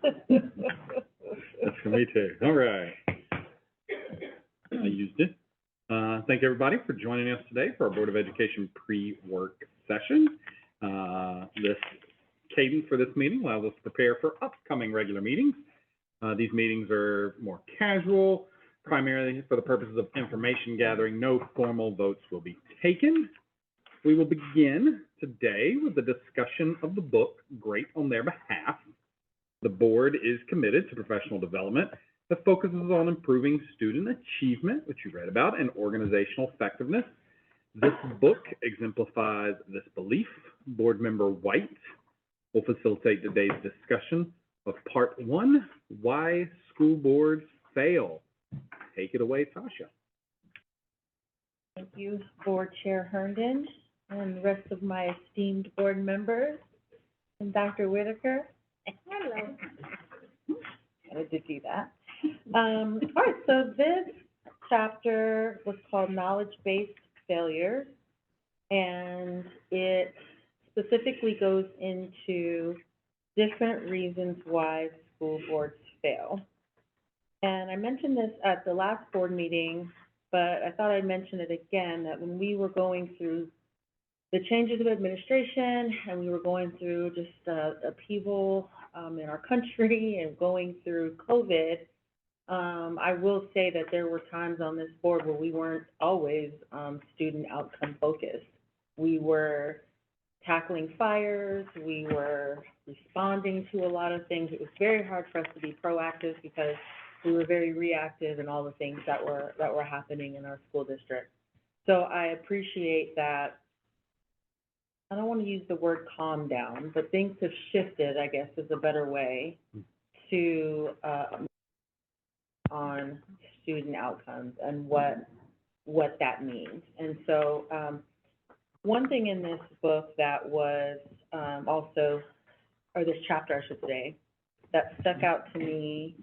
That's for me too. All right. I used it. Thank everybody for joining us today for our Board of Education pre-work session. This cadence for this meeting allows us to prepare for upcoming regular meetings. These meetings are more casual, primarily for the purposes of information gathering. No formal votes will be taken. We will begin today with the discussion of the book, Great on Their Behalf. The board is committed to professional development that focuses on improving student achievement, which you read about, and organizational effectiveness. This book exemplifies this belief. Board member White will facilitate today's discussion of part one, why school boards fail. Take it away, Tasha. Thank you, Board Chair Herndon, and the rest of my esteemed board members, and Dr. Whitaker. Hello. I did do that. All right, so this chapter was called Knowledge-Based Failures, and it specifically goes into different reasons why school boards fail. And I mentioned this at the last board meeting, but I thought I'd mention it again, that when we were going through the changes of administration and we were going through just upheaval in our country and going through COVID, I will say that there were times on this board where we weren't always student outcome focused. We were tackling fires, we were responding to a lot of things. It was very hard for us to be proactive because we were very reactive in all the things that were happening in our school district. So I appreciate that. I don't want to use the word calm down, but things have shifted, I guess is a better way, to on student outcomes and what that means. And so one thing in this book that was also, or this chapter I should say, that stuck out to me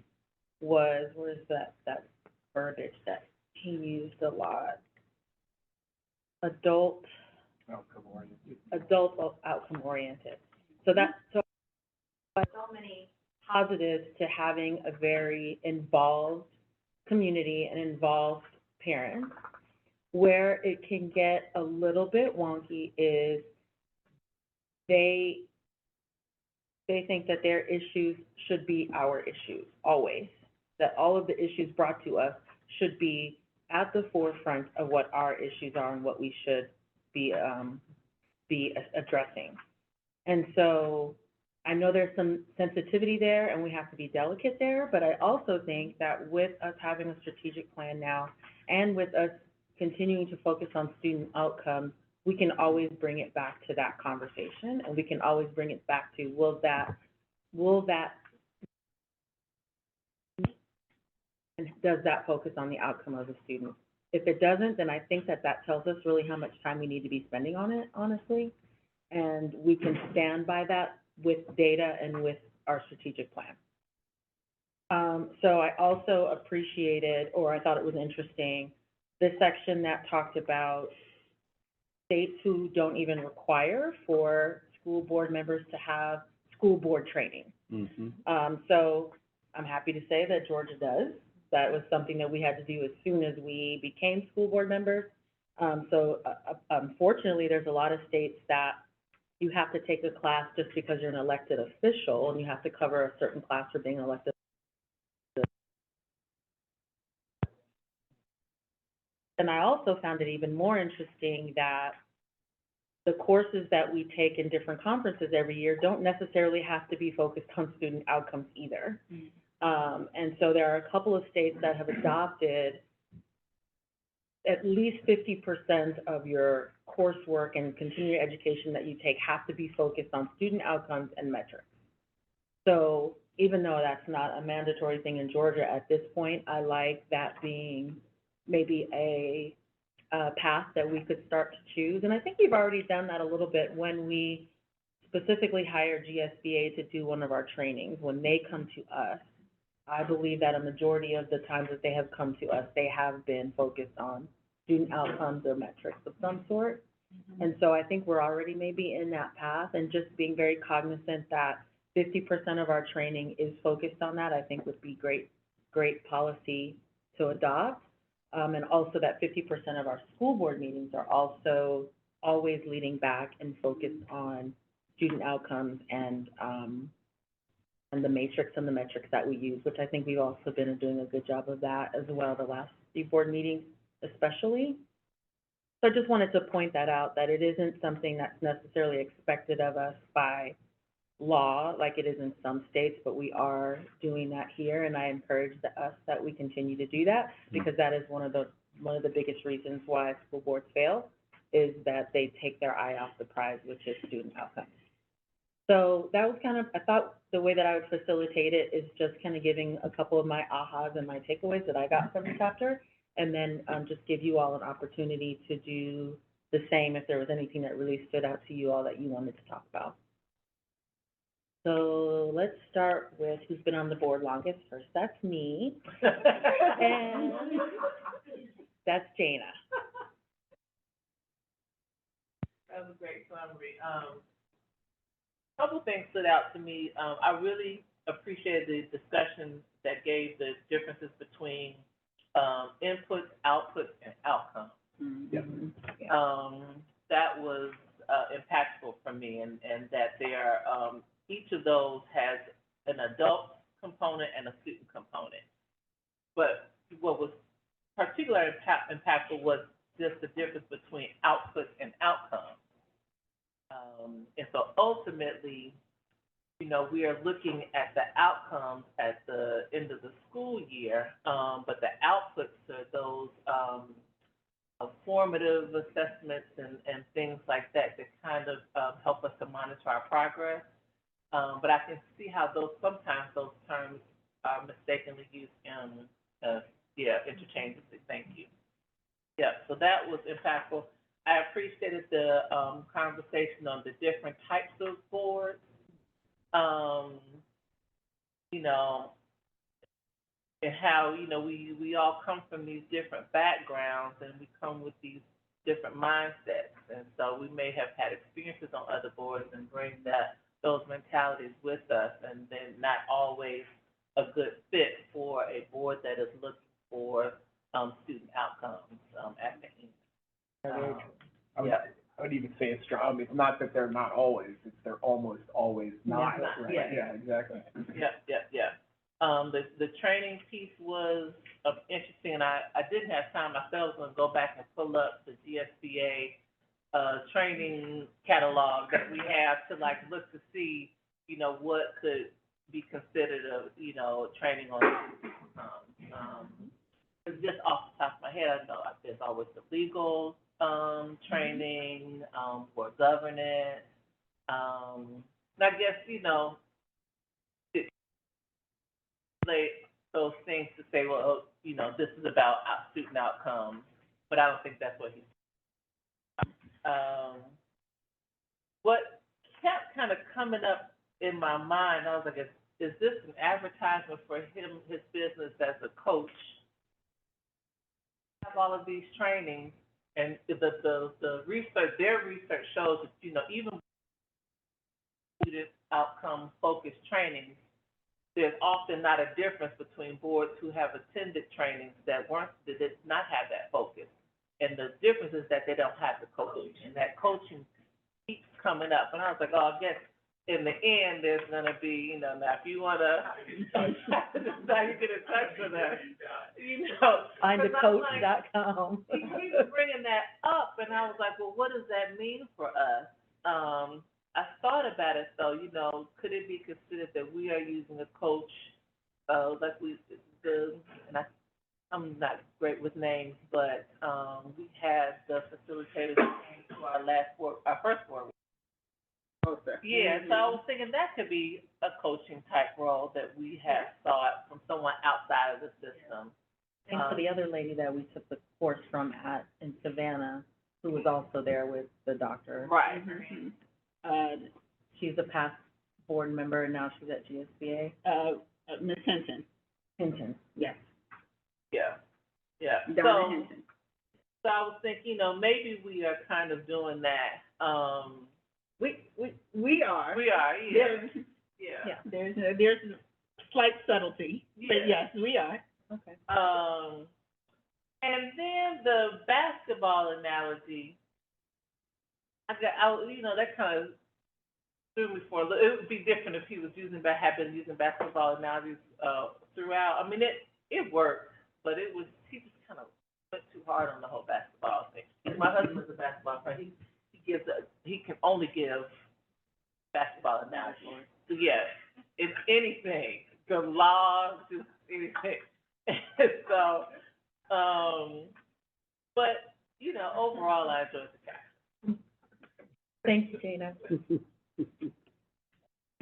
was, where's that verbiage that he used a lot? Adult outcome oriented. So many positives to having a very involved community and involved parents. Where it can get a little bit wonky is they think that their issues should be our issues always, that all of the issues brought to us should be at the forefront of what our issues are and what we should be addressing. And so I know there's some sensitivity there and we have to be delicate there, but I also think that with us having a strategic plan now and with us continuing to focus on student outcomes, we can always bring it back to that conversation, and we can always bring it back to, will that, and does that focus on the outcome of the student? If it doesn't, then I think that tells us really how much time we need to be spending on it, honestly, and we can stand by that with data and with our strategic plan. So I also appreciated, or I thought it was interesting, this section that talked about states who don't even require for school board members to have school board training. Mm-hmm. So I'm happy to say that Georgia does. That was something that we had to do as soon as we became school board members. Unfortunately, there's a lot of states that you have to take a class just because you're an elected official, and you have to cover a certain class for being an elected. And I also found it even more interesting that the courses that we take in different conferences every year don't necessarily have to be focused on student outcomes either. Mm-hmm. And so there are a couple of states that have adopted at least 50% of your coursework and continuing education that you take have to be focused on student outcomes and metrics. So even though that's not a mandatory thing in Georgia at this point, I like that being maybe a path that we could start to choose. And I think we've already done that a little bit when we specifically hired GSBA to do one of our trainings. When they come to us, I believe that a majority of the times that they have come to us, they have been focused on student outcomes or metrics of some sort. Mm-hmm. And so I think we're already maybe in that path, and just being very cognizant that 50% of our training is focused on that, I think would be great policy to adopt. And also that 50% of our school board meetings are also always leading back and focused on student outcomes and the matrix and the metrics that we use, which I think we've also been doing a good job of that as well, the last few board meetings especially. So I just wanted to point that out, that it isn't something that's necessarily expected of us by law, like it is in some states, but we are doing that here, and I encourage us that we continue to do that, because that is one of the biggest reasons why school boards fail, is that they take their eye off the prize, which is student outcomes. So that was kind of, I thought the way that I would facilitate it is just kind of giving a couple of my ahas and my takeaways that I got from the chapter, and then just give you all an opportunity to do the same if there was anything that really stood out to you all that you wanted to talk about. So let's start with who's been on the board longest first. That's me. And that's Jana. That was a great summary. A couple things stood out to me. I really appreciated the discussion that gave the differences between inputs, outputs, and outcomes. Mm-hmm. That was impactful for me, and that there each of those has an adult component and a student component. But what was particularly impactful was just the difference between outputs and outcomes. And so ultimately, you know, we are looking at the outcomes at the end of the school year, but the outputs are those formative assessments and things like that that kind of help us to monitor our progress. But I can see how sometimes those terms are mistakenly used interchangeably. Thank you. Yeah, so that was impactful. I appreciated the conversation on the different types of boards. You know, and how, you know, we all come from these different backgrounds and we come with these different mindsets. And so we may have had experiences on other boards and bring those mentalities with us, and then not always a good fit for a board that is looking for student outcomes at the end. I would even say it's strong. It's not that they're not always, it's they're almost always not. Yeah, Right? yeah. Yeah, exactly. Yeah. The training piece was interesting, and I didn't have time myself. I was going to go back and pull up the GSBA training catalog that we have to look to see, you know, what could be considered training on. Just off the top of my head, I know there's always the legal training, for governance. And I guess, you know, those things to say, well, you know, this is about student outcomes, but I don't think that's what he's. What kept kind of coming up in my mind, I was like, is this an advertisement for his business as a coach? Have all of these trainings, and the research, their research shows that, you know, even student outcome focused trainings, there's often not a difference between boards who have attended trainings that did not have that focus. And the difference is that they don't have the coaching, and that coaching keeps coming up. And I was like, oh, I guess in the end, there's gonna be, you know, now if you wanna, now you get in touch with us, you know. Findthecoach.com. He keeps bringing that up, and I was like, well, what does that mean for us? I thought about it though, you know, could it be considered that we are using a coach, I'm not great with names, but we had the facilitators to our first board. Yeah, so I was thinking that could be a coaching type role that we have sought from someone outside of the system. And for the other lady that we took the course from in Savannah, who was also there with the doctor. Right. Mm-hmm. She's a past board member, and now she's at GSBA. Ms. Hinton. Hinton, yes. Yeah. Donna Hinton. So I was thinking, you know, maybe we are kind of doing that. We are. We are, yeah. Yeah. mention that there's a slight subtlety, but yes, we are. Okay. And then the basketball analogy, that kind of threw me for a little. It would be different if he was had been using basketball analogies throughout. I mean, it worked, but he just kind of went too hard on the whole basketball thing. My husband's a basketball player. He can only give basketball analogies. So yes, if anything, the logs, just anything. So, but overall, I enjoyed the class. Thank you, Gina.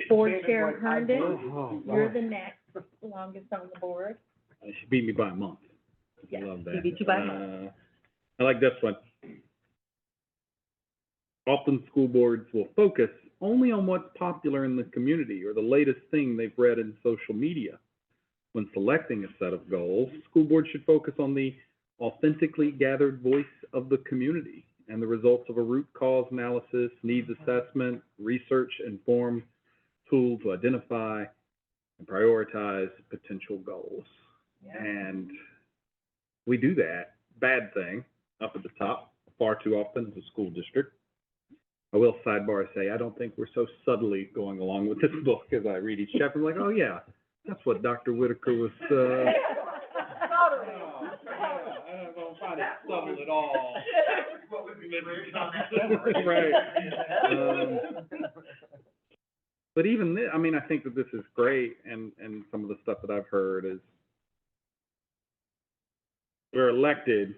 Board Chair Herndon, Oh, you're the next longest on the board. She beat me by a month. Yes, I love that. she beat you by a month. I like this one. Often school boards will focus only on what's popular in the community or the latest thing they've read in social media. When selecting a set of goals, school boards should focus on the authentically gathered voice of the community and the results of a root cause analysis, needs assessment, research-informed tool to identify and prioritize potential goals. Yeah. And we do that, bad thing, up at the top, far too often as a school district. I will sidebar say, I don't think we're so subtly going along with this book as I read each chapter. I'm like, oh yeah, that's what Dr. Whitaker was, I don't find it subtle at all. Right. But even this, I mean, I think that this is great, and some of the stuff that I've heard is we're elected,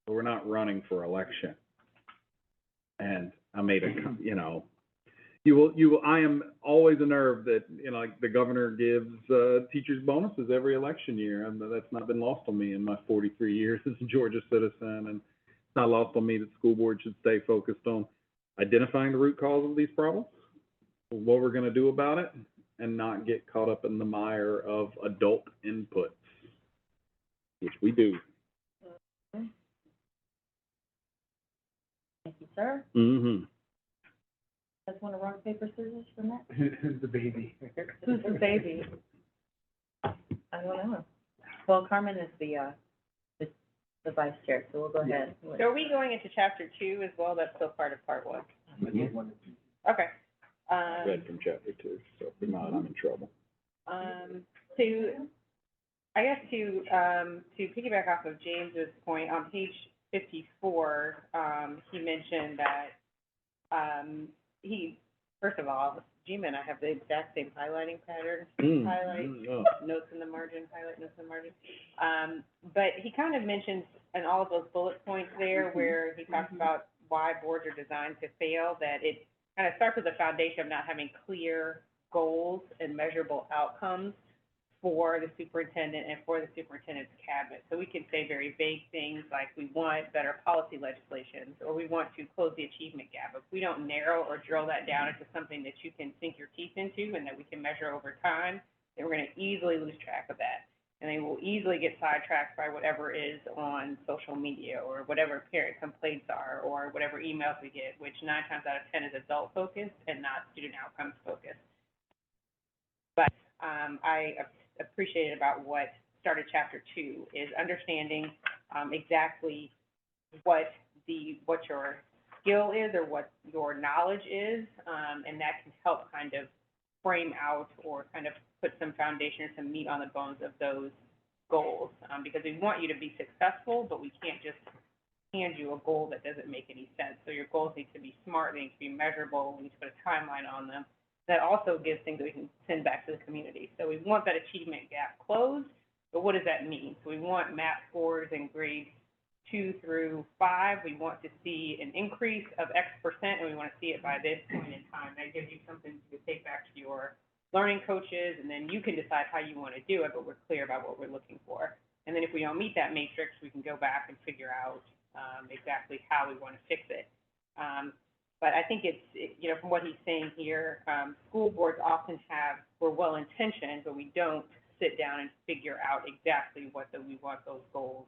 but we're not running for election. And I made I am always unnerved that, like the governor gives teachers bonuses every election year, and that's not been lost on me in my 43 years as a Georgia citizen, and it's not lost on me that school boards should stay focused on identifying the root cause of these problems, what we're going to do about it, and not get caught up in the mire of adult inputs, which we do. Thank you, sir. Mm-hmm. Guys want to rock, paper, scissors for that? Who's the baby? Who's the baby? I don't know. Well, Carmen is the vice chair, so we'll go ahead. So are we going into chapter 2 as well? That's still part of part 1. Okay. Read from chapter 2, so if not, I'm in trouble. To piggyback off of James's point, on page 54, he mentioned that, first of all, Gina and I have the exact same highlighting pattern. Highlight, notes in the margin, highlight, notes in the margin. But he kind of mentions in all of those bullet points there where he talks about why boards are designed to fail, that it kind of starts with the foundation of not having clear goals and measurable outcomes for the superintendent and for the superintendent's cabinet. So we can say very vague things like we want better policy legislation, or we want to close the achievement gap. If we don't narrow or drill that down into something that you can sink your teeth into and that we can measure over time, then we're going to easily lose track of that. And they will easily get sidetracked by whatever is on social media or whatever parent complaints are or whatever emails we get, which 9 times out of 10 is adult focused and not student outcomes focused. But I appreciated about what started chapter 2 is understanding exactly what your skill is or what your knowledge is, and that can help kind of frame out or kind of put some foundation or some meat on the bones of those goals, because we want you to be successful, but we can't just hand you a goal that doesn't make any sense. So your goals need to be smart, they need to be measurable, we need to put a timeline on them. That also gives things that we can send back to the community. So we want that achievement gap closed, but what does that mean? So we want MAP scores in grades 2 through 5. We want to see an increase of X%, and we want to see it by this point in time. That gives you something to take back to your learning coaches, and then you can decide how you want to do it, but we're clear about what we're looking for. And then if we don't meet that matrix, we can go back and figure out exactly how we want to fix it. But I think from what he's saying here, school boards often we're well-intentioned, but we don't sit down and figure out exactly what we want those goals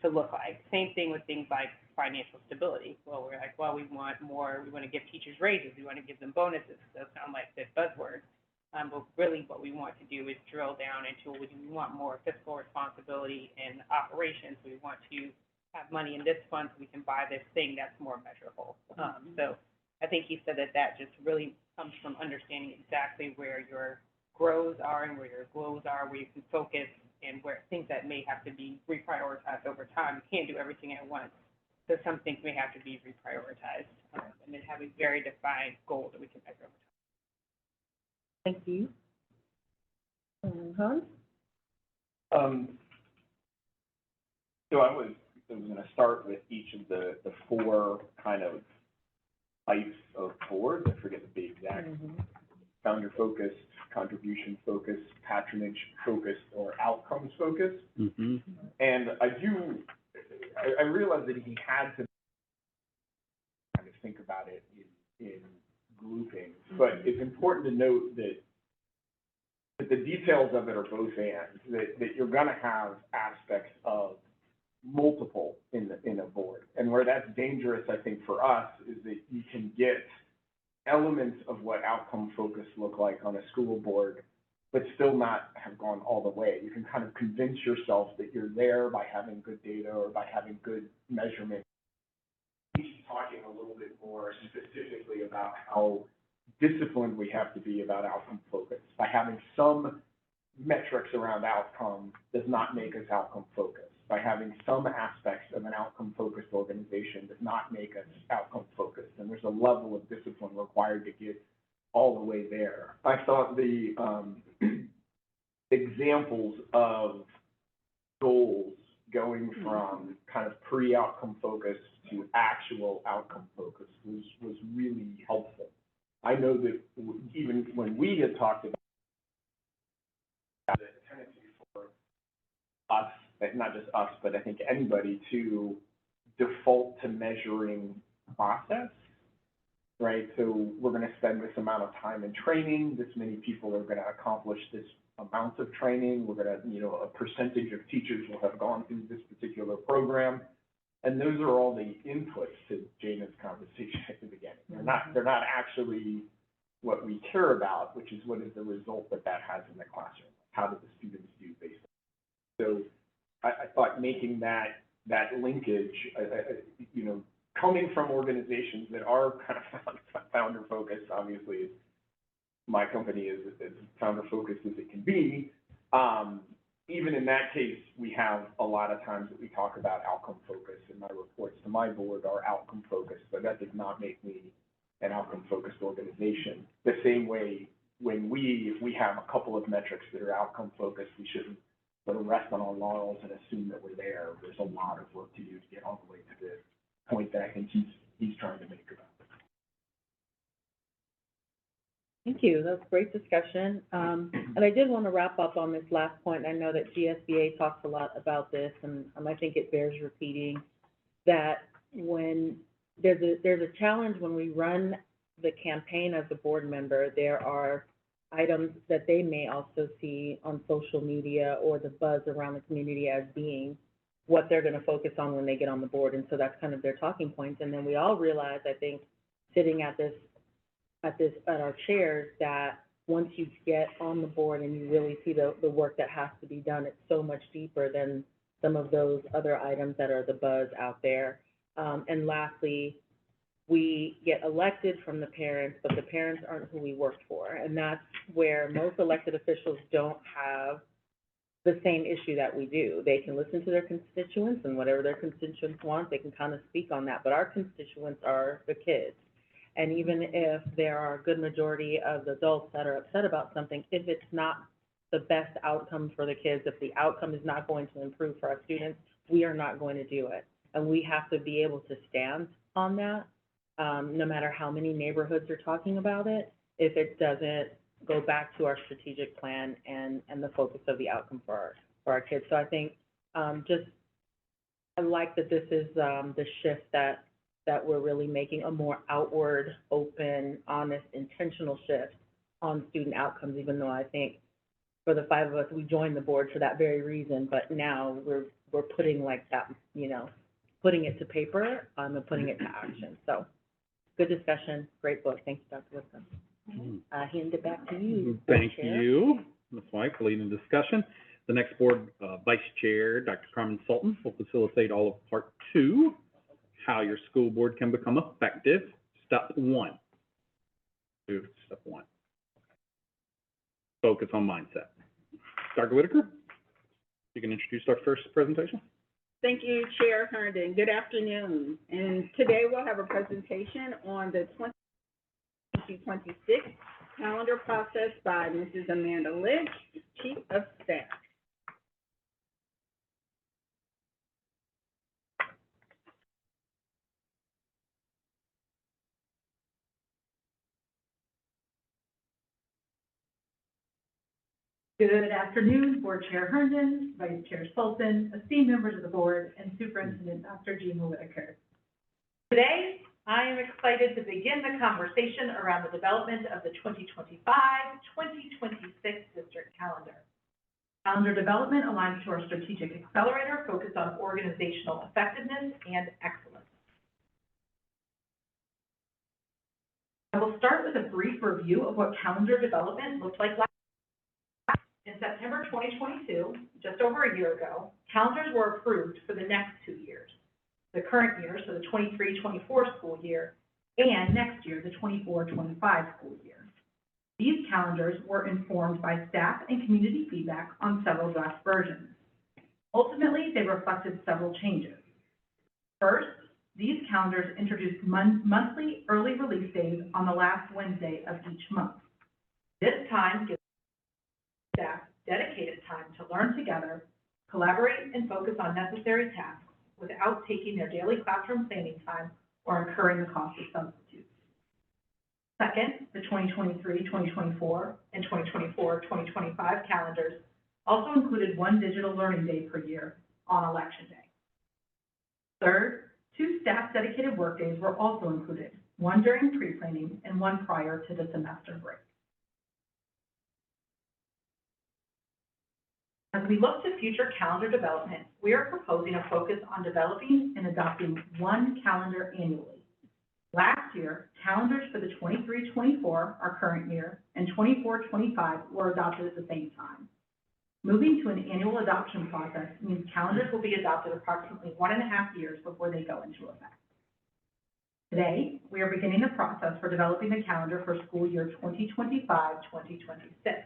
to look like. Same thing with things like financial stability. Well, we're like, we want more, we want to give teachers raises, we want to give them bonuses. Those sound like good buzzwords. But really what we want to do is drill down into, we want more fiscal responsibility in operations. We want to have money in this fund so we can buy this thing that's more measurable. So I think he said that just really comes from understanding exactly where your grows are and where your glows are, where you can focus, and where things that may have to be reprioritized over time. You can't do everything at once. So some things may have to be reprioritized, and then have a very defined goal that we can measure over time. Thank you. Hans? So I was gonna start with each of the four kind of types of boards. I forget the exact, founder focused, contribution focused, patronage focused, or outcomes focused. Mm-hmm. And I realized that he had to kind of think about it in groupings, but it's important to note that the details of it are both and, that you're gonna have aspects of multiple in a board. And where that's dangerous, I think, for us, is that you can get elements of what outcome focus look like on a school board, but still not have gone all the way. You can kind of convince yourself that you're there by having good data or by having good measurement. He's talking a little bit more specifically about how disciplined we have to be about outcome focus. By having some metrics around outcome does not make us outcome focused. By having some aspects of an outcome focused organization does not make us outcome focused. And there's a level of discipline required to get all the way there. I thought the examples of goals going from kind of pre-outcome focus to actual outcome focus was really helpful. I know that even when we had talked about the tendency for us, not just us, but I think anybody, to default to measuring process, right? So we're going to spend this amount of time in training, this many people are going to accomplish this amount of training, we're going to, a percentage of teachers will have gone through this particular program. And those are all the inputs to Jana's conversation at the beginning. They're not actually what we care about, which is what is the result that has in the classroom. How do the students do based on it? So I thought making that linkage, coming from organizations that are kind of founder focused, obviously my company is as founder focused as it can be. Even in that case, we have a lot of times that we talk about outcome focus, and my reports to my board are outcome focused, but that does not make me an outcome focused organization. The same way if we have a couple of metrics that are outcome focused, we shouldn't sort of rest on our laurels and assume that we're there. There's a lot of work to do to get all the way to the point that I think he's trying to make about it. Thank you. That was a great discussion. And I did want to wrap up on this last point. I know that GSBA talks a lot about this, and I think it bears repeating that when there's a challenge when we run the campaign as a board member, there are items that they may also see on social media or the buzz around the community as being what they're going to focus on when they get on the board. And so that's kind of their talking points. And then we all realize, I think, sitting at our chairs, that once you get on the board and you really see the work that has to be done, it's so much deeper than some of those other items that are the buzz out there. And lastly, we get elected from the parents, but the parents aren't who we work for. And that's where most elected officials don't have the same issue that we do. They can listen to their constituents, and whatever their constituents want, they can kind of speak on that. But our constituents are the kids. And even if there are a good majority of the adults that are upset about something, if it's not the best outcome for the kids, if the outcome is not going to improve for our students, we are not going to do it. And we have to be able to stand on that, no matter how many neighborhoods are talking about it, if it doesn't go back to our strategic plan and the focus of the outcome for our kids. So I think I like that this is the shift that we're really making, a more outward, open, honest, intentional shift on student outcomes, even though I think for the five of us, we joined the board for that very reason, but now we're putting like that, putting it to paper and putting it to action. So good discussion, great book. Thank you, Dr. Whitcomb. I hand it back to you. Thank Chair. you, Ms. White, for leading the discussion. The next board, vice chair, Dr. Carmen Sultan, will facilitate all of part two, how your school board can become effective. Step one. Step one. Focus on mindset. Dr. Whitaker, you can introduce our first presentation. Thank you, Chair Herndon. Good afternoon. And today we'll have a presentation on the 2026 calendar process by Mrs. Amanda Lynch, Chief of Staff. Good afternoon, Board Chair Herndon, Vice Chair Sultan, esteemed members of the board, and Superintendent Dr. Gina Whitaker. Today, I am excited to begin the conversation around the development of the 2025-2026 district calendar. Calendar development aligns to our strategic accelerator focused on organizational effectiveness and excellence. I will start with a brief review of what calendar development looked like last. In September 2022, just over a year ago, calendars were approved for the next 2 years. The current year, so the 23-24 school year, and next year, the 24-25 school year. These calendars were informed by staff and community feedback on several draft versions. Ultimately, they reflected several changes. First, these calendars introduced monthly early release days on the last Wednesday of each month. This time gives staff dedicated time to learn together, collaborate, and focus on necessary tasks without taking their daily classroom planning time or incurring the cost of substitutes. Second, the 2023-2024 and 2024-2025 calendars also included one digital learning day per year on Election Day. Third, 2 staff-dedicated workdays were also included, one during pre-planning and one prior to the semester break. As we look to future calendar development, we are proposing a focus on developing and adopting one calendar annually. Last year, calendars for the 23-24, our current year, and 24-25 were adopted at the same time. Moving to an annual adoption process means calendars will be adopted approximately 1.5 years before they go into effect. Today, we are beginning the process for developing the calendar for school year 2025-2026.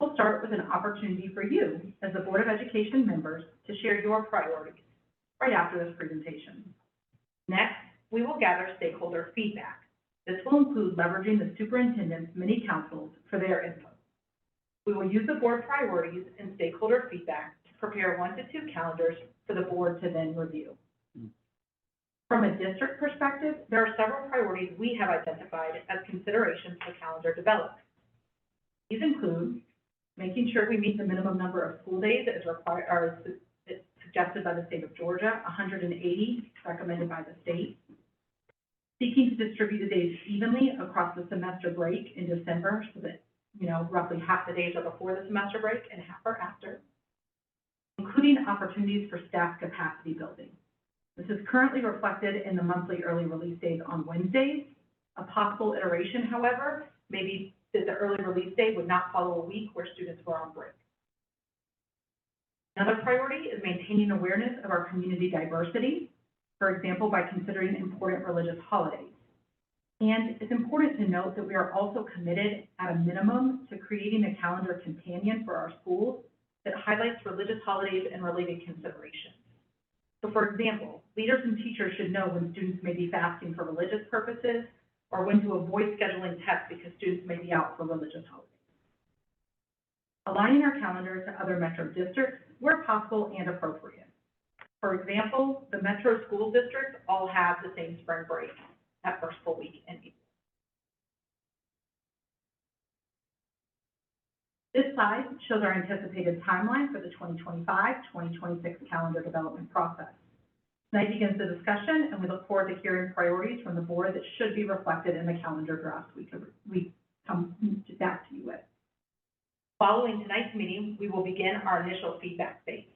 We'll start with an opportunity for you, as the Board of Education members, to share your priorities right after this presentation. Next, we will gather stakeholder feedback. This will include leveraging the superintendent's mini councils for their input. We will use the board priorities and stakeholder feedback to prepare 1 to 2 calendars for the board to then review. From a district perspective, there are several priorities we have identified as considerations for calendar development. These include making sure we meet the minimum number of school days as required, or suggested by the state of Georgia, 180 recommended by the state. Seeking to distribute the days evenly across the semester break in December so that, roughly half the days are before the semester break and half are after. Including opportunities for staff capacity building. This is currently reflected in the monthly early release days on Wednesdays. A possible iteration, however, may be that the early release day would not follow a week where students were on break. Another priority is maintaining awareness of our community diversity, for example, by considering important religious holidays. And it's important to note that we are also committed at a minimum to creating a calendar companion for our schools that highlights religious holidays and related considerations. So for example, leaders and teachers should know when students may be fasting for religious purposes, or when to avoid scheduling tests because students may be out for religious holidays. Aligning our calendar to other metro districts where possible and appropriate. For example, the metro school districts all have the same spring break, that first full week in April. This slide shows our anticipated timeline for the 2025-2026 calendar development process. Tonight begins the discussion, and we look forward to hearing priorities from the board that should be reflected in the calendar draft we come back to you with. Following tonight's meeting, we will begin our initial feedback phase.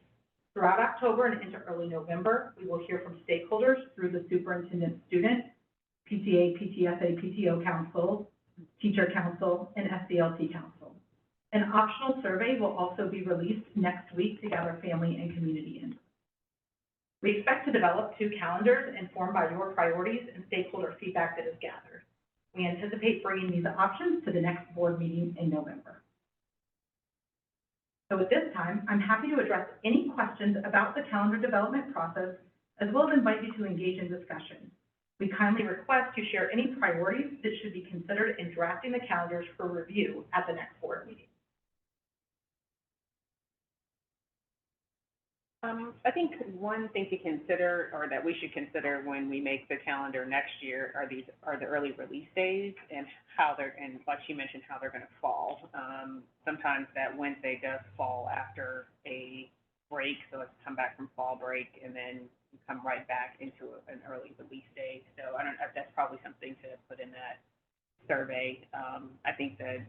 Throughout October and into early November, we will hear from stakeholders through the superintendent student, PTA, PTSA, PTO council, Teacher Council, and SDLT Council. An optional survey will also be released next week to gather family and community input. We expect to develop 2 calendars informed by your priorities and stakeholder feedback that is gathered. We anticipate bringing these options to the next board meeting in November. So at this time, I'm happy to address any questions about the calendar development process, as well as invite you to engage in discussion. We kindly request you share any priorities that should be considered in drafting the calendars for review at the next board meeting. I think one thing to consider, or that we should consider when we make the calendar next year, are the early release days and how they're, and like she mentioned, how they're gonna fall. Sometimes that Wednesday does fall after a break, so let's come back from fall break and then come right back into an early release day. So I don't, that's probably something to put in that survey. I think that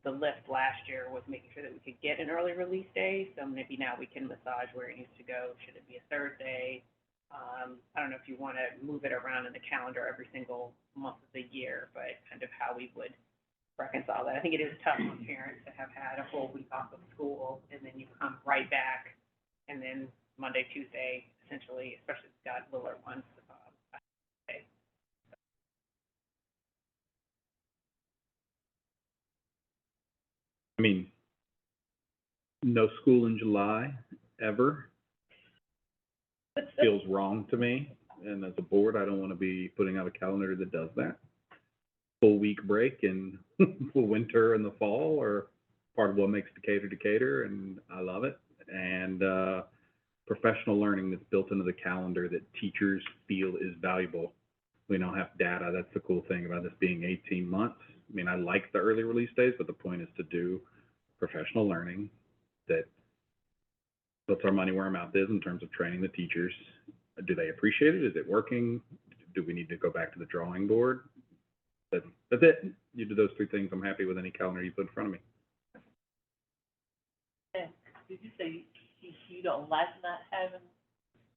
the lift last year was making sure that we could get an early release day, so maybe now we can massage where it needs to go. Should it be a Thursday? I don't know if you want to move it around in the calendar every single month of the year, but kind of how we would reconcile that. I think it is tough on parents to have had a full week off of school, and then you come right back, and then Monday, Tuesday, essentially, especially if you've got littler ones, I mean, no school in July, ever, feels wrong to me. And as a board, I don't want to be putting out a calendar that does that. Full week break in the winter and the fall are part of what makes Decatur, and I love it. And professional learning that's built into the calendar that teachers feel is valuable. We don't have data. That's the cool thing about this being 18 months. I mean, I like the early release days, but the point is to do professional learning that puts our money where our mouth is in terms of training the teachers. Do they appreciate it? Is it working? Do we need to go back to the drawing board? That's it. You do those 3 things. I'm happy with any calendar you put in front of me. Did you say you don't like not having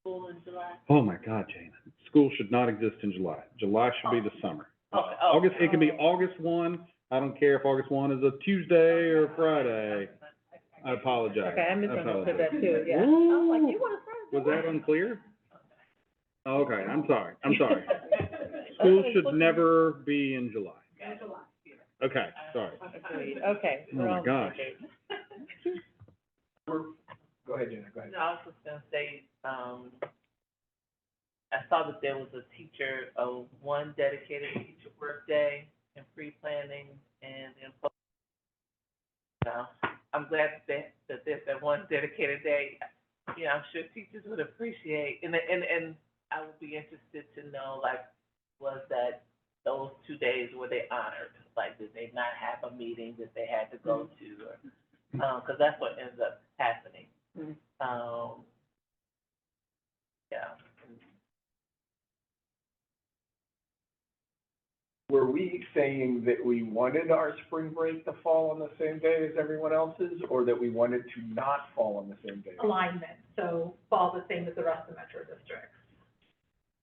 school in July? Oh my God, Jane. School should not exist in July. July should be the summer. Okay. August, it can be August 1. I don't care if August 1 is a Tuesday or Friday. I apologize. Okay, I misunderstood that too, yeah. Ooh. I was like, you want to Was that unclear? Okay, I'm sorry. School should never be in July. Okay, sorry. Agreed, okay. Oh my gosh. Go ahead, Jenna, go ahead. No, I was just gonna say, I saw that there was a teacher, one dedicated teacher workday and pre-planning, and then, I'm glad that there's that one dedicated day. Yeah, I'm sure teachers would appreciate, and I would be interested to know, like, was that those 2 days, were they honored? Like, did they not have a meeting that they had to go to, or, cause that's what ends up happening. Yeah. Were we saying that we wanted our spring break to fall on the same day as everyone else's, or that we wanted to not fall on the same day? Alignment, so fall the same as the rest of the metro districts.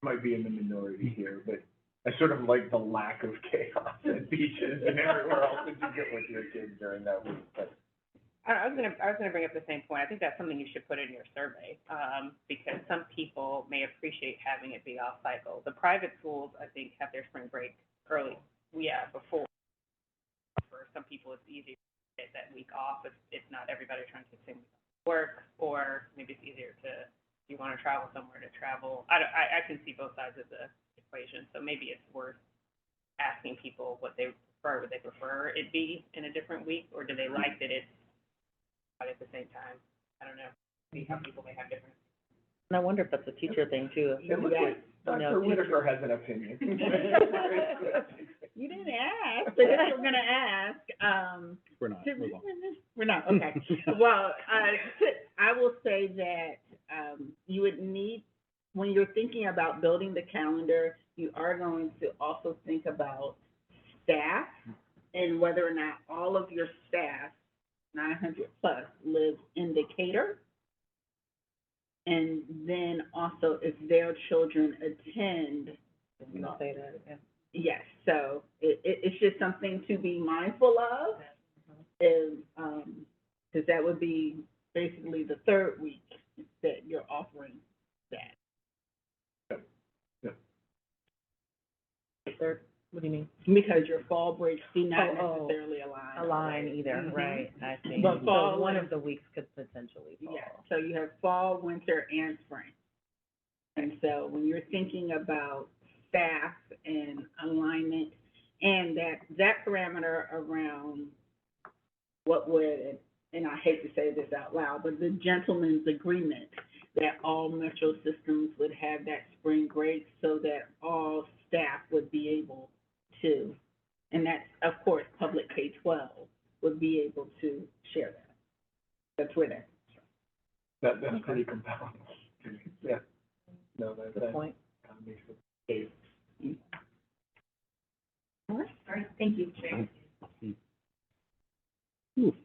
Might be in the minority here, but I sort of like the lack of chaos at beaches and everywhere else that you get with your kids during that week, but. I was gonna bring up the same point. I think that's something you should put in your survey, because some people may appreciate having it be off cycle. The private schools, I think, have their spring break early, before. For some people, it's easier to get that week off if not everybody trying to take the same week off work, or maybe it's easier to, if you wanna travel somewhere, to travel. I can see both sides of the equation, so maybe it's worth asking people what they prefer. Would they prefer it be in a different week, or do they like that it's at the same time? I don't know. See how people may have different. And I wonder if that's a teacher thing too. It looks like Dr. Whitaker has an opinion. You didn't ask, but if we're gonna ask, We're not, move on. we're not, okay. Well, I will say that, you would need, when you're thinking about building the calendar, you are going to also think about staff and whether or not all of your staff, 900 plus, live in Decatur. And then also if their children attend Say that again. Yes, so it's just something to be mindful of, and, 'cause that would be basically the third week that you're offering that. Third, what do you mean? Because your fall breaks do not Oh, necessarily align. Align either, Mhm. right, I see. But fall So one is- of the weeks could potentially fall. Yeah, so you have fall, winter, and spring. And so when you're thinking about staff and alignment, and that parameter around what would, and I hate to say this out loud, but the gentleman's agreement that all metro systems would have that spring break so that all staff would be able to, and that's, of course, public K-12 would be able to share that. That's where that. That's pretty compelling. Yeah. No, that Good point. kind of makes it case. All right, thank you. Ooh.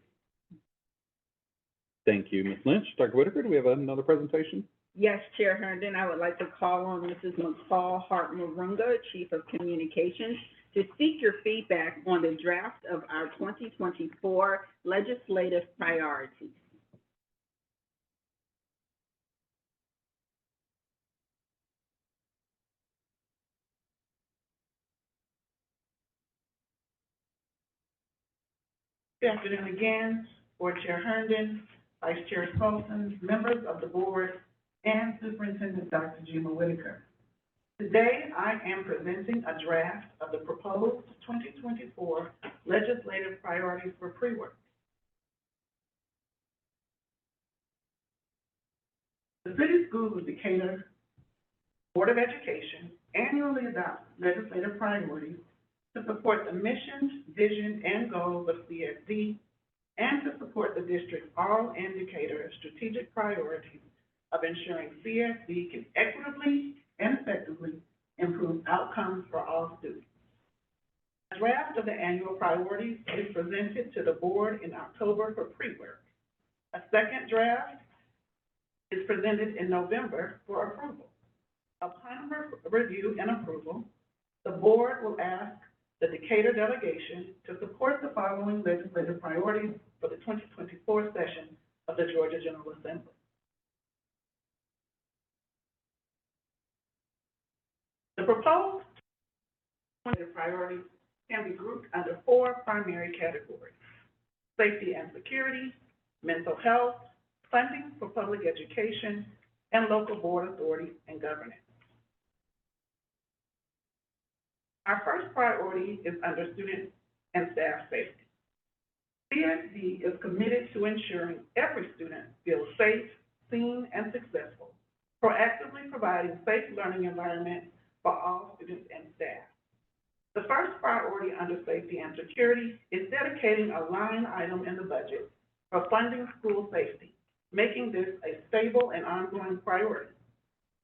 Thank you, Ms. Lynch. Dr. Whitaker, do we have another presentation? Yes, Chair Herndon, I would like to call on Mrs. McCall Hart-Marunga, Chief of Communications, to seek your feedback on the draft of our 2024 legislative priorities. Good afternoon again, Board Chair Herndon, Vice Chair Paulson, members of the board, and Superintendent Dr. Gima Whitaker. Today, I am presenting a draft of the proposed 2024 legislative priorities for pre-work. The City Schools of Decatur Board of Education annually adopts legislative priorities to support the mission, vision, and goals of CSD, and to support the district's all indicator strategic priorities of ensuring CSD can equitably and effectively improve outcomes for all students. A draft of the annual priorities is presented to the board in October for pre-work. A second draft is presented in November for approval. Upon review and approval, the board will ask the Decatur delegation to support the following legislative priorities for the 2024 session of the Georgia General Assembly. The proposed legislative priorities can be grouped under four primary categories: safety and security, mental health, funding for public education, and local board authority and governance. Our first priority is under student and staff safety. CSD is committed to ensuring every student feels safe, seen, and successful, proactively providing safe learning environments for all students and staff. The first priority under safety and security is dedicating a line item in the budget for funding school safety, making this a stable and ongoing priority.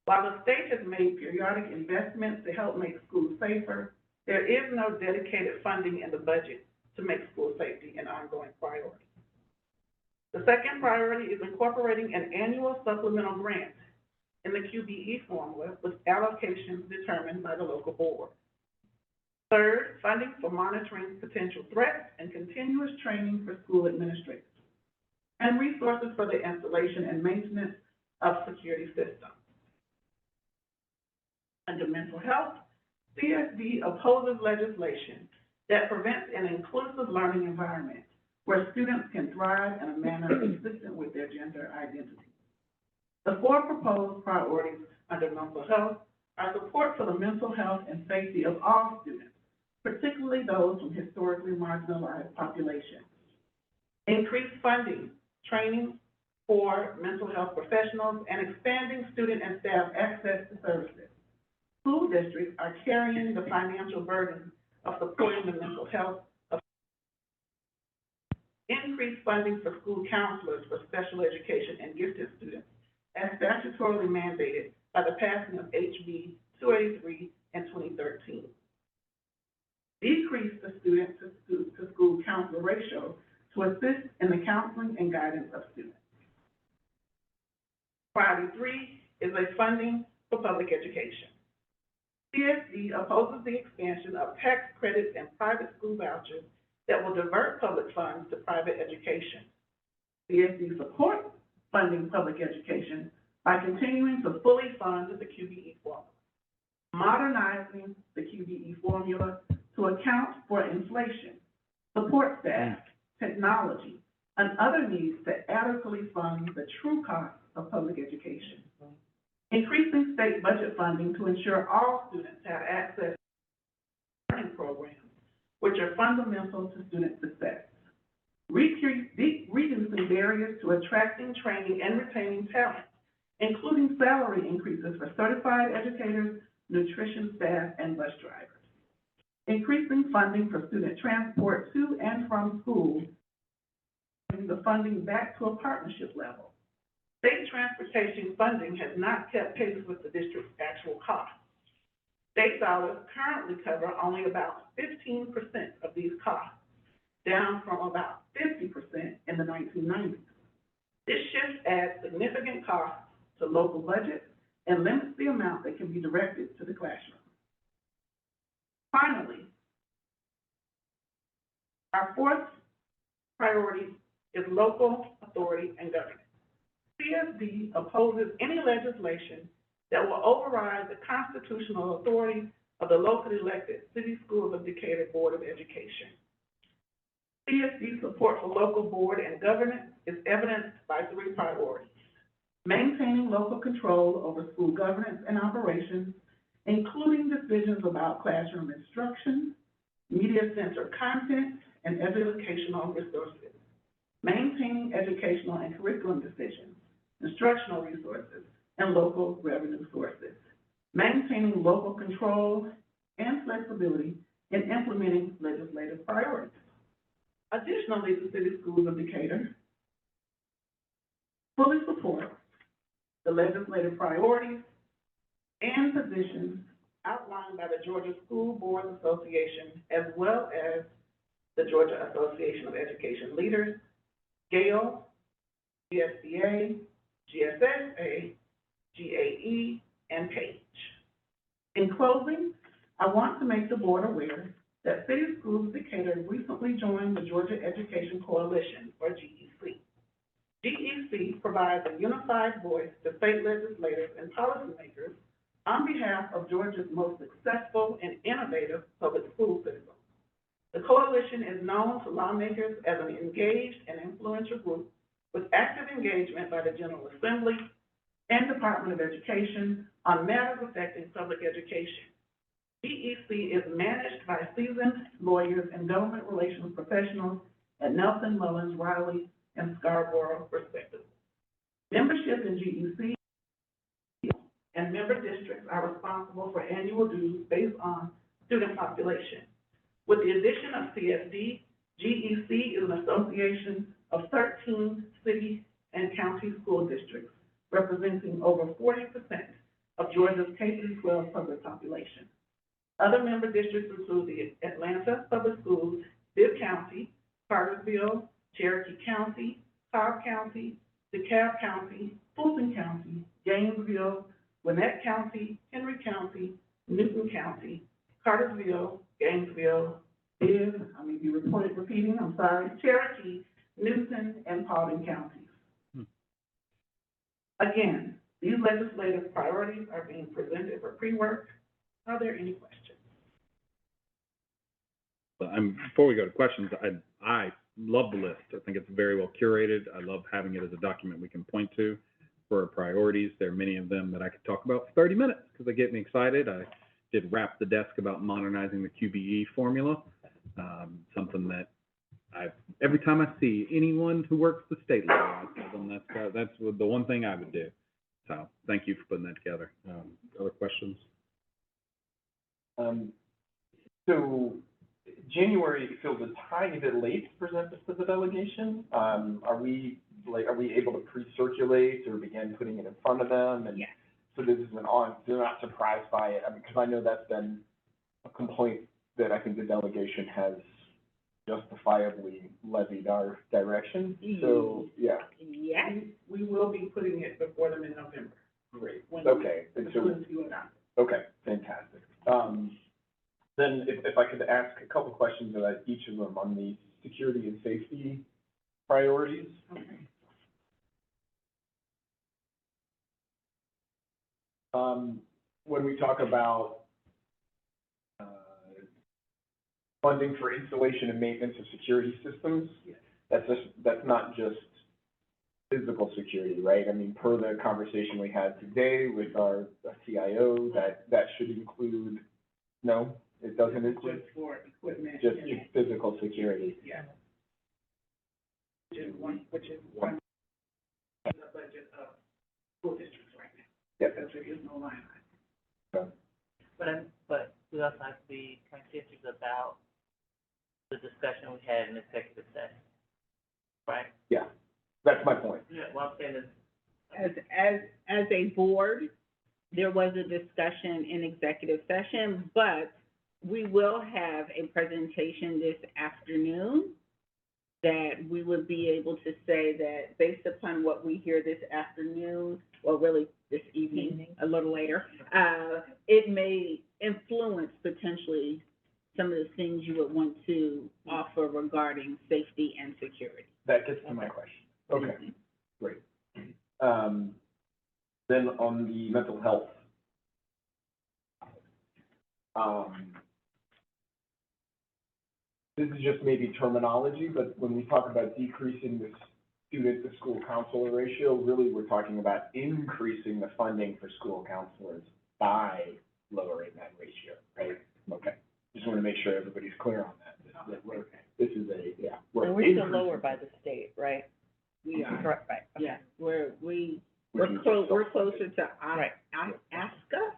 While the state has made periodic investments to help make schools safer, there is no dedicated funding in the budget to make school safety an ongoing priority. The second priority is incorporating an annual supplemental grant in the QBE formula with allocations determined by the local board. Third, funding for monitoring potential threats and continuous training for school administrators, and resources for the installation and maintenance of security systems. Under mental health, CSD opposes legislation that prevents an inclusive learning environment where students can thrive in a manner consistent with their gender identity. The four proposed priorities under mental health are support for the mental health and safety of all students, particularly those from historically marginalized populations. Increased funding, training for mental health professionals, and expanding student and staff access to services. School districts are carrying the financial burden of supporting the mental health of increased funding for school counselors for special education and gifted students as statutorily mandated by the passing of HB 283 in 2013. Decrease the student to school counselor ratio to assist in the counseling and guidance of students. Priority 3 is a funding for public education. CSD opposes the expansion of tax credits and private school vouchers that will divert public funds to private education. CSD supports funding public education by continuing to fully fund the QBE formula, modernizing the QBE formula to account for inflation, support staff, technology, and other needs to adequately fund the true cost of public education. Increasing state budget funding to ensure all students have access to learning programs, which are fundamental to student success. Reducing barriers to attracting, training, and retaining talent, including salary increases for certified educators, nutrition staff, and bus drivers. Increasing funding for student transport to and from school, bringing the funding back to a partnership level. State transportation funding has not kept pace with the district's actual costs. State dollars currently cover only about 15% of these costs, down from about 50% in the 1990s. This shift adds significant costs to local budgets and limits the amount that can be directed to the classroom. Finally, our fourth priority is local authority and governance. CSD opposes any legislation that will override the constitutional authority of the locally elected City Schools of Decatur Board of Education. CSD support for local board and governance is evidenced by three priorities: maintaining local control over school governance and operations, including decisions about classroom instruction, media center content, and educational resources; maintaining educational and curriculum decisions, instructional resources, and local revenue sources; maintaining local control and flexibility in implementing legislative priorities. Additionally, the City Schools of Decatur fully support the legislative priorities and positions outlined by the Georgia School Board Association, as well as the Georgia Association of Education Leaders, GALE, GSBA, GSSA, GAE, and PAGE. In closing, I want to make the board aware that City Schools of Decatur recently joined the Georgia Education Coalition, or GEC. GEC provides a unified voice to state legislators and policymakers on behalf of Georgia's most successful and innovative public school systems. The coalition is known to lawmakers as an engaged and influential group with active engagement by the General Assembly and Department of Education on matters affecting public education. GEC is managed by seasoned lawyers and government relations professionals at Nelson, Mullins, Riley, and Scarborough, respectively. Membership in GEC and member districts are responsible for annual dues based on student population. With the addition of CSD, GEC is an association of 13 city and county school districts, representing over 40% of Georgia's K-12 public population. Other member districts include the Atlanta Public Schools, Bibb County, Cartersville, Cherokee County, Cobb County, DeKalb County, Fulton County, Gainesville, Gwinnett County, Henry County, Newton County, Cartersville, Gainesville, Bibb, I may be repeating, I'm sorry, Cherokee, Newton, and Paulding counties. Again, these legislative priorities are being presented for pre-work. Are there any questions? But before we go to questions, I love the list. I think it's very well curated. I love having it as a document we can point to for our priorities. There are many of them that I could talk about for 30 minutes because they get me excited. I did rap the desk about modernizing the QBE formula, something that every time I see anyone who works the state level, I tell them that's the one thing I would do. So thank you for putting that together. Other questions? So January feels a tiny bit late to present this to the delegation. Are we able to pre-circulate or begin putting it in front of them? And Yes. so this is they're not surprised by it. I mean, because I know that's been a complaint that I think the delegation has justifiably levied our direction. So, yeah. Yes. We will be putting it before them in November. Great. When Okay. the And so, students do adopt. okay, fantastic. if I could ask a couple questions about each of them on the security and safety priorities. When we talk about, funding for installation and maintenance of security systems, that's not just physical security, right? I mean, per the conversation we had today with our CIO, that should include, no, it doesn't, it's just, For equipment. just physical security. Yeah. Which is one of the budget of school districts right now. Yep. Because there is no line item. But we also have to be conscientious about the discussion we had in executive session, right? Yeah, that's my point. Yeah, what I'm saying is, As a board, there was a discussion in executive session, but we will have a presentation this afternoon that we would be able to say that based upon what we hear this afternoon, or really this evening, a little later, it may influence potentially some of the things you would want to offer regarding safety and security. That gets to my question. Okay, great. Then on the mental health, this is just maybe terminology, but when we talk about decreasing the student-to-school counselor ratio, really we're talking about increasing the funding for school counselors by lowering that ratio, right? Okay, just want to make sure everybody's clear on that. This is a, yeah. And we're still lower by the state, right? We are, Correct, right, okay. yeah, we're closer to Right. ASCA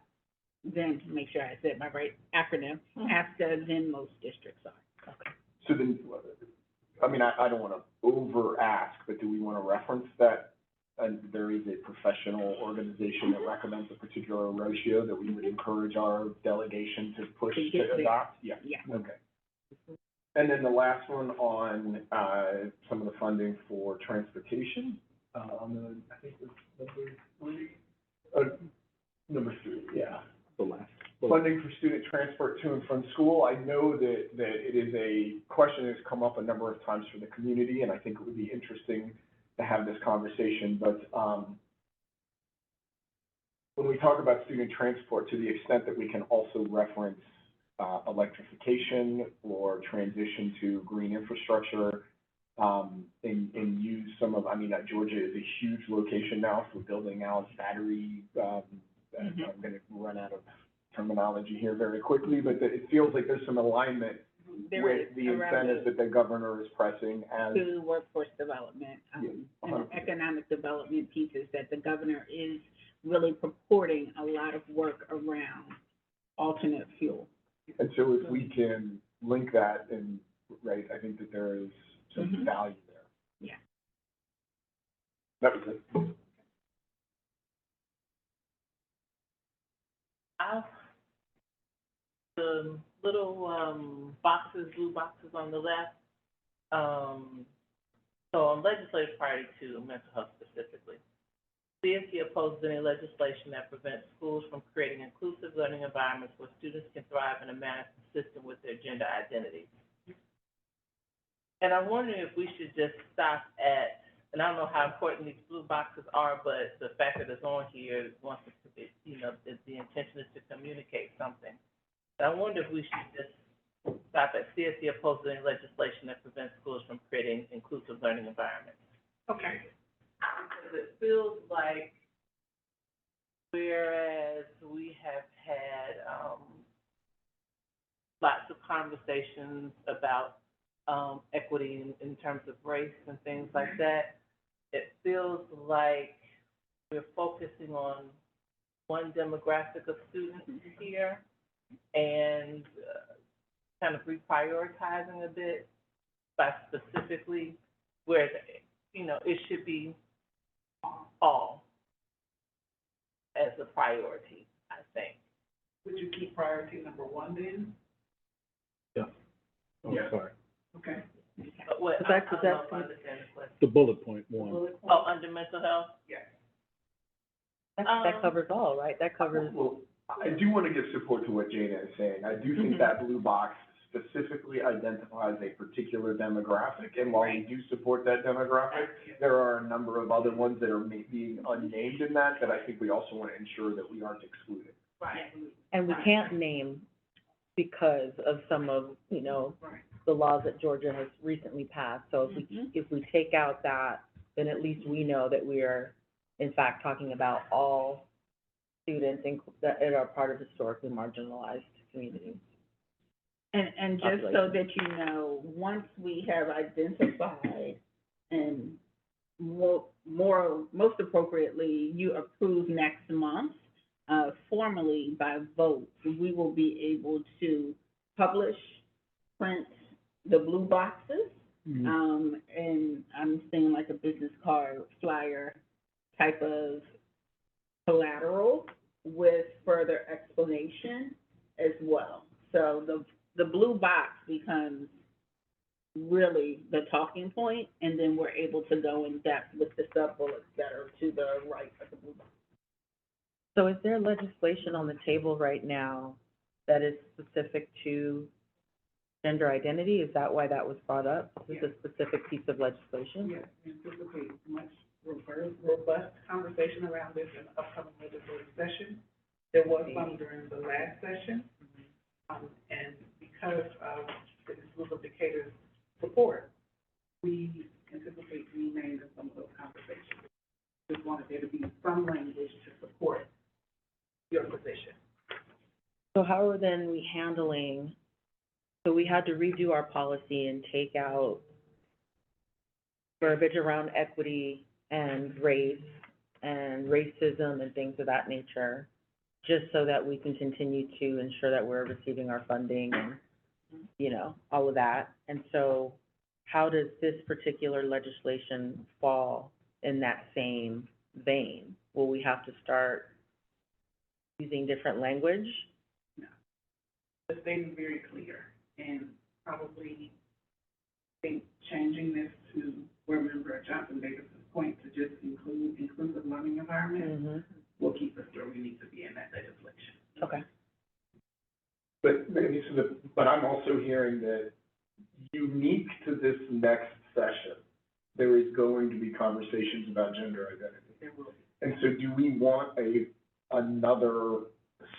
than, to make sure I said my right acronym, ASCA than most districts are. So then, I mean, I don't want to over-ask, but do we want to reference that? And there is a professional organization that recommends a particular ratio that we would encourage our delegation to push To get to there. adopt? Yeah. Yeah. Okay. And then the last one on, some of the funding for transportation, on the, I think it was number three, yeah. The last. Funding for student transport to and from school. I know that it is a question that's come up a number of times for the community, and I think it would be interesting to have this conversation, but, when we talk about student transport, to the extent that we can also reference, electrification or transition to green infrastructure, and use some of, I mean, Georgia is a huge location now for building out battery, I'm gonna run out of terminology here very quickly, but it feels like there's some alignment with the incentives that the governor is pressing as. To workforce development, Yeah, and 100%. economic development pieces that the governor is really purporting a lot of work around alternate fuel. And so if we can link that and, right, I think that there is some value there. Yeah. That was it. the little, boxes, blue boxes on the left, so on legislative priority 2, mental health specifically, CSE opposes any legislation that prevents schools from creating inclusive learning environments where students can thrive in a manner consistent with their gender identities. And I'm wondering if we should just stop at, and I don't know how important these blue boxes are, but the fact that it's on here, wants to be, you know, the intention is to communicate something. And I wonder if we should just stop at CSE opposes any legislation that prevents schools from creating inclusive learning environments. Okay. Because it feels like, whereas we have had, lots of conversations about, equity in terms of race and things like that, it feels like we're focusing on one demographic of students here and kind of reprioritizing a bit by specifically where, you know, it should be all as a priority, I think. Would you keep priority number 1 then? Yeah. Oh, Yeah. sorry. Okay. But what, But I that's- don't know if I understand the question. The bullet point one. Bullet point? Oh, under mental health? Yes. That covers all, right? That covers, Well, I do want to give support to what Jana is saying. I do think that blue box specifically identifies a particular demographic, and while we do support that demographic, there are a number of other ones that are being unnamed in that I think we also want to ensure that we aren't excluding. Right. And we can't name because of some of, you know, the laws that Georgia has recently passed. So if we take out that, then at least we know that we are, in fact, talking about all students that are part of historically marginalized communities. And just so that you know, once we have identified and most appropriately, you approve next month, formally by vote, we will be able to publish, print the blue boxes, and I'm saying like a business card, flyer type of collateral with further explanation as well. So the blue box becomes really the talking point, and then we're able to go in depth with the sub-bullets that are to the right of the blue box. So is there legislation on the table right now that is specific to gender identity? Is that why that was brought up? Is this a specific piece of legislation? Yes, we anticipate much robust conversation around this in the upcoming legislative session. There was some during the last session, and because of the School of Decatur's support, we anticipate remaining in some of those conversations. Just wanted there to be some language to support your position. So how are then we handling, so we had to redo our policy and take out verbiage around equity and race and racism and things of that nature, just so that we can continue to ensure that we're receiving our funding and, you know, all of that. And so how does this particular legislation fall in that same vein? Will we have to start using different language? No. The statement is very clear, and probably I think changing this to where Member Johnson Davis's point to just include inclusive learning environment will keep us where we need to be in that legislation. Okay. But I'm also hearing that unique to this next session, there is going to be conversations about gender identity. There will be. And so do we want another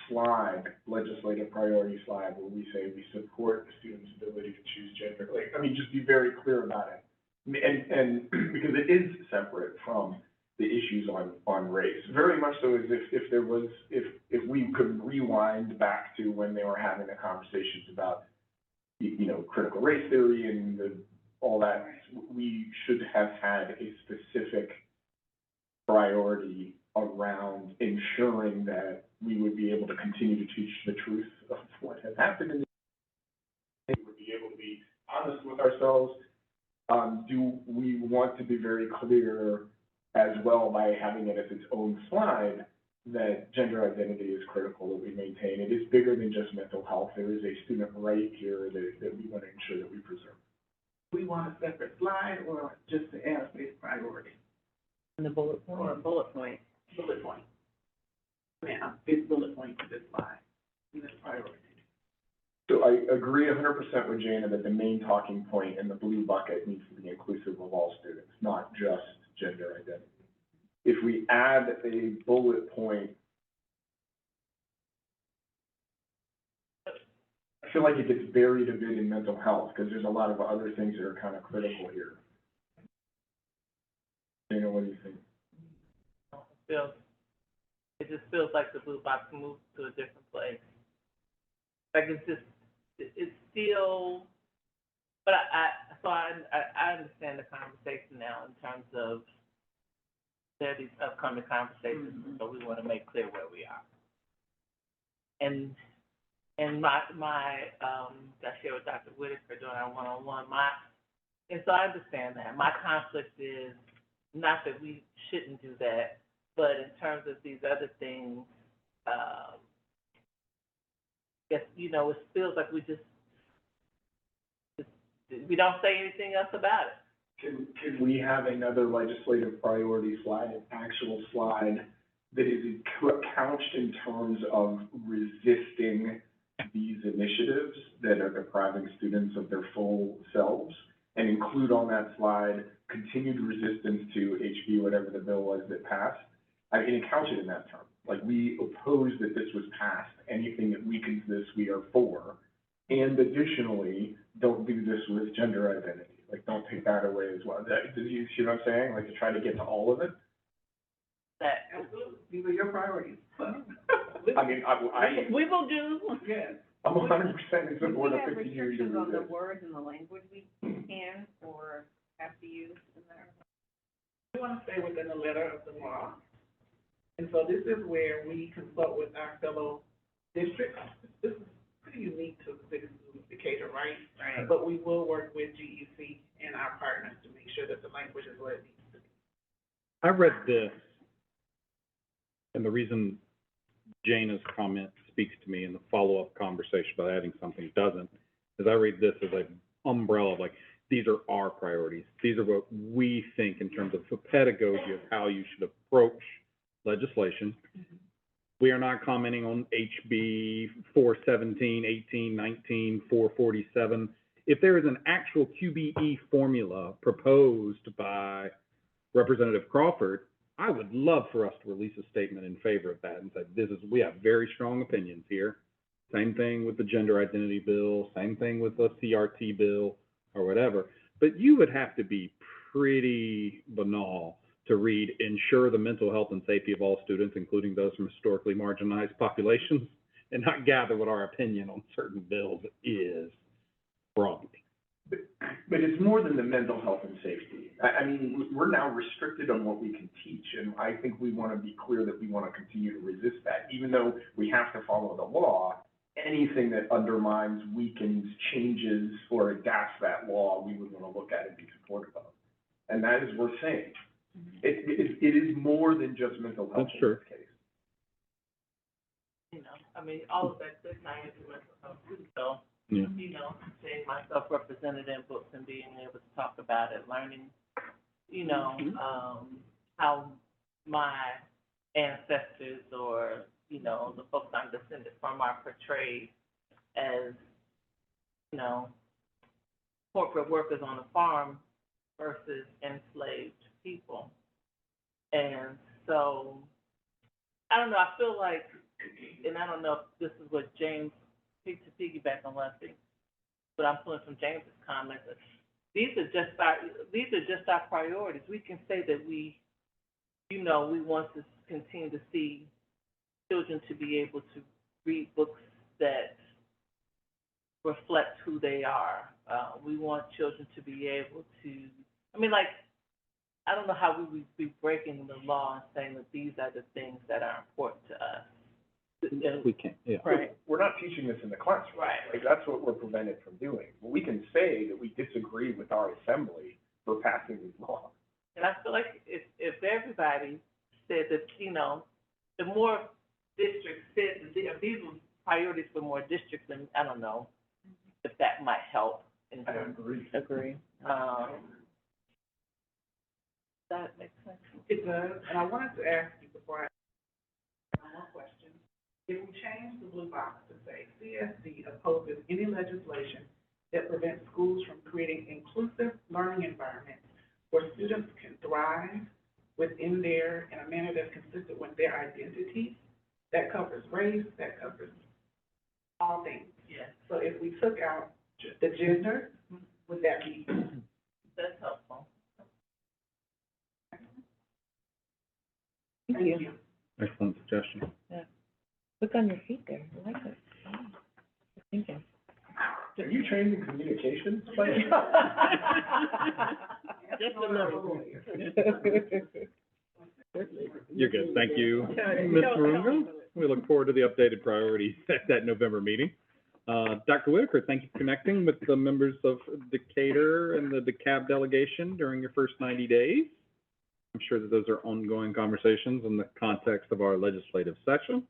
slide, legislative priority slide, where we say we support the student's ability to choose gender? Like, I mean, just be very clear about it. And because it is separate from the issues on race, very much so as if we could rewind back to when they were having the conversations about, you know, critical race theory and all that, we should have had a specific priority around ensuring that we would be able to continue to teach the truth of what has happened, and we would be able to be honest with ourselves. Do we want to be very clear as well by having it as its own slide that gender identity is critical that we maintain? It is bigger than just mental health. There is a student right here that we want to ensure that we preserve. We want a separate slide or just to add a big priority? And the bullet point? Or a bullet point. Bullet point. Yeah, big bullet point to this slide, and this priority. So I agree 100% with Jana that the main talking point in the blue bucket needs to be inclusive of all students, not just gender identity. If we add a bullet point, I feel like it gets buried a bit in mental health because there's a lot of other things that are kind of critical here. Jana, what do you think? It just feels like the blue box moved to a different place. Like it's still, but I understand the conversation now in terms of there are these upcoming conversations, so we want to make clear where we are. And my I share with Dr. Whitaker during our one-on-one, and so I understand that. My conflict is not that we shouldn't do that, but in terms of these other things, guess, you know, it feels like we don't say anything else about it. Can we have another legislative priority slide, an actual slide that is couched in terms of resisting these initiatives that are depriving students of their full selves and include on that slide continued resistance to HB, whatever the bill was that passed. I mean, couch it in that term. Like, we oppose that this was passed. Anything that weakens this, we are for. And additionally, don't do this with gender identity. Like, don't take that away as well. Do you see what I'm saying? Like, to try to get to all of it? That, Absolutely, these are your priorities. I mean, We will do. Yes. I'm 100% in support of Do we have 50 years to restrictions do on the this. words and the language we can or have to use in there? We want to stay within the letter of the law. And so this is where we consult with our fellow districts. This is pretty unique to the city of Decatur, right? Right. But we will work with GEC and our partners to make sure that the language is what it needs to be. I read this, and the reason Jana's comment speaks to me in the follow-up conversation about adding something doesn't, is I read this as an umbrella of like, these are our priorities. These are what we think in terms of the pedagogy of how you should approach legislation. We are not commenting on HB 417, 18, 19, 447. If there is an actual QBE formula proposed by Representative Crawford, I would love for us to release a statement in favor of that and say, we have very strong opinions here. Same thing with the gender identity bill, same thing with the CRT bill or whatever. But you would have to be pretty banal to read, ensure the mental health and safety of all students, including those from historically marginalized populations, and not gather what our opinion on certain bills is broadly. But it's more than the mental health and safety. I mean, we're now restricted on what we can teach, and I think we want to be clear that we want to continue to resist that. Even though we have to follow the law, anything that undermines, weakens, changes, or adapts that law, we would want to look at and be supportive of. And that is worth saying. It is more than just mental health That's in true. this case. you know, I mean, all of that does tie into mental health too, so, Yeah. you know, seeing myself represented in books and being able to talk about it, learning, you know, how my ancestors or, you know, the folks I'm descended from are portrayed as, you know, corporate workers on a farm versus enslaved people. And so, I don't know, I feel like, and I don't know if this is what James, to piggyback on what I think, but I'm pulling from James's comments, these are just our priorities. We can say that we, you know, we want to continue to see children to be able to read books that reflect who they are. We want children to be able to, I mean, like, I don't know how we would be breaking the law and saying that these are the things that are important to us. We can't, yeah. Right. We're not teaching this in the classroom. Right. Like, that's what we're prevented from doing. But we can say that we disagree with our assembly for passing these laws. And I feel like if everybody said that, you know, the more districts said that if these were priorities for more districts, then I don't know if that might help in I terms. agree. Agree. That makes sense. It does, and I wanted to ask you before I ask one more question. If we change the blue box to say CSD opposes any legislation that prevents schools from creating inclusive learning environments where students can thrive within in a manner that's consistent with their identity, that covers race, that covers all things. Yes, So if we took out the gender, would that be? that's helpful. Thank you. Excellent suggestion. Look on your feet there. I like it. Good thinking. Are you trained in communications? Just a little. You're good. Thank you, Ms. Marunga. We look forward to the updated priorities at that November meeting. Dr. Whitaker, thank you for connecting with the members of Decatur and the DeKalb delegation during your first 90 days. I'm sure that those are ongoing conversations in the context of our legislative session.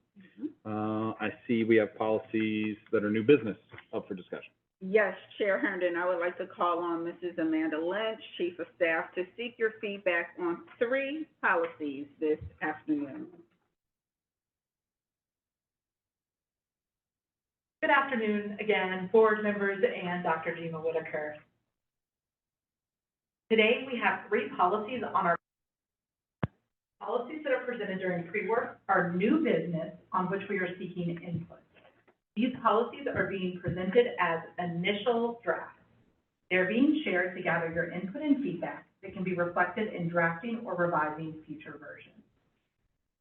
I see we have policies that are new business up for discussion. Yes, Chair Herndon, I would like to call on Mrs. Amanda Lynch, Chief of Staff, to seek your feedback on 3 policies this afternoon. Good afternoon again, board members and Dr. Gina Whitaker. Today, we have 3 policies on our policies that are presented during pre-work are new business on which we are seeking input. These policies are being presented as initial drafts. They're being shared to gather your input and feedback that can be reflected in drafting or revising future versions.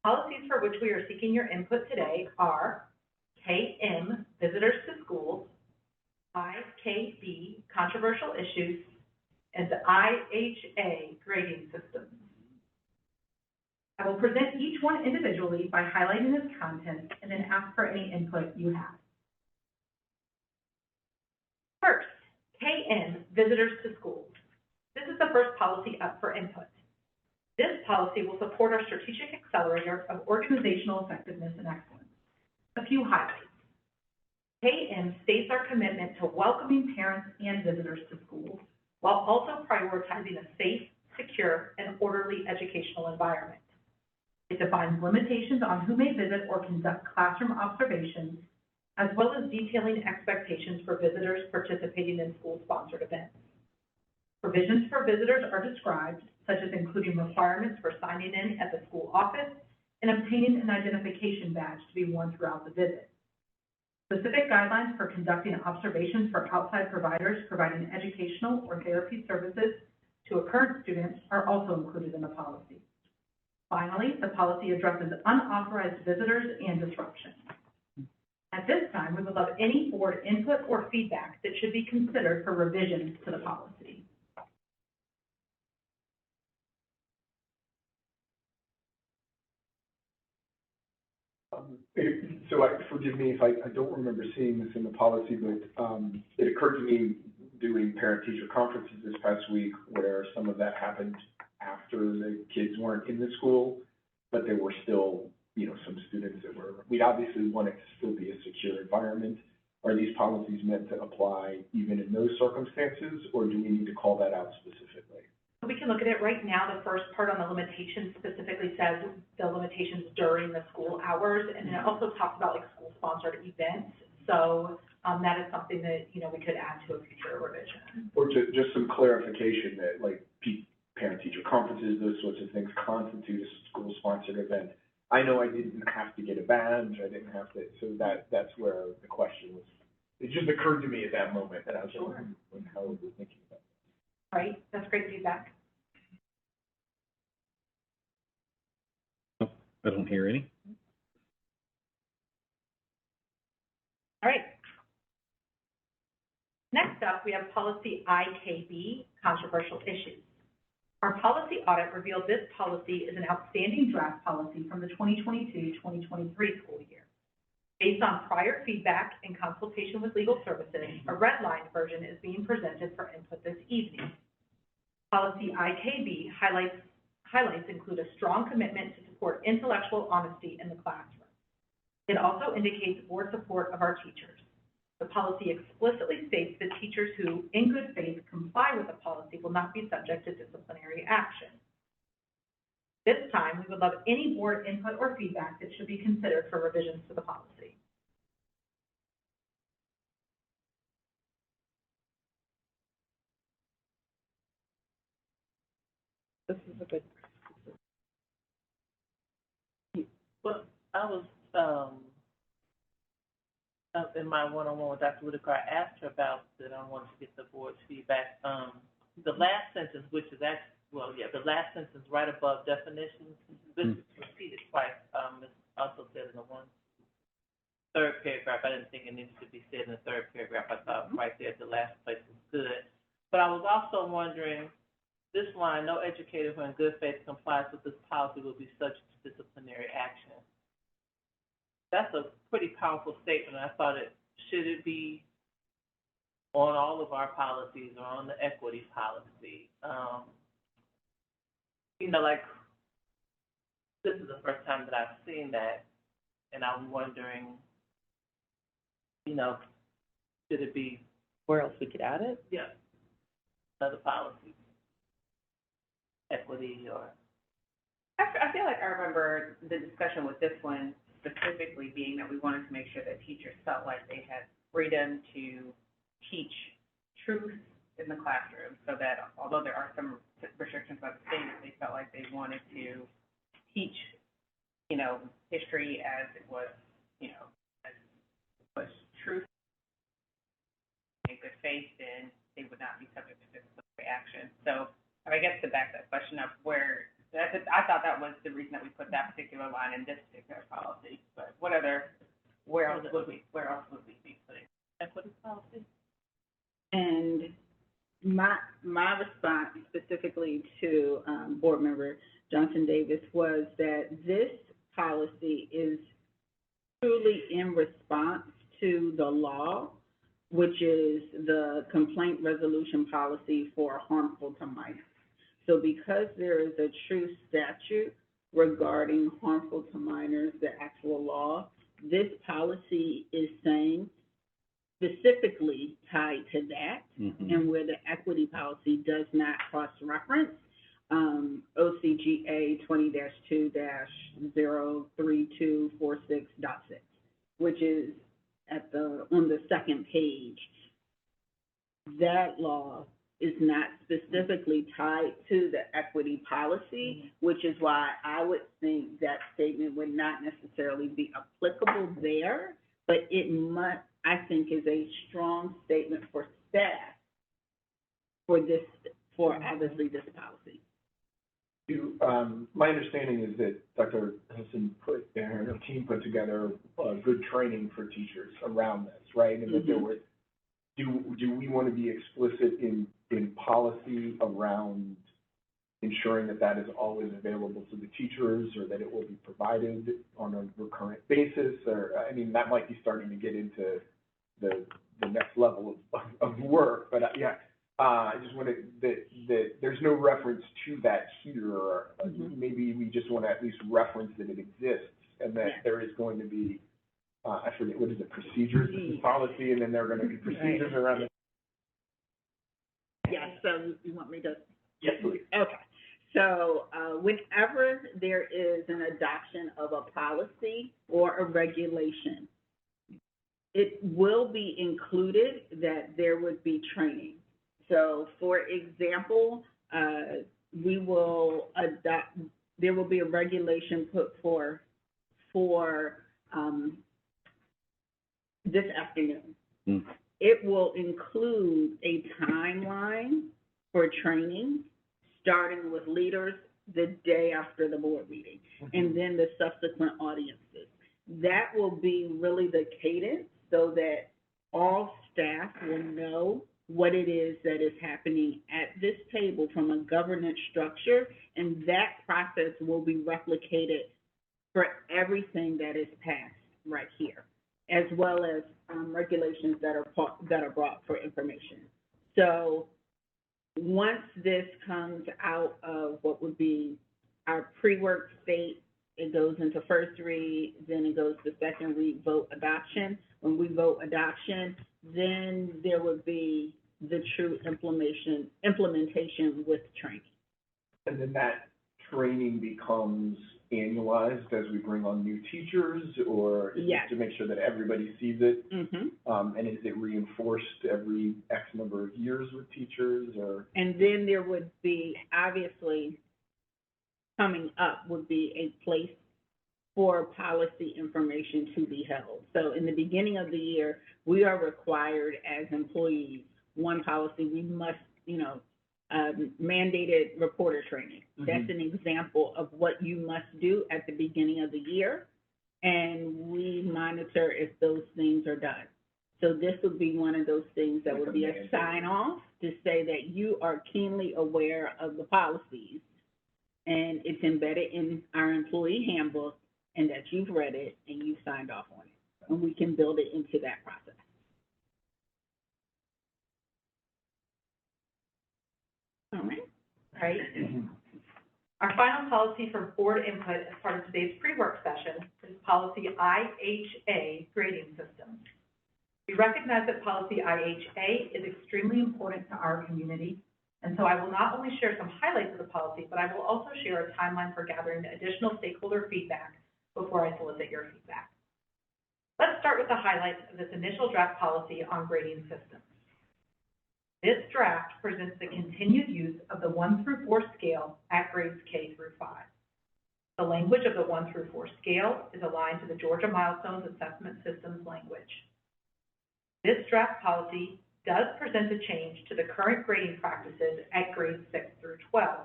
Policies for which we are seeking your input today are KM, visitors to schools, IKB, controversial issues, and IHA, grading systems. I will present each one individually by highlighting its content and then ask for any input you have. First, KN, visitors to schools. This is the first policy up for input. This policy will support our strategic accelerator of organizational effectiveness and excellence. A few highlights. KN states our commitment to welcoming parents and visitors to schools while also prioritizing a safe, secure, and orderly educational environment. It defines limitations on who may visit or conduct classroom observations, as well as detailing expectations for visitors participating in school-sponsored events. Provisions for visitors are described, such as including requirements for signing in at the school office and obtaining an identification badge to be worn throughout the visit. Specific guidelines for conducting observations for outside providers providing educational or therapy services to a current student are also included in the policy. Finally, the policy addresses unauthorized visitors and disruption. At this time, we would love any board input or feedback that should be considered for revisions to the policy. Forgive me if I don't remember seeing this in the policy, but it occurred to me doing parent-teacher conferences this past week where some of that happened after the kids weren't in the school, but there were still, some students that were, we obviously want it to still be a secure environment. Are these policies meant to apply even in those circumstances, or do we need to call that out specifically? We can look at it right now. The first part on the limitations specifically says the limitations during the school hours, and then it also talks about like school-sponsored events. So that is something that, we could add to a future revision. Or just some clarification that like parent-teacher conferences, those sorts of things constitute a school-sponsored event. I know I didn't have to get a badge, I didn't have to, so that's where the question was. It just occurred to me at that moment that I was wondering how we were thinking about it. All right, that's great feedback. Oh, I don't hear any. All right. Next up, we have policy IKB, controversial issues. Our policy audit revealed this policy is an outstanding draft policy from the 2022-2023 school year. Based on prior feedback and consultation with legal services, a redlined version is being presented for input this evening. Policy IKB highlights include a strong commitment to support intellectual honesty in the classroom. It also indicates board support of our teachers. The policy explicitly states that teachers who, in good faith, comply with the policy will not be subject to disciplinary action. This time, we would love any board input or feedback that should be considered for revisions to the policy. This is a good. Well, I was, in my one-on-one with Dr. Whitaker, I asked her about that. I wanted to get the board's feedback. The last sentence, which is actually, the last sentence right above definitions, this is repeated twice. It's also said in the third paragraph. I didn't think it needed to be said in the third paragraph. I thought right there at the last place was good. But I was also wondering, this line, no educator who in good faith complies with this policy will be subject to disciplinary action. That's a pretty powerful statement. I thought should it be on all of our policies or on the equity policy? This is the first time that I've seen that, and I'm wondering, should it be? Where else we could add it? Yeah, other policies, equity or. I feel like I remember the discussion with this one specifically being that we wanted to make sure that teachers felt like they had freedom to teach truth in the classroom, so that although there are some restrictions by the state, they felt like they wanted to teach, you know, history as it was, you know, as it was truth in good faith, then they would not be subject to disciplinary action. So I guess to back that question up, I thought that was the reason that we put that particular line in this particular policy, but where else would we be putting equity policy? And my response specifically to, Board Member Johnson Davis was that this policy is truly in response to the law, which is the complaint resolution policy for harmful to minors. So because there is a true statute regarding harmful to minors, the actual law, this policy is saying specifically tied to that, and where the equity policy does not cross-reference, OCGA 20-2-03246.6, which is on the second page. That law is not specifically tied to the equity policy, which is why I would think that statement would not necessarily be applicable there, but it must, I think, is a strong statement for staff for obviously this policy. My understanding is that Dr. Hudson and her team put together good training for teachers around this, right? And that there was, do we want to be explicit in policy around ensuring that that is always available to the teachers, or that it will be provided on a recurrent basis? Or, I mean, that might be starting to get into the next level of work, but yeah. I just wanted that there's no reference to that here. Maybe we just want to at least reference that it exists, and that there is going to be, I forget, what is it, procedures, policy, and then there are going to be procedures around it. Yes, so you want me to? Yes, please. Okay. So whenever there is an adoption of a policy or a regulation, it will be included that there would be training. So, for example, there will be a regulation put for this afternoon. It will include a timeline for training, starting with leaders the day after the board meeting, and then the subsequent audiences. That will be really the cadence, so that all staff will know what it is that is happening at this table from a governance structure, and that process will be replicated for everything that is passed right here, as well as regulations that are brought for information. So once this comes out of what would be our pre-work state, it goes into first read, then it goes to second read, vote adoption. When we vote adoption, then there would be the true implementation with training. And then that training becomes annualized as we bring on new teachers, or is it to make sure that everybody sees it? And is it reinforced every X number of years with teachers, or? And then there would be, obviously, coming up would be a place for policy information to be held. So in the beginning of the year, we are required as employees, one policy, we must, mandated reporter training. That's an example of what you must do at the beginning of the year, and we monitor if those things are done. So this would be one of those things that would be a sign-off to say that you are keenly aware of the policies, and it's embedded in our employee handbook, and that you've read it and you've signed off on it, and we can build it into that process. All right. Our final policy for board input as part of today's pre-work session is policy IHA, grading systems. We recognize that policy IHA is extremely important to our community, and so I will not only share some highlights of the policy, but I will also share a timeline for gathering additional stakeholder feedback before I solicit your feedback. Let's start start with the highlights of this initial draft policy on grading systems. This draft presents the continued use of the 1 through 4 scale at grades K through 5. The language of the 1 through 4 scale is aligned to the Georgia Milestones Assessment Systems language. This draft policy does present a change to the current grading practices at grades 6 through 12.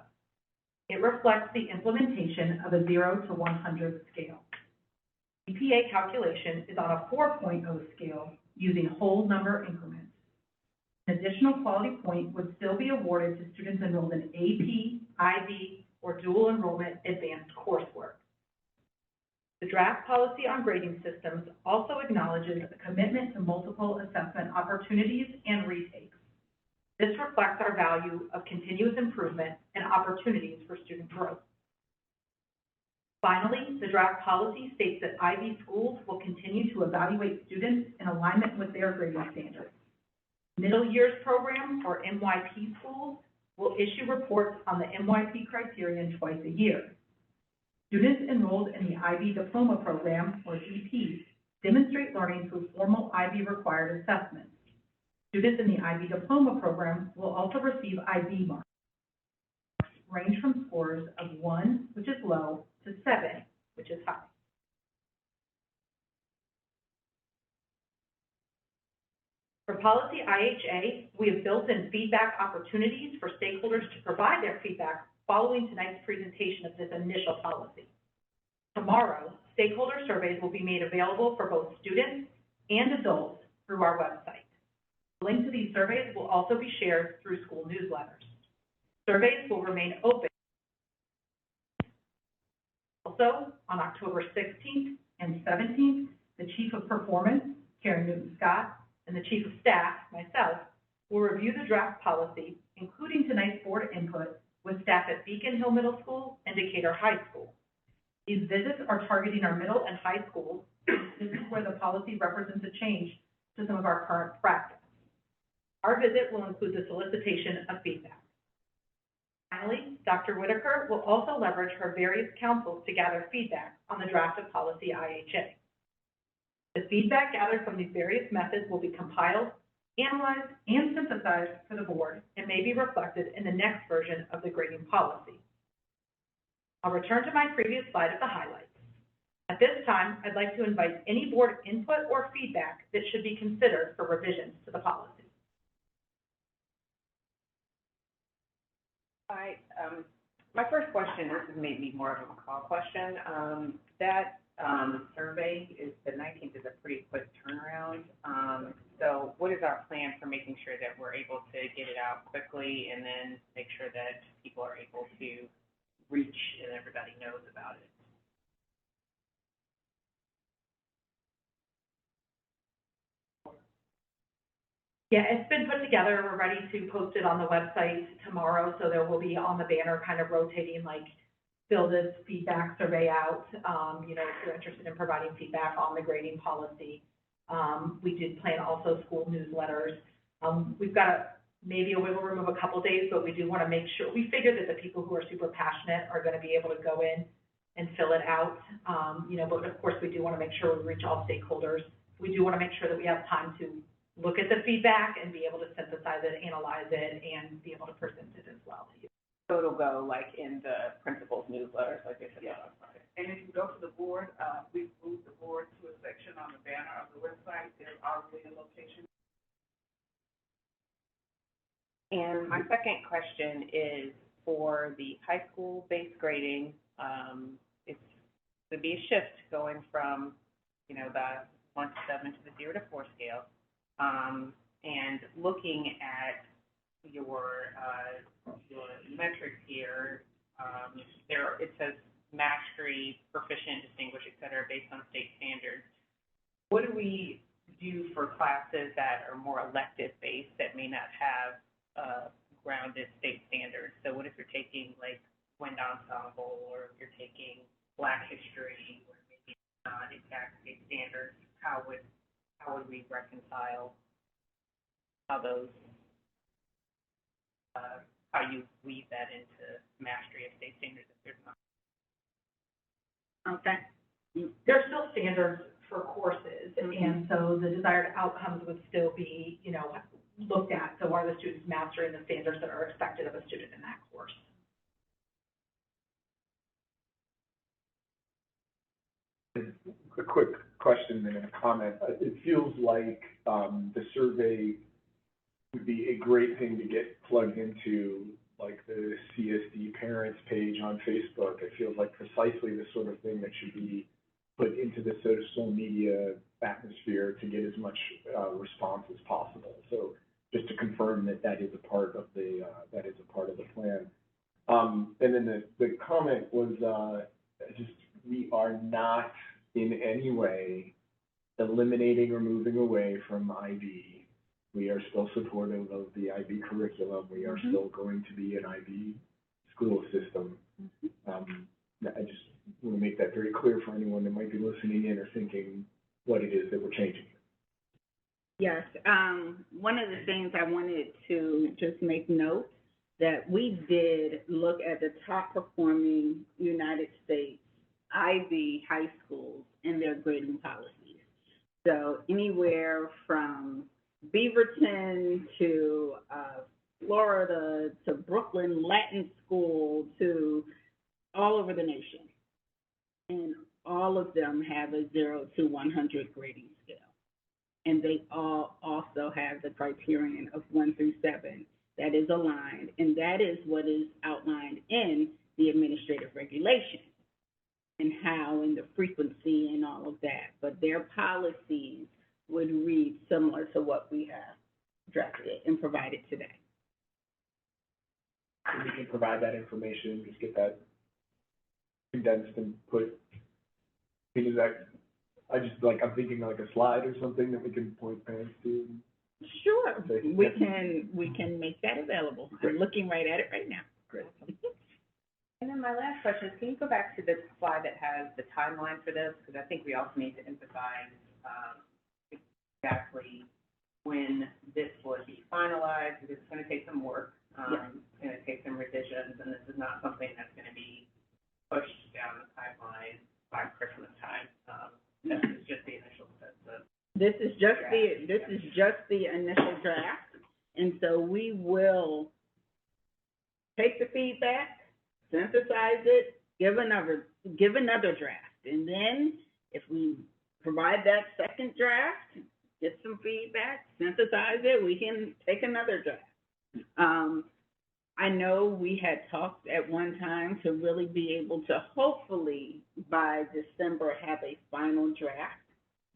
It reflects the implementation of a 0 to 100 scale. GPA calculation is on a 4.0 scale using whole number increments. An additional quality point would still be awarded to students enrolled in AP, IB, or dual enrollment advanced coursework. The draft policy on grading systems also acknowledges a commitment to multiple assessment opportunities and retakes. This reflects our value of continuous improvement and opportunities for student growth. Finally, the draft policy states that IB schools will continue to evaluate students in alignment with their grading standards. Middle years program, or MYP schools, will issue reports on the MYP criterion twice a year. Students enrolled in the IB diploma program, or DP, demonstrate learning through formal IB required assessments. Students in the IB diploma program will also receive IB marks, range from scores of 1, which is low, to 7, which is high. For policy IHA, we have built in feedback opportunities for stakeholders to provide their feedback following tonight's presentation of this initial policy. Tomorrow, stakeholder surveys will be made available for both students and adults through our website. The link to these surveys will also be shared through school newsletters. Surveys will remain open. Also, on October 16th and 17th, the Chief of Performance, Karen Newton-Scott, and the Chief of Staff, myself, will review the draft policy, including tonight's board input, with staff at Beacon Hill Middle School and Decatur High School. These visits are targeting our middle and high schools. This is where the policy represents a change to some of our current practice. Our visit will include the solicitation of feedback. Finally, Dr. Whitaker will also leverage her various councils to gather feedback on the draft of policy IHA. The feedback gathered from these various methods will be compiled, analyzed, and synthesized for the board and may be reflected in the next version of the grading policy. I'll return to my previous slide of the highlights. At this time, I'd like to invite any board input or feedback that should be considered for revisions to the policy. My first question, this is maybe more of a McCall question. That survey is, the 19th is a pretty quick turnaround. So what is our plan for making sure that we're able to get it out quickly and then make sure that people are able to reach and everybody knows about it? Yeah, it's been put together. We're ready to post it on the website tomorrow, so there will be on the banner kind of rotating, like, fill this feedback survey out, you know, if you're interested in providing feedback on the grading policy. We did plan also school newsletters. We've got maybe a wiggle room of a couple days, but we do want to make sure, we figure that the people who are super passionate are going to be able to go in and fill it out. You know, but of course, we do want to make sure we reach all stakeholders. We do want to make sure that we have time to look at the feedback and be able to synthesize it, analyze it, and be able to present it as well to you. So it'll go like in the principal's newsletters, like I said. Yeah. And if you go to the board, we've moved the board to a section on the banner of the website. There's already a location. And my second question is for the high school-based grading, it's to be a shift going from, you know, the 1 to 7 to the 0 to 4 scale. And looking at your metrics here, there it says mastery, proficient, distinguished, et cetera, based on state standards. What do we do for classes that are more elective-based that may not have grounded state standards? So what if you're taking like wind ensemble, or if you're taking Black history, or maybe not exact state standards? How would we reconcile how those, how you weave that into mastery of state standards if there's not? Okay. There's still standards for courses. and so the desired outcomes would still be, you know, looked at. So are the students mastering the standards that are expected of a student in that course? A quick question and a comment. It feels like, the survey would be a great thing to get plugged into, like the CSD parents page on Facebook. It feels like precisely the sort of thing that should be put into the social media atmosphere to get as much, response as possible. So just to confirm that that is a part of the, plan. And then the comment was, just, we are not in any way eliminating or moving away from IB. We are still supportive of the IB curriculum. We are still going to be an IB school system. I just want to make that very clear for anyone that might be listening in or thinking what it is that we're changing. Yes, one of the things I wanted to just make note that we did look at the top performing United States IB high schools and their grading policies. So anywhere from Beaverton to Florida to Brooklyn Latin School to all over the nation. And all of them have a 0 to 100 grading scale. And they all also have the criterion of 1 through 7 that is aligned, and that is what is outlined in the administrative regulation and how and the frequency and all of that. But their policies would read similar to what we have drafted and provided today. We can provide that information, just get that condensed and put, because I'm thinking like a slide or something that we can point parents to. Sure, Okay. we can make that available. Great. I'm looking right at it right now. Great. And then my last question is, can you go back to the slide that has the timeline for this? Because I think we also need to emphasize, exactly when this would be finalized, because it's gonna take some work. It's gonna take some revisions, and this is not something that's gonna be pushed down the pipeline by Christmas time. This is just the initial steps of. This is just the initial draft, and so we will take the feedback, synthesize it, give another draft, and then if we provide that second draft, get some feedback, synthesize it, we can take another draft. I know we had talked at one time to really be able to hopefully by December have a final draft,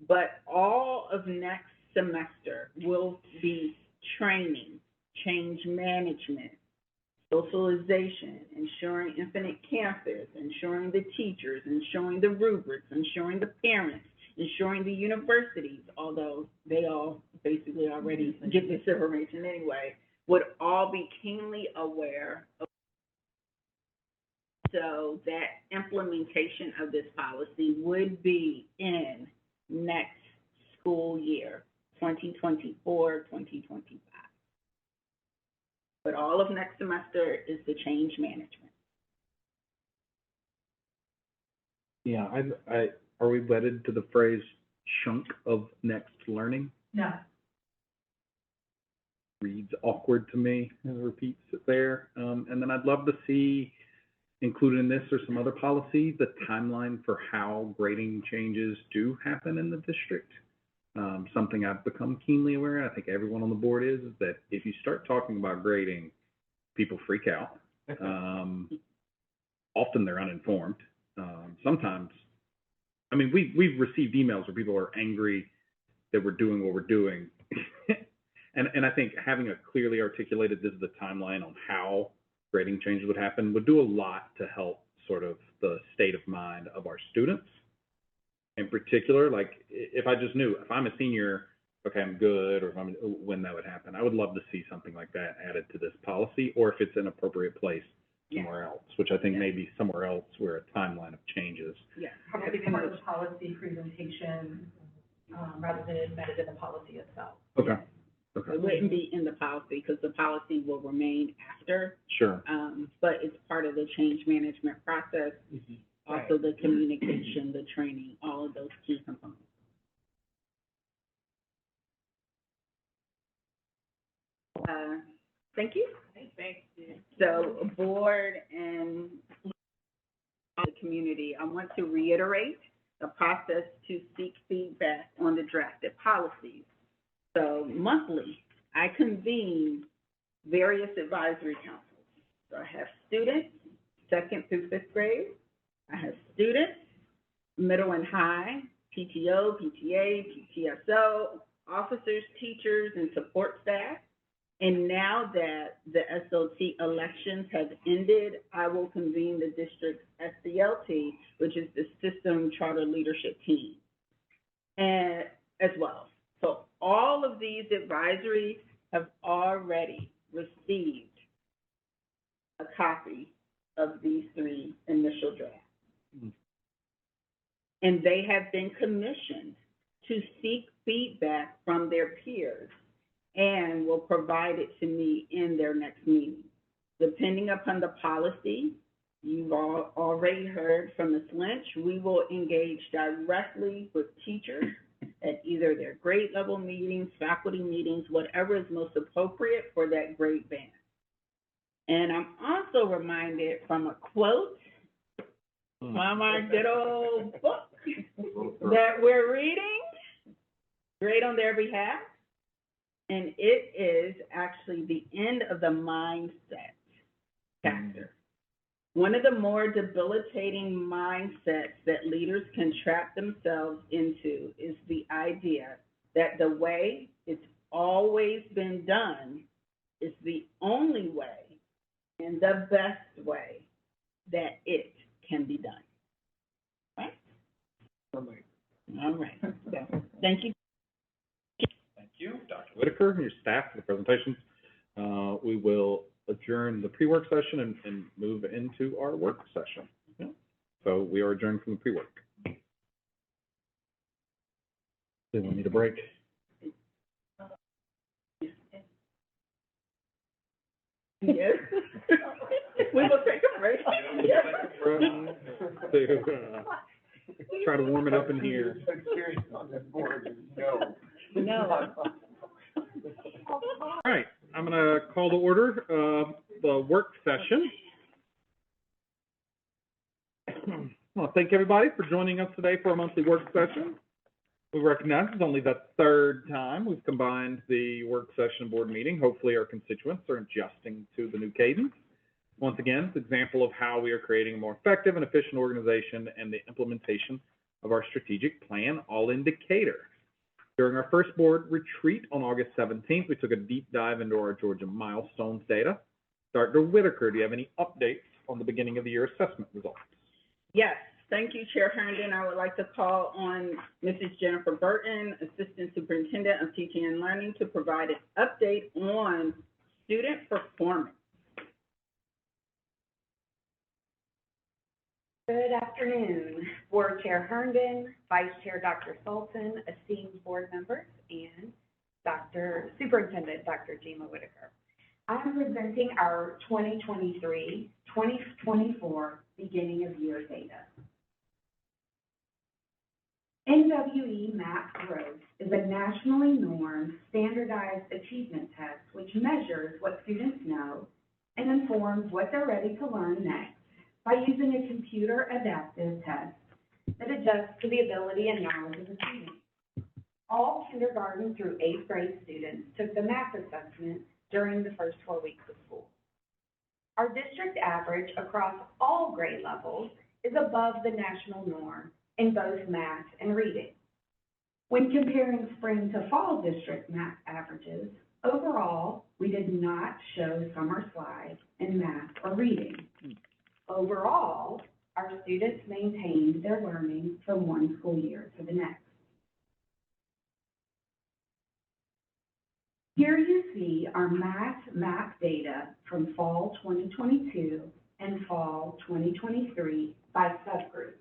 but all of next semester will be training, change management, socialization, ensuring Infinite Campus, ensuring the teachers, ensuring the rubrics, ensuring the parents, ensuring the universities, although they all basically already get this information anyway, would all be keenly aware of. So that implementation of this policy would be in next school year, 2024, 2025. But all of next semester is the change management. Yeah, are we wedded to the phrase chunk of next learning? No. Reads awkward to me, and repeats it there. And then I'd love to see included in this or some other policy, the timeline for how grading changes do happen in the district. Something I've become keenly aware of, I think everyone on the board is that if you start talking about grading, people freak out. Often they're uninformed. Sometimes, I mean, we've received emails where people are angry that we're doing what we're doing. And I think having a clearly articulated, this is the timeline on how grading changes would happen, would do a lot to help sort of the state of mind of our students. In particular, like if I just knew, if I'm a senior, okay, I'm good, or if when that would happen, I would love to see something like that added to this policy, or if it's an appropriate place somewhere else, which I think maybe somewhere else where a timeline of changes. Yeah. Probably part of the policy presentation, rather than embedded in the policy itself. Okay. Okay. It wouldn't be in the policy because the policy will remain after, Sure. but it's part of the change management process. Also the communication, the training, all of those key components. Thank you. Thank you. So, board and the community, I want to reiterate the process to seek feedback on the drafted policies. So monthly, I convene various advisory councils. So I have students, 2nd through 5th grade. I have students, middle and high, PTO, PTA, PTSO, officers, teachers, and support staff. And now that the SLT elections have ended, I will convene the district's SCLT, which is the System Charter Leadership Team, and as well. So all of these advisories have already received a copy of these 3 initial drafts. And they have been commissioned to seek feedback from their peers and will provide it to me in their next meeting. Depending upon the policy, you've all already heard from Ms. Lynch, we will engage directly with teachers at either their grade level meetings, faculty meetings, whatever is most appropriate for that grade band. And I'm also reminded from a quote from our good old book that we're reading, Great on Their Behalf, and it is actually the end of the mindset chapter. One of the more debilitating mindsets that leaders can trap themselves into is the idea that the way it's always been done is the only way and the best way that it can be done. Right? All right. So, thank you. Thank you, Dr. Whitaker, and your staff for the presentations. We will adjourn the pre-work session and move into our work session. Yeah. So we are adjourned from the pre-work. Do we need a break? Yes. We will take a break. To try to warm it up in here. No. All right, I'm gonna call to order, the work session. I want to thank everybody for joining us today for our monthly work session. We recognize it's only the 3rd time we've combined the work session and board meeting. Hopefully our constituents are adjusting to the new cadence. Once again, it's an example of how we are creating a more effective and efficient organization and the implementation of our strategic plan, all in Decatur. During our first board retreat on August 17th, we took a deep dive into our Georgia milestones data. Dr. Whitaker, do you have any updates on the beginning of the year assessment results? Yes, thank you, Chair Herndon. I would like to call on Mrs. Jennifer Burton, Assistant Superintendent of Teaching and Learning, to provide an update on student performance. Good afternoon, Board Chair Herndon, Vice Chair Dr. Sultan, esteemed board members, and Superintendent Dr. Jima Whitaker. I'm presenting our 2023-2024 beginning of year data. NWE MAP Growth is a nationally normed standardized achievement test which measures what students know and informs what they're ready to learn next by using a computer-adaptive test that adjusts to the ability and knowledge of the student. All kindergarten through 8th grade students took the math assessment during the first 4 weeks of school. Our district average across all grade levels is above the national norm in both math and reading. When comparing spring to fall district math averages, overall, we did not show summer slides in math or reading. Overall, our students maintained their learning from one school year to the next. Here you see our math map data from fall 2022 and fall 2023 by subgroup.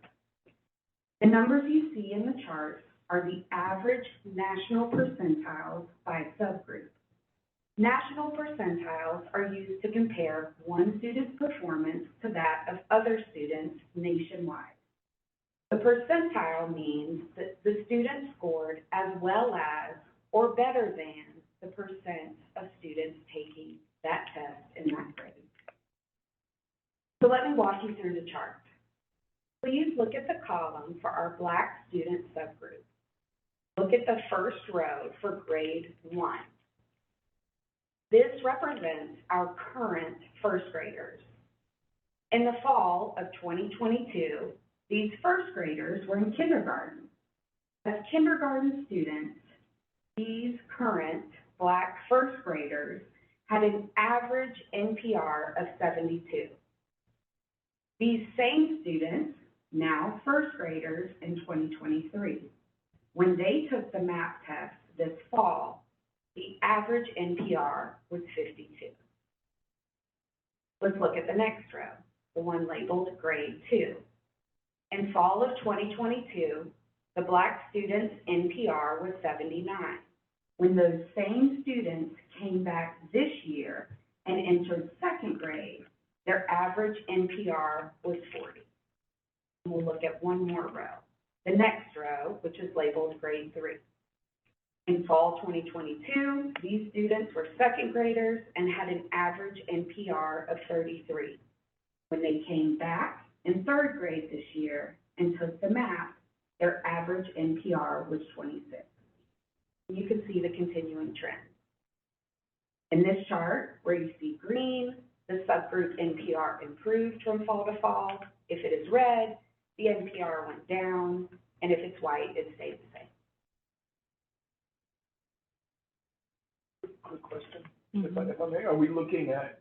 The numbers you see in the chart are the average national percentiles by subgroup. National percentiles are used to compare one student's performance to that of other students nationwide. The percentile means that the student scored as well as or better than the percent of students taking that test in that grade. So let me walk you through the chart. Please look at the column for our Black student subgroup. Look at the first row for grade 1. This represents our current first graders. In the fall of 2022, these first graders were in kindergarten. As kindergarten students, these current Black first graders had an average NPR of 72. These same students, now first graders in 2023, when they took the MAP test this fall, the average NPR was 52. Let's look at the next row, the one labeled grade 2. In fall of 2022, the Black students' NPR was 79. When those same students came back this year and entered second grade, their average NPR was 40. And we'll look at one more row, the next row, which is labeled grade 3. In fall 2022, these students were second graders and had an average NPR of 33. When they came back in third grade this year and took the MAP, their average NPR was 26. You can see the continuing trend. In this chart, where you see green, the subgroup NPR improved from fall to fall. If it is red, the NPR went down, and if it's white, it stayed the same. Quick question, if I may, are we looking at,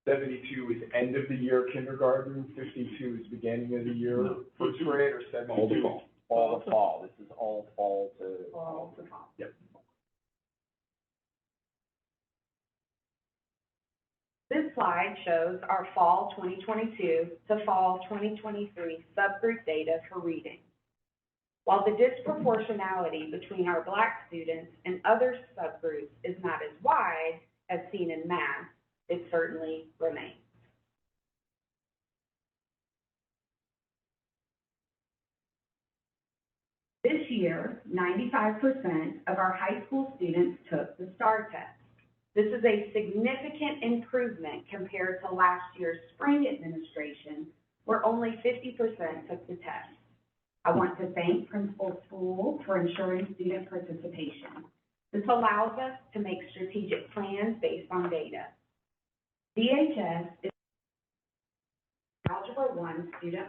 72 is end of the year kindergarten, 52 is beginning of the year first grade, or 72? All the fall. All the fall, this is all fall to. Fall to fall. Yep. This slide shows our fall 2022 to fall 2023 subgroup data for reading. While the disproportionality between our Black students and other subgroups is not as wide as seen in math, it certainly remains. This year, 95% of our high school students took the STAR test. This is a significant improvement compared to last year's spring administration, where only 50% took the test. I want to thank Principal Spool for ensuring student participation. This allows us to make strategic plans based on data. DHS is Algebra 1 student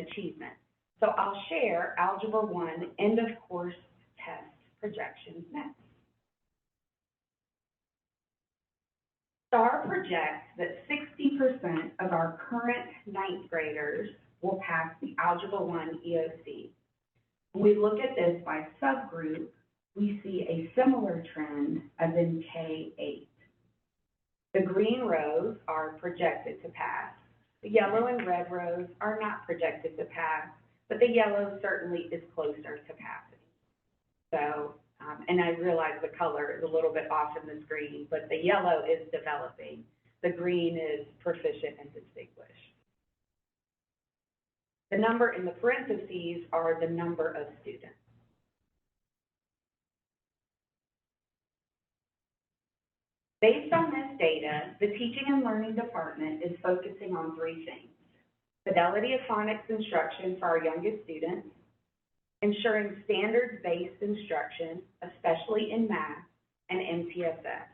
achievement. So I'll share Algebra 1 end of course test projections next. STAR projects that 60% of our current ninth graders will pass the Algebra 1 EOC. When we look at this by subgroup, we see a similar trend as in K-8. The green rows are projected to pass. The yellow and red rows are not projected to pass, but the yellow certainly is closer to passing. So, and I realize the color is a little bit off in the screen, but the yellow is developing. The green is proficient and distinguished. The number in the parentheses are the number of students. Based on this data, the Teaching and Learning Department is focusing on 3 things: fidelity of phonics instruction for our youngest students, ensuring standards-based instruction, especially in math, and MTSS.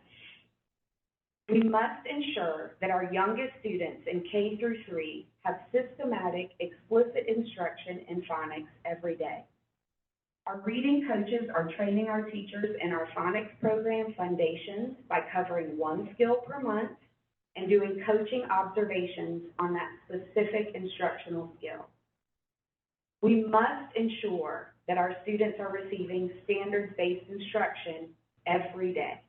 We must ensure that our youngest students in K through 3 have systematic, explicit instruction in phonics every day. Our reading coaches are training our teachers in our phonics program foundations by covering 1 skill per month and doing coaching observations on that specific instructional skill. We must ensure that our students are receiving standards-based instruction every day.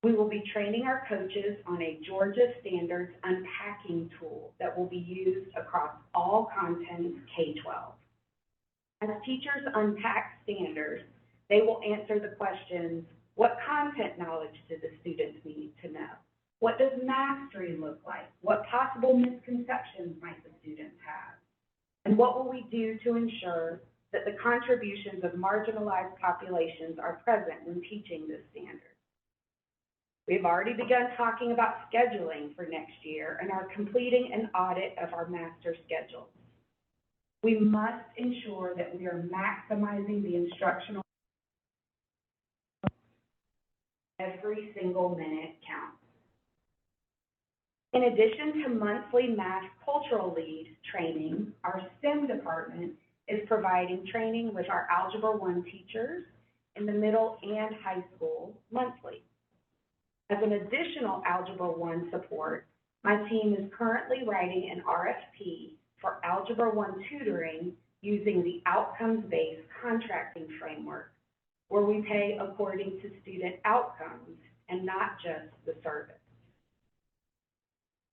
We will be training our coaches on a Georgia Standards unpacking tool that will be used across all contents K-12. As teachers unpack standards, they will answer the questions: what content knowledge do the students need to know? What does mastery look like? What possible misconceptions might the students have? And what will we do to ensure that the contributions of marginalized populations are present when teaching this standard. We've already begun talking about scheduling for next year and are completing an audit of our master schedules. We must ensure that we are maximizing the instructional. Every single minute counts. In addition to monthly math cultural lead training, our STEM department is providing training with our Algebra 1 teachers in the middle and high school monthly. As an additional Algebra 1 support, my team is currently writing an RFP for Algebra 1 tutoring using the outcomes-based contracting framework, where we pay according to student outcomes and not just the service.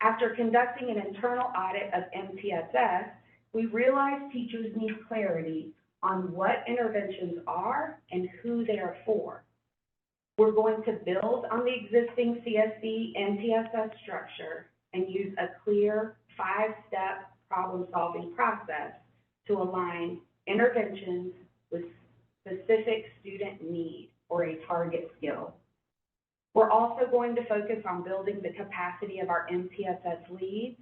After conducting an internal audit of MTSS, we realized teachers need clarity on what interventions are and who they are for. We're going to build on the existing CSD MTSS structure and use a clear 5-step problem-solving process to align interventions with specific student need or a target skill. We're also going to focus on building the capacity of our MTSS leads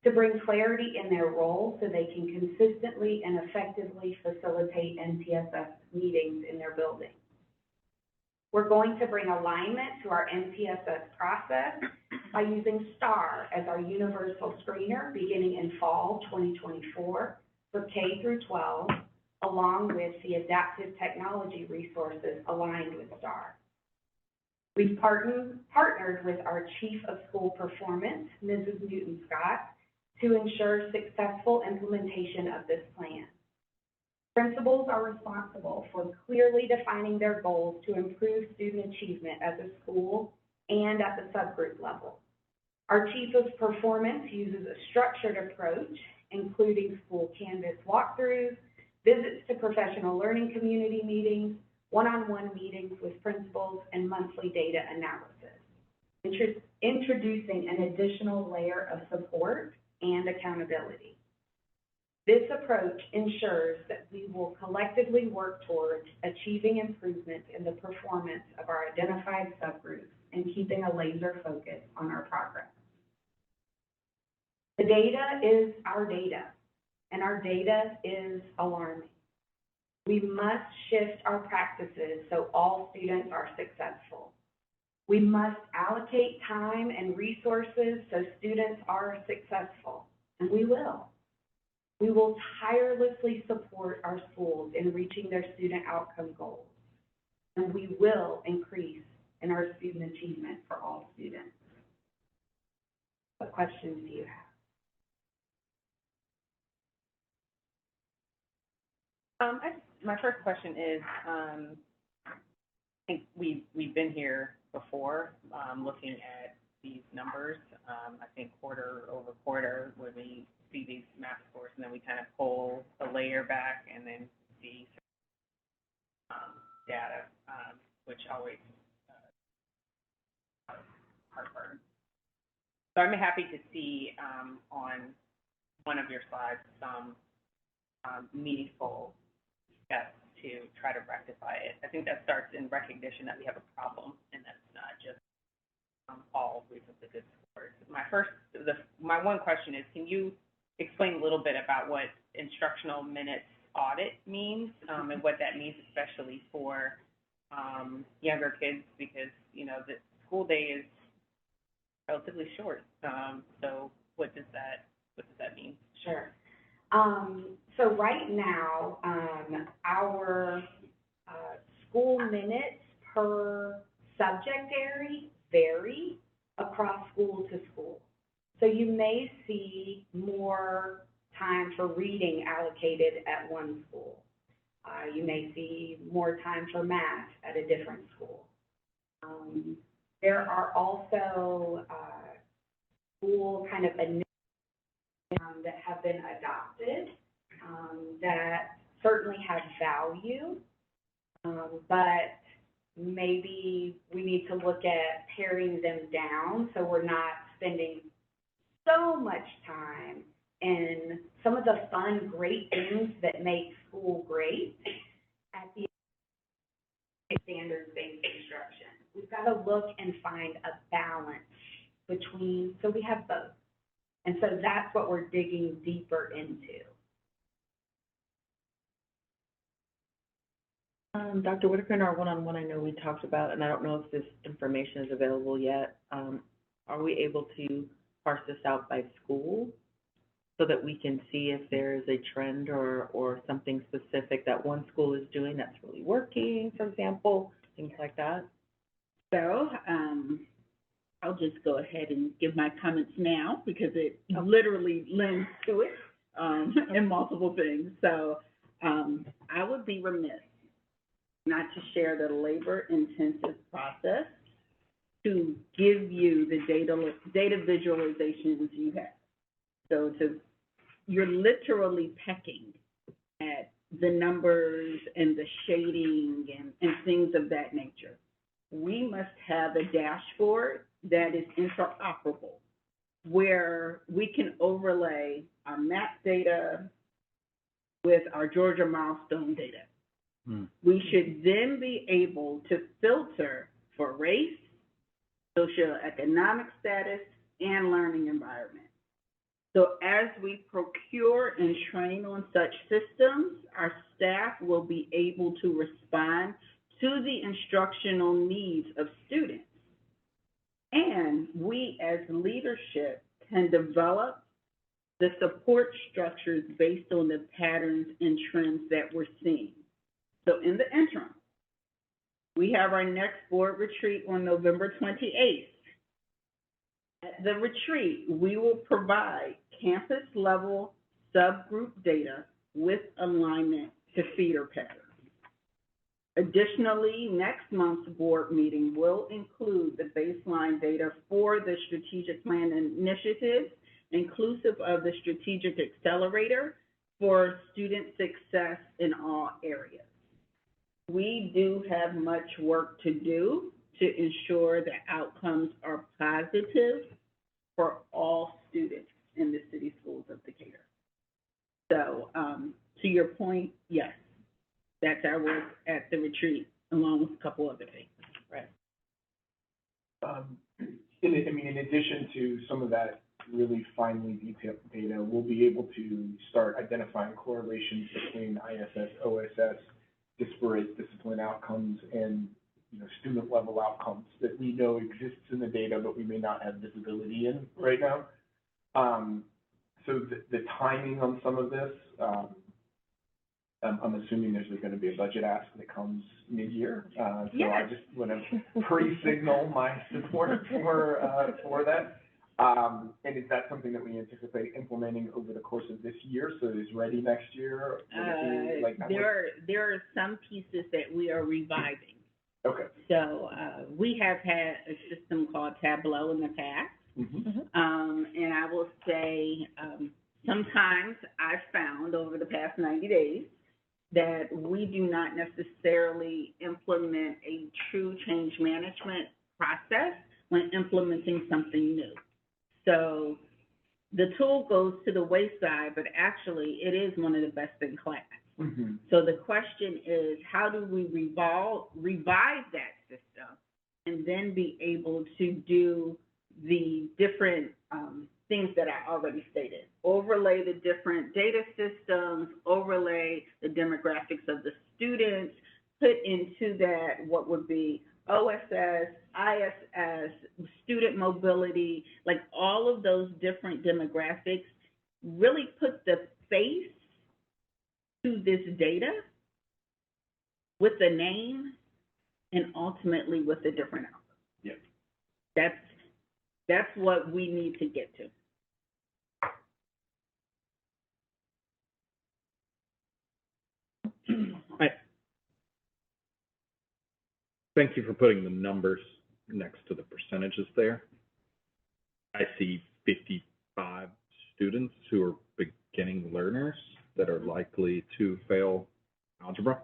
to bring clarity in their role so they can consistently and effectively facilitate MTSS meetings in their buildings. We're going to bring alignment to our MTSS process by using STAR as our universal screener beginning in fall 2024 for K through 12, along with the adaptive technology resources aligned with STAR. We've partnered with our Chief of School Performance, Mrs. Newton-Scott, to ensure successful implementation of this plan. Principals are responsible for clearly defining their goals to improve student achievement at the school and at the subgroup level. Our Chief of Performance uses a structured approach, including school canvas walkthroughs, visits to professional learning community meetings, one-on-one meetings with principals, and monthly data analysis, introducing an additional layer of support and accountability. This approach ensures that we will collectively work towards achieving improvements in the performance of our identified subgroups and keeping a laser focus on our progress. The data is our data, and our data is alarming. We must shift our practices so all students are successful. We must allocate time and resources so students are successful, and we will. We will tirelessly support our schools in reaching their student outcome goals, and we will increase in our student achievement for all students. What questions do you have? My first question is, I think we've been here before, looking at these numbers. I think quarter over quarter, when we see these math scores, and then we kind of pull a layer back and then see data, which always heartburn. So I'm happy to see on one of your slides some meaningful steps to try to rectify it. I think that starts in recognition that we have a problem, and that's not just all reasonably good scores. My one question is, can you explain a little bit about what instructional minutes audit means, and what that means, especially for younger kids, because the school day is relatively short. So what does that mean? Sure. So right now, our school minutes per subject area vary across school to school. So you may see more time for reading allocated at one school. You may see more time for math at a different school. There are also school kind of initiatives that have been adopted that certainly have value, but maybe we need to look at paring them down so we're not spending so much time and some of the fun, great things that make school great at the standards-based instruction. We've got to look and find a balance between, so we have both. And so that's what we're digging deeper into. Dr. Whitaker, in our one-on-one, I know we talked about, and I don't know if this information is available yet, are we able to parse this out by school so that we can see if there is a trend or something specific that one school is doing that's really working, for example, things like that? So, I'll just go ahead and give my comments now because it literally lends to it, in multiple things. So, I would be remiss not to share the labor-intensive process to give you the data visualizations you have. So you're literally pecking at the numbers and the shading and things of that nature. We must have a dashboard that is interoperable, where we can overlay our map data with our Georgia milestone data. We should then be able to filter for race, socioeconomic status, and learning environment. So as we procure and train on such systems, our staff will be able to respond to the instructional needs of students. And we as leadership can develop the support structures based on the patterns and trends that we're seeing. So in the interim, we have our next board retreat on November 28th. At the retreat, we will provide campus-level subgroup data with alignment to feeder patterns. Additionally, next month's board meeting will include the baseline data for the strategic plan initiatives, inclusive of the strategic accelerator for student success in all areas. We do have much work to do to ensure that outcomes are positive for all students in the city schools of Decatur. So, to your point, yes, that's our work at the retreat, along with a couple other things. Right. In addition to some of that really finely detailed data, we'll be able to start identifying correlations between ISS, OSS, disparate discipline outcomes, and student level outcomes that we know exists in the data, but we may not have visibility in right now. So the timing on some of this, I'm assuming there's going to be a budget ask that comes mid-year. So yes. I just want to pre-signal my support for that. And is that something that we anticipate implementing over the course of this year, so it's ready next year? There are some pieces that we are reviving. Okay. So we have had a system called Tableau in the past. And I will say sometimes I've found over the past 90 days that we do not necessarily implement a true change management process when implementing something new. So the tool goes to the wayside, but actually it is one of the best in class. So the question is, how do we revive that system and then be able to do the different things that I already stated? Overlay the different data systems, overlay the demographics of the students, put into that what would be OSS, ISS, student mobility, like all of those different demographics, really put the face to this data with the name and ultimately with the different outcomes. Yep. That's what we need to get to. Thank you for putting the numbers next to the percentages there. I see 55 students who are beginning learners that are likely to fail algebra.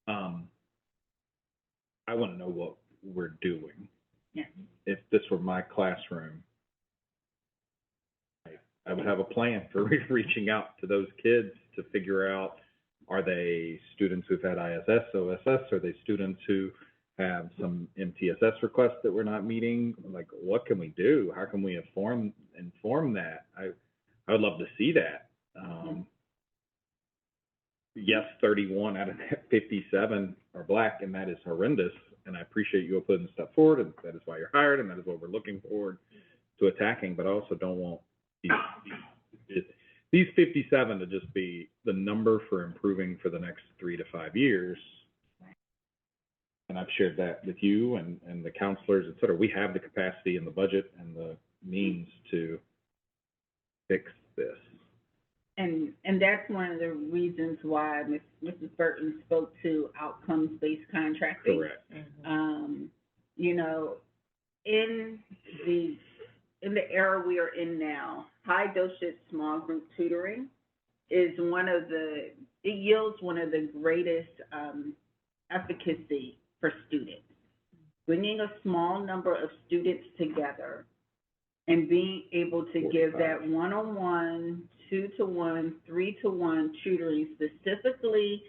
I want to know what we're doing. Yeah. If this were my classroom, I I would have a plan for reaching out to those kids to figure out, are they students who've had ISS, OSS? Are they students who have some MTSS requests that we're not meeting? Like, what can we do? How can we inform that? I would love to see that. Yes, 31 out of 57 are Black, and that is horrendous. And I appreciate you all putting the step forward, and that is why you're hired, and that is what we're looking forward to attacking. But I also don't want these 57 to just be the number for improving for the next 3 to 5 years. And I've shared that with you and the counselors, et cetera. We have the capacity and the budget and the means to fix this. And that's one of the reasons why Mrs. Burton spoke to outcomes-based contracting. Correct. You know, in the era we are in now, high dosage small group tutoring is it yields one of the greatest efficacy for students. Bringing a small number of students together and being able to give that one-on-one, 2-to-1, 3-to-1 tutoring specifically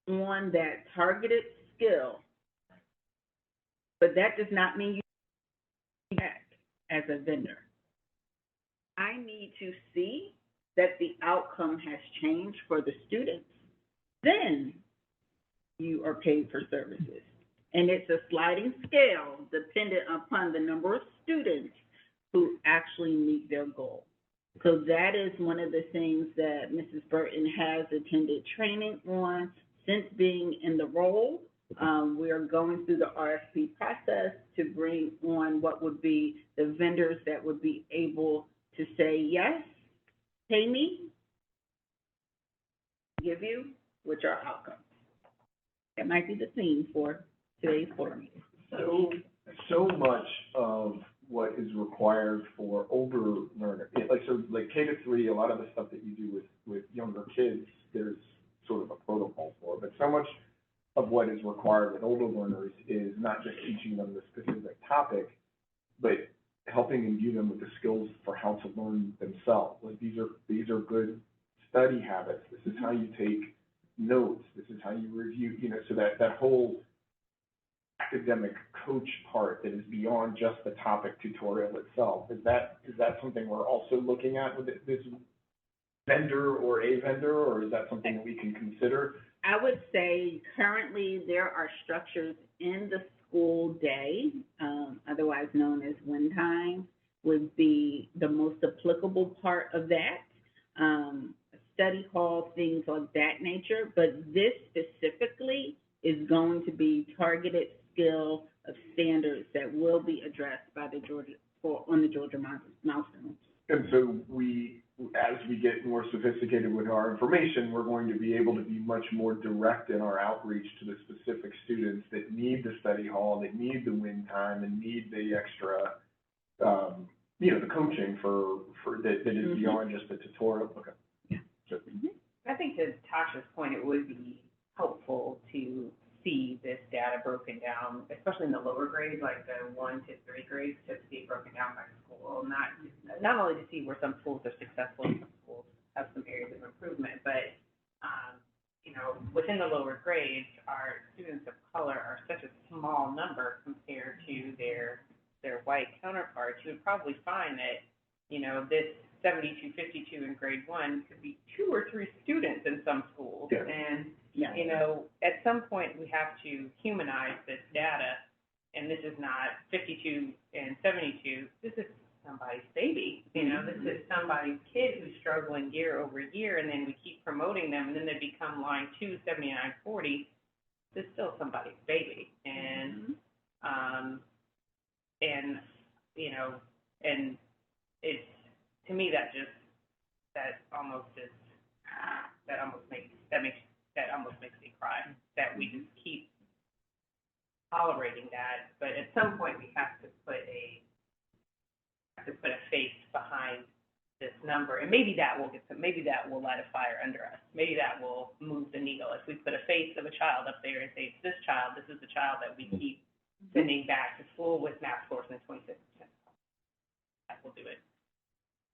on that targeted skill. But that does not mean you act as a vendor. I need to see that the outcome has changed for the students. Then you are paid for services. And it's a sliding scale dependent upon the number of students who actually meet their goal. So that is one of the things that Mrs. Burton has attended training on since being in the role. We are going through the RFP process to bring on what would be the vendors that would be able to say, yes, pay me, give you, which are outcomes. That might be the theme for today's board meeting. So much of what is required for older learners, like K-3, a lot of the stuff that you do with younger kids, there's sort of a protocol for, but so much of what is required with older learners is not just teaching them the specific topic, but helping imbue them with the skills for how to learn themselves. Like these are good study habits. This is how you take notes. This is how you review, so that whole academic coach part that is beyond just the topic tutorial itself. Is that something we're also looking at with this vendor or a vendor, or is that something that we can consider? I would say currently there are structures in the school day, otherwise known as win time, would be the most applicable part of that. Study hall, things of that nature, but this specifically is going to be targeted skill of standards that will be addressed by the Georgia milestones. And so as we get more sophisticated with our information, we're going to be able to be much more direct in our outreach to the specific students that need the study hall, that need the win time, and need the extra, the coaching for that is beyond just the tutorial. Okay. I think to Tasha's point, it would be helpful to see this data broken down, especially in the lower grades, like the 1 to 3 grades, to see it broken down by school, not only to see where some schools are successful and some schools have some areas of improvement, but, within the lower grades, our students of color are such a small number compared to their white counterparts. You would probably find that, this 72, 52 in grade 1 could be 2 or 3 students in some schools. Yeah. And, at some point we have to humanize this data, and this is not 52 and 72, this is somebody's baby, this is somebody's kid who's struggling year over year, and then we keep promoting them, and then they become line 2, 79, 40, this is still somebody's baby. And, and it's, to me, that almost makes me cry, that we just keep tolerating that. But at some point, we have to put a face behind this number, and maybe that will light a fire under us. Maybe that will move the needle. If we put a face of a child up there and say, it's this is the child that we keep sending back to school with math scores in the 26%. That will do it.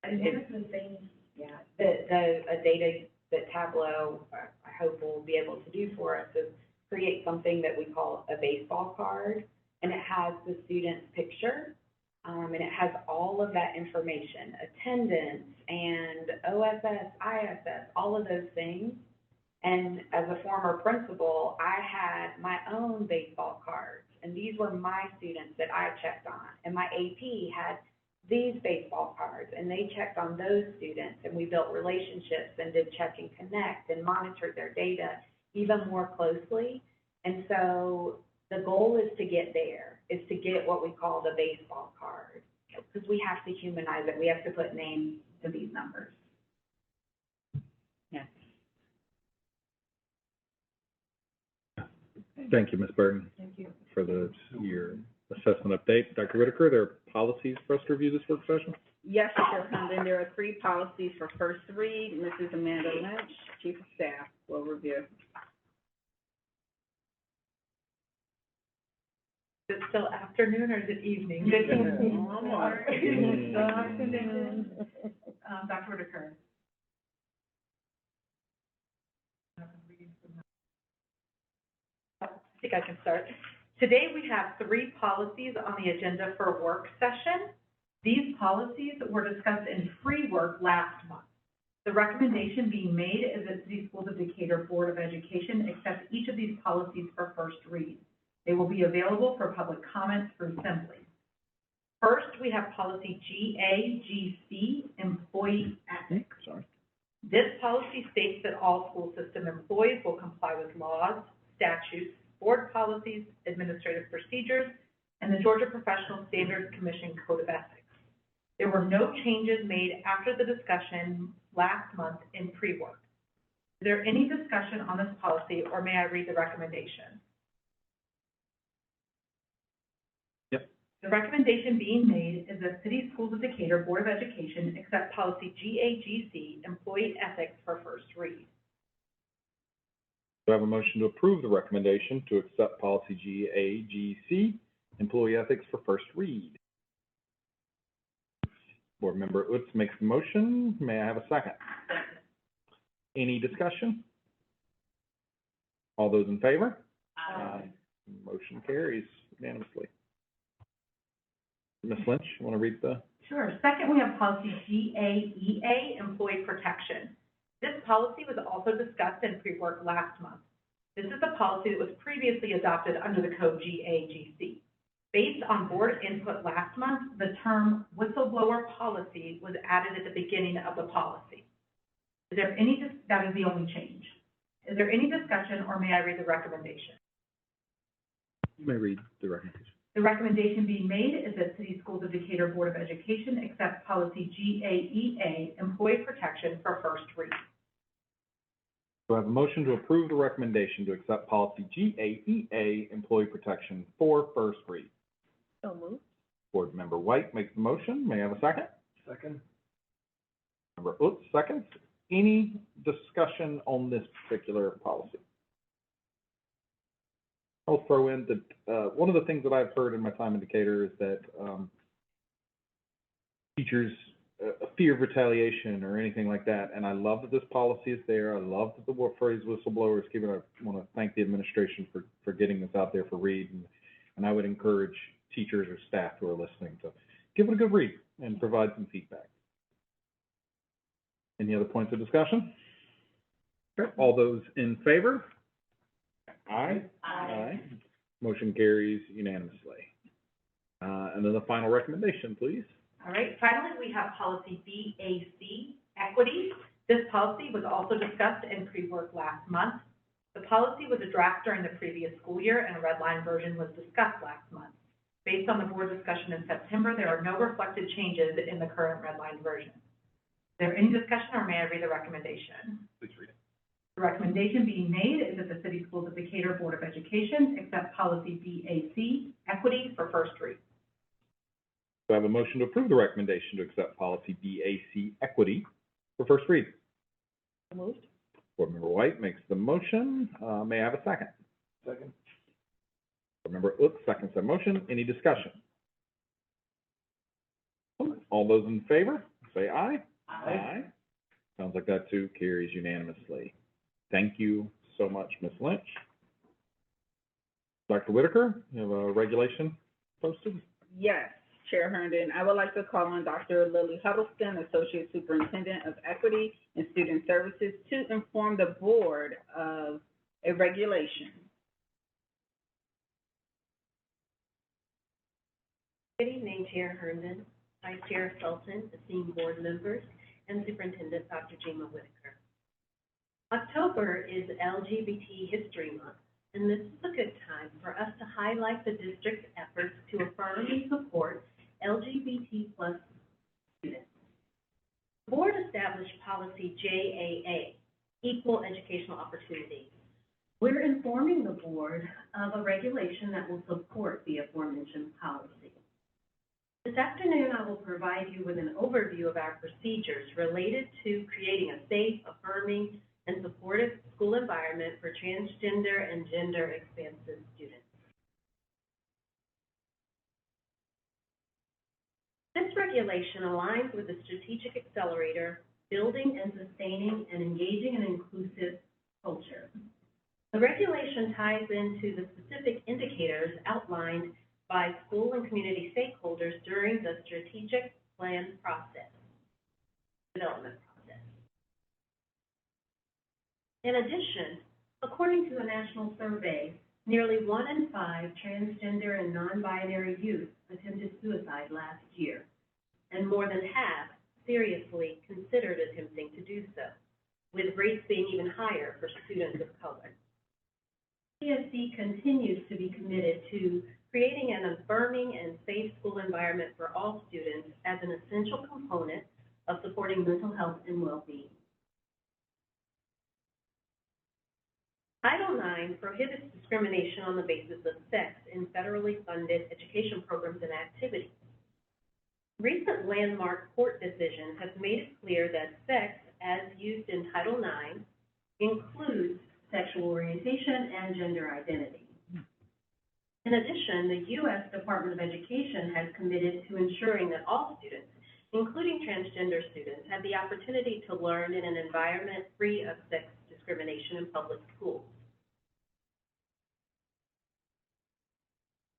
And it's the same, yeah, a data that Tableau, I hope will be able to do for us is create something that we call a baseball card, and it has the student's picture, and it has all of that information, attendance and OSS, ISS, all of those things. And as a former principal, I had my own baseball cards, and these were my students that I checked on, and my AP had these baseball cards, and they checked on those students, and we built relationships and did check and connect and monitored their data even more closely. And so the goal is to get there, is to get what we call the baseball card, because we have to humanize it. We have to put names to these numbers. Yeah. Thank you, Ms. Burton, Thank you. for your assessment update. Dr. Whitaker, there are policies for us to review this work session? Yes, Chair Herndon, there are 3 policies for first read. Mrs. Amanda Lynch, Chief of Staff, will review. Is it still afternoon or is it evening? Good Mm. Still afternoon. Dr. Whitaker. I think I can start. Today, we have 3 policies on the agenda for work session. These policies were discussed in pre-work last month. The recommendation being made is that City Schools of Decatur Board of Education accept each of these policies for first read. They will be available for public comment through Simply. First, we have policy GAGC, Employee Ethics. This policy states that all school system employees will comply with laws, statutes, board policies, administrative procedures, and the Georgia Professional Standards Commission Code of Ethics. There were no changes made after the discussion last month in pre-work. Is there any discussion on this policy, or may I read the recommendation? Yep. The recommendation being made is that City Schools of Decatur Board of Education accept policy GAGC, Employee Ethics, for first read. Do I have a motion to approve the recommendation to accept policy GAGC, employee ethics, for first read? Board Member Utz makes the motion. May I have a second? Any discussion? All those in favor? Aye. Motion carries unanimously. Ms. Lynch, you want to read the? Sure. Second, we have policy GAEA, Employee Protection. This policy was also discussed in pre-work last month. This is the policy that was previously adopted under the code GAGC. Based on board input last month, the term whistleblower policy was added at the beginning of the policy. Is there any, that is the only change. Is there any discussion, or may I read the recommendation? You may read the recommendation. The recommendation being made is that City Schools of Decatur Board of Education accept policy GAEA, Employee Protection, for first read. Do I have a motion to approve the recommendation to accept policy GAEA, employee protection, for first read? So moved. Board Member White makes the motion. May I have a second? Second. Member Utz seconds. Any discussion on this particular policy? I'll throw in that one of the things that I've heard in my time in Decatur is that teachers fear of retaliation or anything like that, and I love that this policy is there. I love that the phrase whistleblower is given. I want to thank the administration for getting this out there for read, and I would encourage teachers or staff who are listening to give it a good read and provide some feedback. Any other points of discussion? Okay, all those in favor? Aye. Aye. Motion carries unanimously. And then the final recommendation, please. All right, finally, we have policy BAC, Equity. This policy was also discussed in pre-work last month. The policy was a draft during the previous school year, and a red line version was discussed last month. Based on the board discussion in September, there are no reflected changes in the current red line version. Is there any discussion, or may I read the recommendation? Please read it. The recommendation being made is that the City Schools of Decatur Board of Education accept policy BAC, Equity, for first read. Do I have a motion to approve the recommendation to accept policy BAC, equity, for first read? So moved. Board Member White makes the motion. May I have a second? Second. Board Member Utz seconds the motion. Any discussion? All those in favor? say aye. Aye. Sounds like that too carries unanimously. Thank you so much, Ms. Lynch. Dr. Whitaker, you have a regulation posted? Yes, Chair Herndon, I would like to call on Dr. Lily Huddleston, Associate Superintendent of Equity and Student Services, to inform the board of a regulation. Good evening, Chair Herndon, Vice Chair Sultan, esteemed board members, and Superintendent Dr. Jima Whitaker. October is LGBT History Month, and this is a good time for us to highlight the district's efforts to affirm and support LGBT+ students. The board established policy JAA, Equal Educational Opportunity. We're informing the board of a regulation that will support the aforementioned policy. This afternoon, I will provide you with an overview of our procedures related to creating a safe, affirming, and supportive school environment for transgender and gender-expansive students. This regulation aligns with the Strategic Accelerator, Building and Sustaining and Engaging an Inclusive Culture. The regulation ties into the specific indicators outlined by school and community stakeholders during the strategic plan process, development process. In addition, according to a national survey, nearly 1 in 5 transgender and non-binary youth attempted suicide last year, and more than half seriously considered attempting to do so, with rates being even higher for students of color. CSD continues to be committed to creating an affirming and safe school environment for all students as an essential component of supporting mental health and well-being. Title IX prohibits discrimination on the basis of sex in federally funded education programs and activities. Recent landmark court decisions have made it clear that sex, as used in Title IX, includes sexual orientation and gender identity. In addition, the U.S. Department of Education has committed to ensuring that all students, including transgender students, have the opportunity to learn in an environment free of sex discrimination in public schools.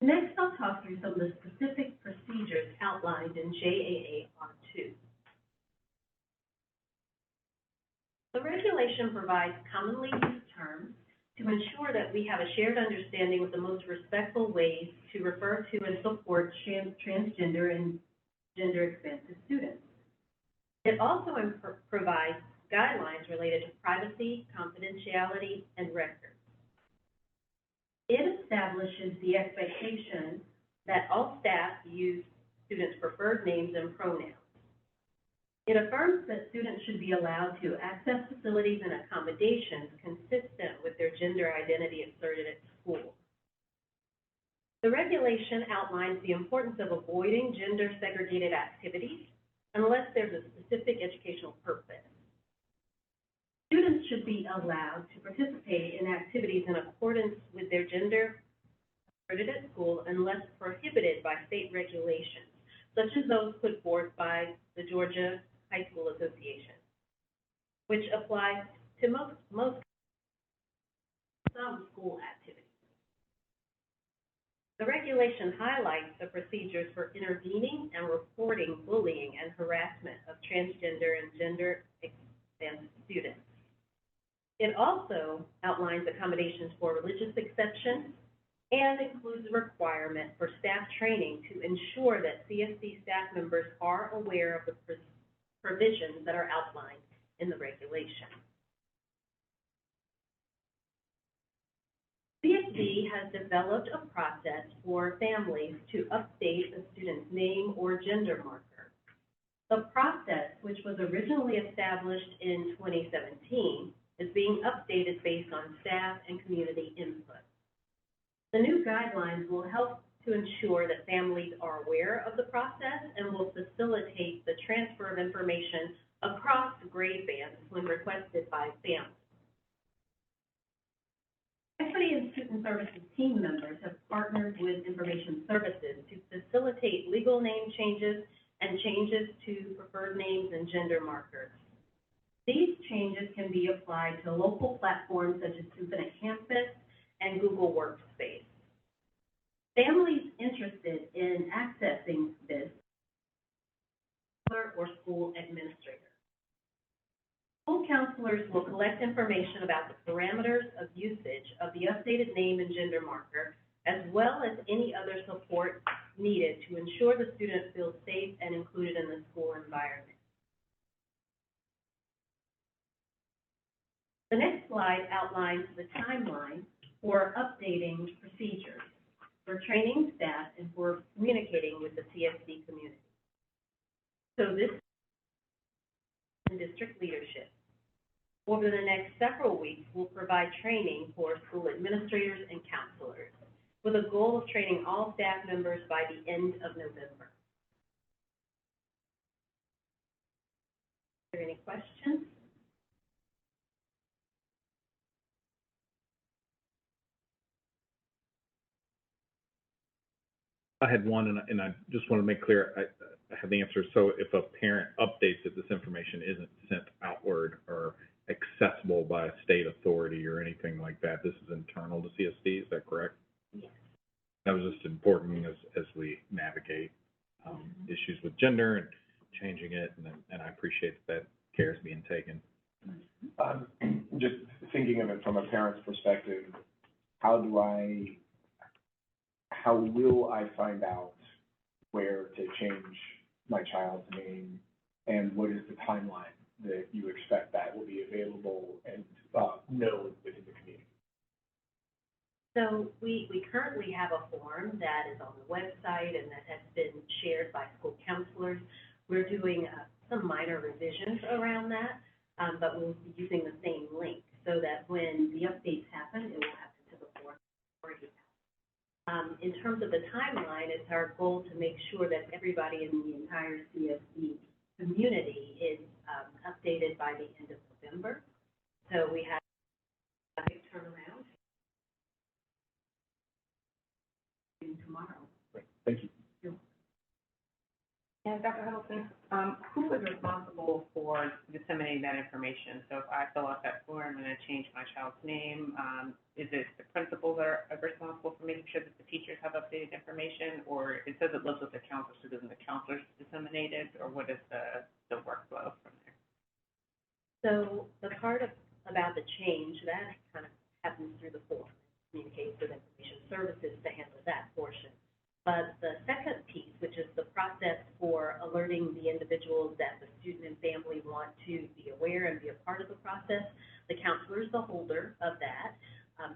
Next, I'll talk through some of the specific procedures outlined in JAA R2. The regulation provides commonly used terms to ensure that we have a shared understanding of the most respectful ways to refer to and support transgender and gender-expansive students. It also provides guidelines related to privacy, confidentiality, and records. It establishes the expectation that all staff use students' preferred names and pronouns. It affirms that students should be allowed to access facilities and accommodations consistent with their gender identity asserted at school. The regulation outlines the importance of avoiding gender-segregated activities unless there's a specific educational purpose. Students should be allowed to participate in activities in accordance with their gender asserted at school unless prohibited by state regulations, such as those put forth by the Georgia High School Association, which applies to some school activities. The regulation highlights the procedures for intervening and reporting bullying and harassment of transgender and gender-expansive students. It also outlines accommodations for religious exceptions and includes a requirement for staff training to ensure that CSD staff members are aware of the provisions that are outlined in the regulation. CSD has developed a process for families to update a student's name or gender marker. The process, which was originally established in 2017, is being updated based on staff and community input. The new guidelines will help to ensure that families are aware of the process and will facilitate the transfer of information across grade bands when requested by families. Equity and Student Services team members have partnered with Information Services to facilitate legal name changes and changes to preferred names and gender markers. These changes can be applied to local platforms such as Infinite Campus and Google Workspace. Families interested in accessing this or school administrator. School counselors will collect information about the parameters of usage of the updated name and gender marker, as well as any other support needed to ensure the student feels safe and included in the school environment. The next slide outlines the timeline for updating procedures for training staff and for communicating with the CSD community. So this is district leadership. Over the next several weeks, we'll provide training for school administrators and counselors with a goal of training all staff members by the end of November. Are there any questions? I had one, and I just want to make clear, I have the answer. So if a parent updates that this information isn't sent outward or accessible by a state authority or anything like that, this is internal to CSD, is that correct? Yes. That was just important as we navigate issues with gender and changing it, and I appreciate that care is being taken. Just thinking of it from a parent's perspective, how will I find out where to change my child's name, and what is the timeline that you expect that will be available and known within the community? So we currently have a form that is on the website and that has been shared by school counselors. We're doing some minor revisions around that, but we'll be using the same link so that when the updates happen, it will happen to the form already. In terms of the timeline, it's our goal to make sure that everybody in the entire CSD community is updated by the end of November. So we have a big turnaround tomorrow. Great. Thank you. And Dr. Huddleston, who is responsible for disseminating that information? So if I fill out that form and I change my child's name, is it the principals that are responsible for making sure that the teachers have updated information? Or it says it lives with the counselors, so doesn't the counselors disseminate it? Or what is the workflow from there? So the part about the change, that kind of happens through the form, communicates with information services to handle that portion. But the second piece, which is the process for alerting the individuals that the student and family want to be aware and be a part of the process, the counselor is the holder of that.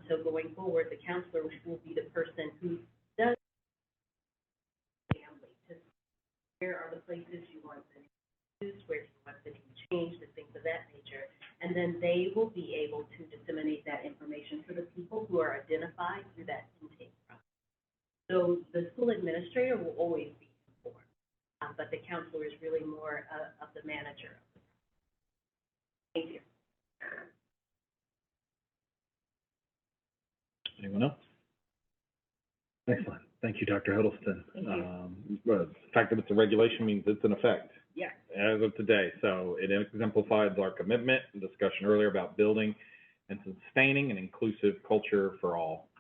So going forward, the counselor will be the person who does family to where are the places you want them to use, where do you want them to change, the things of that nature. And then they will be able to disseminate that information for the people who are identified through that intake process. So the school administrator will always be informed, but the counselor is really more of the manager. Thank you. Anyone else? Excellent. Thank you, Dr. Huddleston. Thank you. The fact that it's a regulation means it's in effect. Yeah. As of today. So it exemplifies our commitment and discussion earlier about building and sustaining an inclusive culture for all.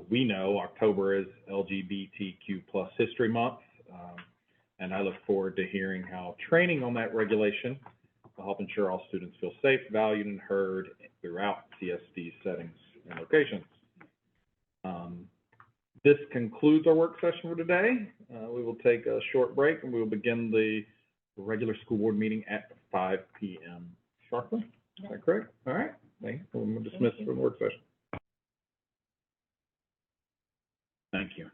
We know October is LGBTQ+ History Month, and I look forward to hearing how training on that regulation will help ensure all students feel safe, valued, and heard throughout CSD settings and locations. This concludes our work session for today. We will take a short break, and we will begin the regular school board meeting at 5 p.m. sharply. Is that correct? All right. Thank you. We'll dismiss from the work session. Thank you.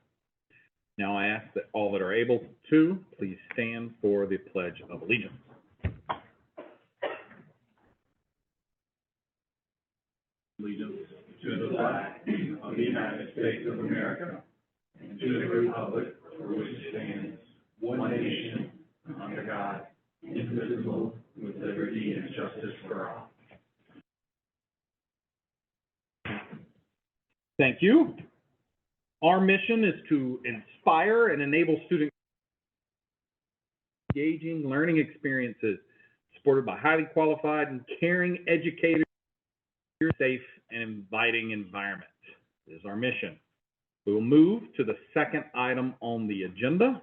Now I ask that all that are able to, please stand for the Pledge of Allegiance. Allegiance to the flag of the United States of America and to the republic for which it stands, one nation, under God, indivisible, with liberty and justice for all. Thank you. Our mission is to inspire and enable students engaging learning experiences supported by highly qualified and caring educators, in a safe and inviting environment. This is our mission. We will move to the second item on the agenda,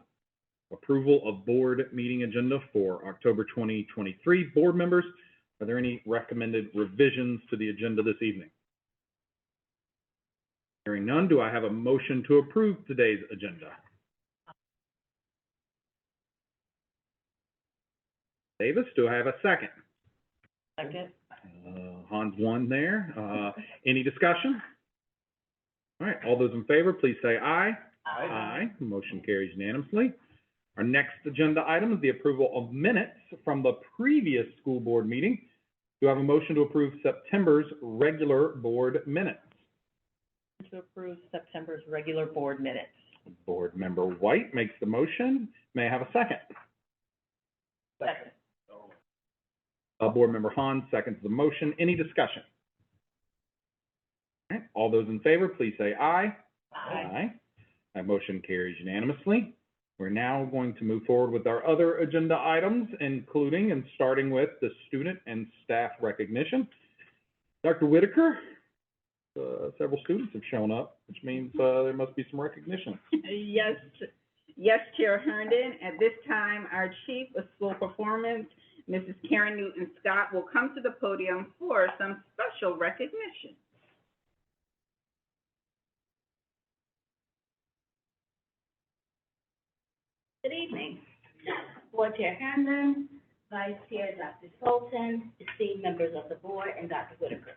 approval of board meeting agenda for October 2023. Board members, are there any recommended revisions to the agenda this evening? Hearing none, do I have a motion to approve today's agenda? Davis, do I have a second? Second. Hans won there. Any discussion? All right, all those in favor, please say aye. Aye. Motion carries unanimously. Our next agenda item is the approval of minutes from the previous school board meeting. Do I have a motion to approve September's regular board minutes? To approve September's regular board minutes. Board Member White makes the motion. May I have a second? Second. Board Member Hahn seconds the motion. Any discussion? All right, all those in favor, please say aye. Aye. That motion carries unanimously. We're now going to move forward with our other agenda items, including and starting with the student and staff recognition. Dr. Whitaker, several students have shown up, which means there must be some recognition. Yes, Chair Herndon. At this time, our Chief of School Performance, Mrs. Karen Newton Scott, will come to the podium for some special recognition. Good evening. Board Chair Herndon, Vice Chair Dr. Sultan, esteemed members of the board, and Dr. Whitaker.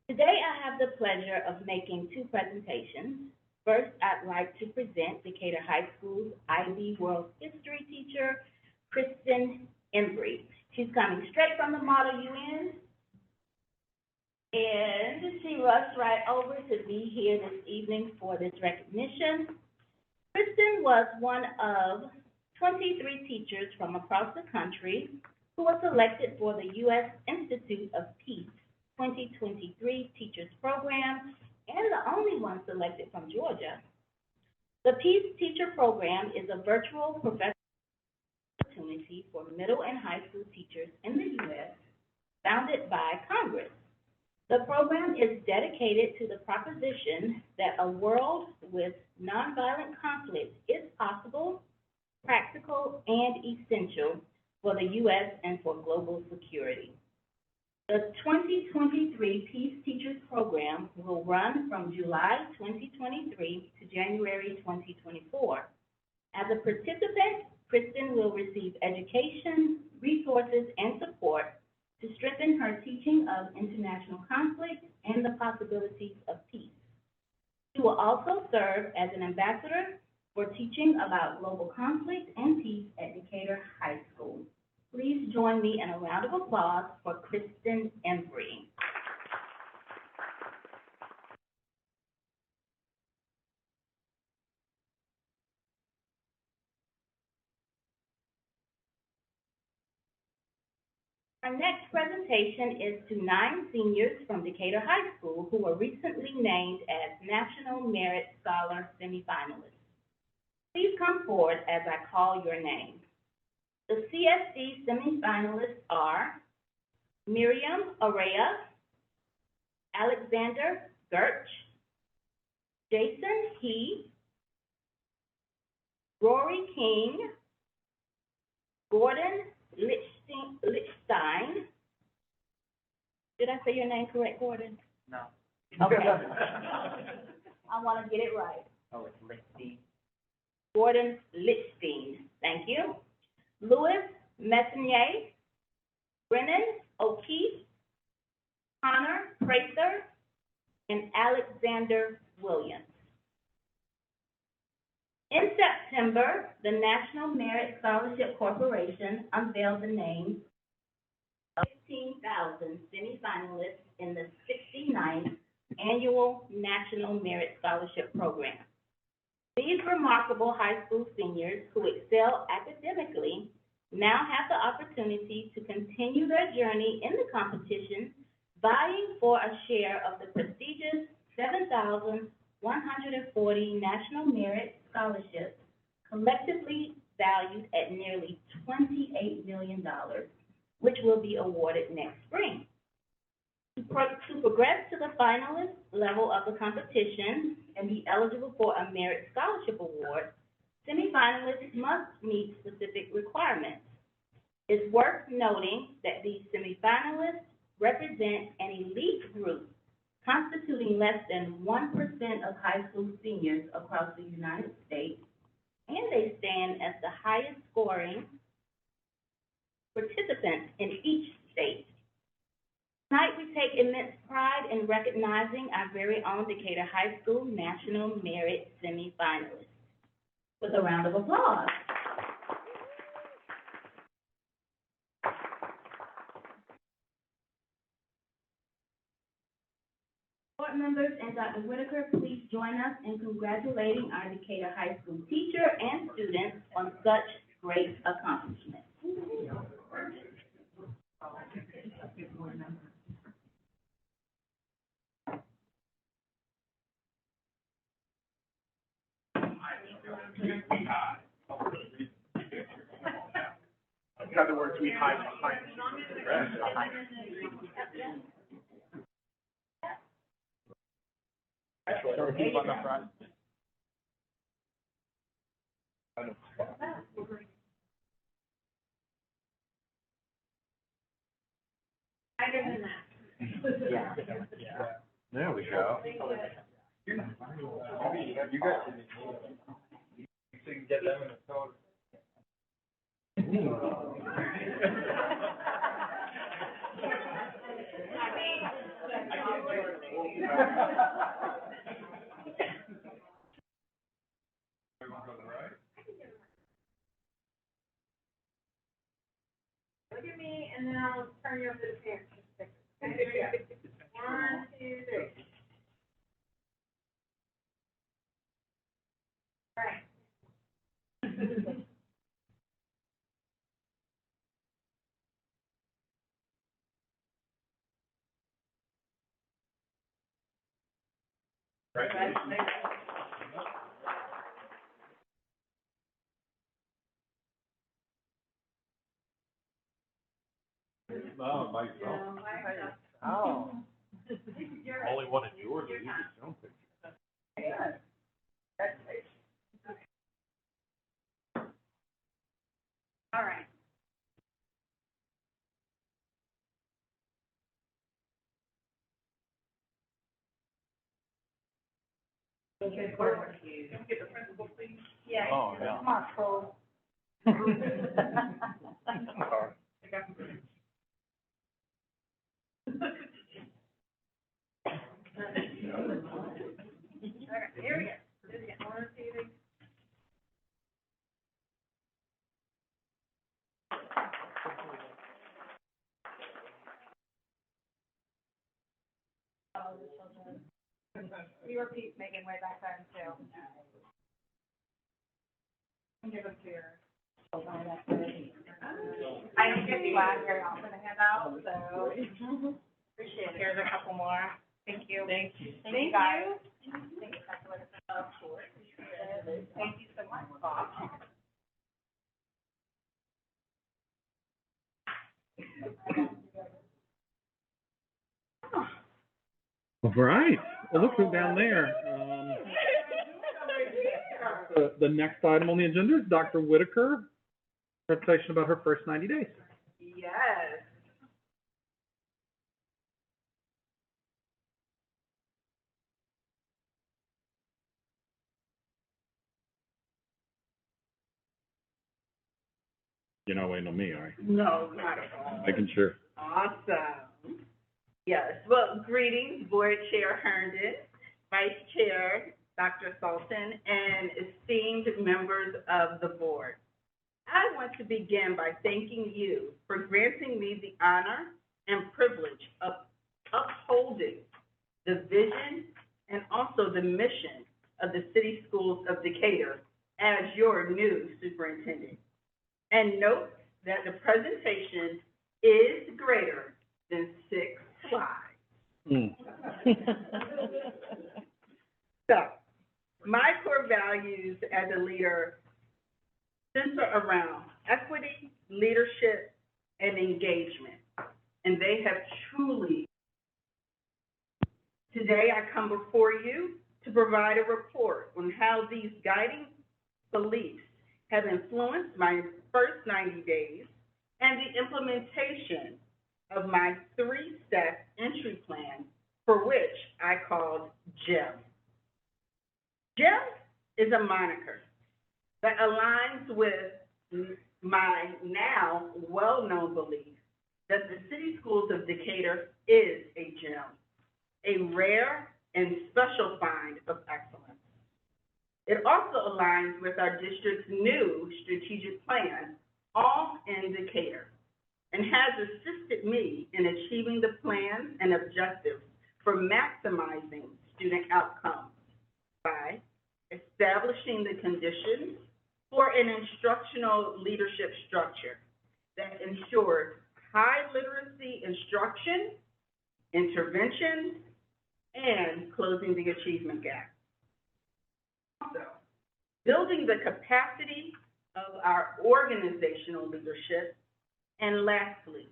Today, I have the pleasure of making two presentations. First, I'd like to present Decatur High School's IB World History teacher, Kristen Embry. She's coming straight from the Model UN, and she rushed right over to be here this evening for this recognition. Kristen was one of 23 teachers from across the country who was selected for the U.S. Institute of Peace 2023 Teachers Program, and the only one selected from Georgia. The Peace Teacher Program is a virtual professional opportunity for middle and high school teachers in the U.S., founded by Congress. The program is dedicated to the proposition that a world with nonviolent conflict is possible, practical, and essential for the U.S. and for global security. The 2023 Peace Teachers Program will run from July 2023 to January 2024. As a participant, Kristen will receive education, resources, and support to strengthen her teaching of international conflict and the possibilities of peace. She will also serve as an ambassador for teaching about global conflict and peace at Decatur High School. Please join me in a round of applause for Kristen Embry. Our next presentation is to 9 seniors from Decatur High School who were recently named as National Merit Scholar semifinalists. Please come forward as I call your name. The CSD semifinalists are Miriam Araya, Alexander Gertch, Jason He, Rory King, Gordon Lichstein. Did I say your name correct, Gordon? No. Okay. I want to get it right. Oh, it's Lichstein. Gordon Lichstein. Thank you. Louis Messonnier, Brennan O'Keefe, Connor Prather, and Alexander Williams. In September, the National Merit Scholarship Corporation unveiled the names of 15,000 semifinalists in the 69th Annual National Merit Scholarship Program. These remarkable high school seniors who excel academically now have the opportunity to continue their journey in the competition, vying for a share of the prestigious 7,140 National Merit Scholarships collectively valued at nearly $28 million, which will be awarded next spring. To progress to the finalist level of the competition and be eligible for a Merit Scholarship Award, semifinalists must meet specific requirements. It's worth noting that these semifinalists represent an elite group constituting less than 1% of high school seniors across the United States, and they stand as the highest scoring participants in each state. Tonight, we take immense pride in recognizing our very own Decatur High School National Merit semifinalists. With a round of applause. Board members and Dr. Whitaker, please join us in congratulating our Decatur High School teacher and students on such great accomplishments. In other words, we hide behind. There we go. You got so you can get them in the code. Look at me, and then I'll turn you over to the parents. 1, 2, 3. All right. Oh, my phone. Oh. Only one of yours, you just don't picture. All right. Get the principal, please. Yeah. Oh, yeah. Come on, Cole. Here we go. 1, 2, 3. You repeat making way back then too. Give them to your. I don't get flag very often to hand out, so appreciate it. Here's a couple more. Thank you. Thank you. Thank you, guys. Thank you, Dr. Whitaker. Of course. Thank you so much, Bob. All right. Well, look who's down there. The next item on the agenda is Dr. Whitaker, presentation about her first 90 days. Yes. You're not waiting on me, are you? No, not at all. Making sure. Awesome. Yes, well, greetings, Board Chair Herndon, Vice Chair Dr. Sultan, and esteemed members of the board. I want to begin by thanking you for granting me the honor and privilege of upholding the vision and also the mission of the City Schools of Decatur as your new superintendent. And note that the presentation is greater than 6 slides. So, my core values as a leader center around equity, leadership, and engagement. And they have truly. Today, I come before you to provide a report on how these guiding beliefs have influenced my first 90 days and the implementation of my 3-step entry plan, for which I called GEM. GEM is a moniker that aligns with my now well-known belief that the City Schools of Decatur is a gem, a rare and special find of excellence. It also aligns with our district's new strategic plan, All in Decatur, and has assisted me in achieving the plans and objectives for maximizing student outcomes by establishing the conditions for an instructional leadership structure that ensures high literacy instruction, interventions, and closing the achievement gap. Also, building the capacity of our organizational leadership, and lastly,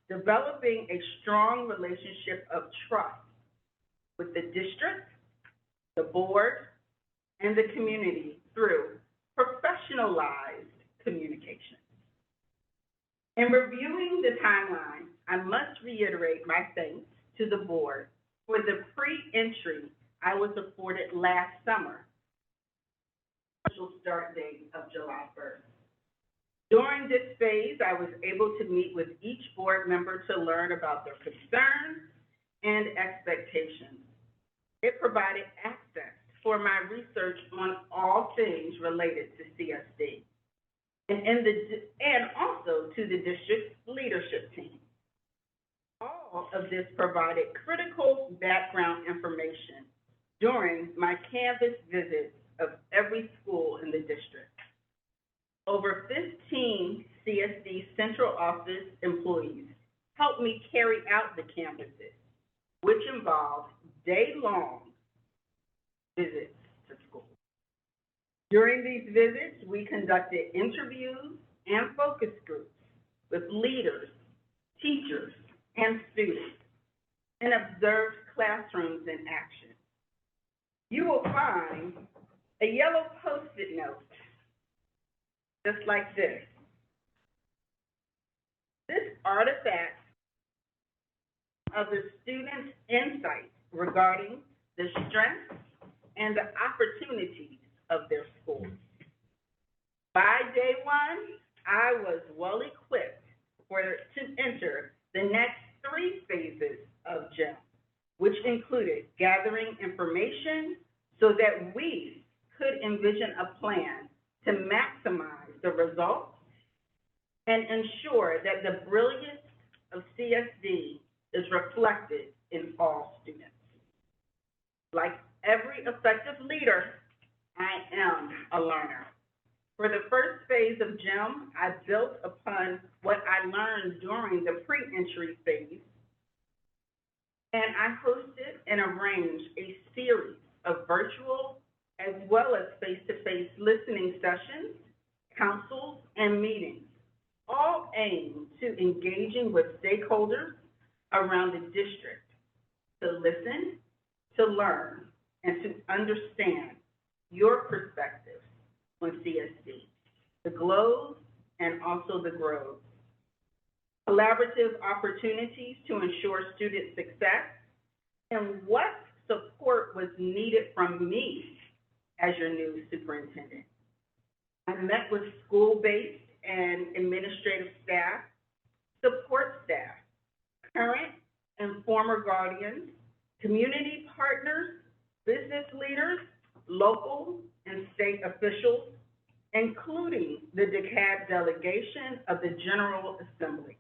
developing a strong relationship of trust with the district, the board, and the community through professionalized communication. In reviewing the timeline, I must reiterate my thanks to the board for the pre-entry I was afforded last summer, official start date of July 1st. During this phase, I was able to meet with each board member to learn about their concerns and expectations. It provided access for my research on all things related to CSD, and also to the district leadership team. All of this provided critical background information during my canvas visits of every school in the district. Over 15 CSD central office employees helped me carry out the canvases, which involved day-long visits to schools. During these visits, we conducted interviews and focus groups with leaders, teachers, and students, and observed classrooms in action. You will find a yellow Post-it note, just like this. This artifact of the students' insights regarding the strengths and the opportunities of their schools. By day one, I was well equipped to enter the next 3 phases of GEM, which included gathering information so that we could envision a plan to maximize the results and ensure that the brilliance of CSD is reflected in all students. Like every effective leader, I am a learner. For the first phase of GEM, I built upon what I learned during the pre-entry phase, and I hosted and arranged a series of virtual as well as face-to-face listening sessions, councils, and meetings, all aimed to engaging with stakeholders around the district to listen, to learn, and to understand your perspectives on CSD, the GLOWs and also the GROWs. Collaborative opportunities to ensure student success, and what support was needed from me as your new superintendent. I met with school-based and administrative staff, support staff, current and former guardians, community partners, business leaders, local and state officials, including the DeKalb delegation of the General Assembly.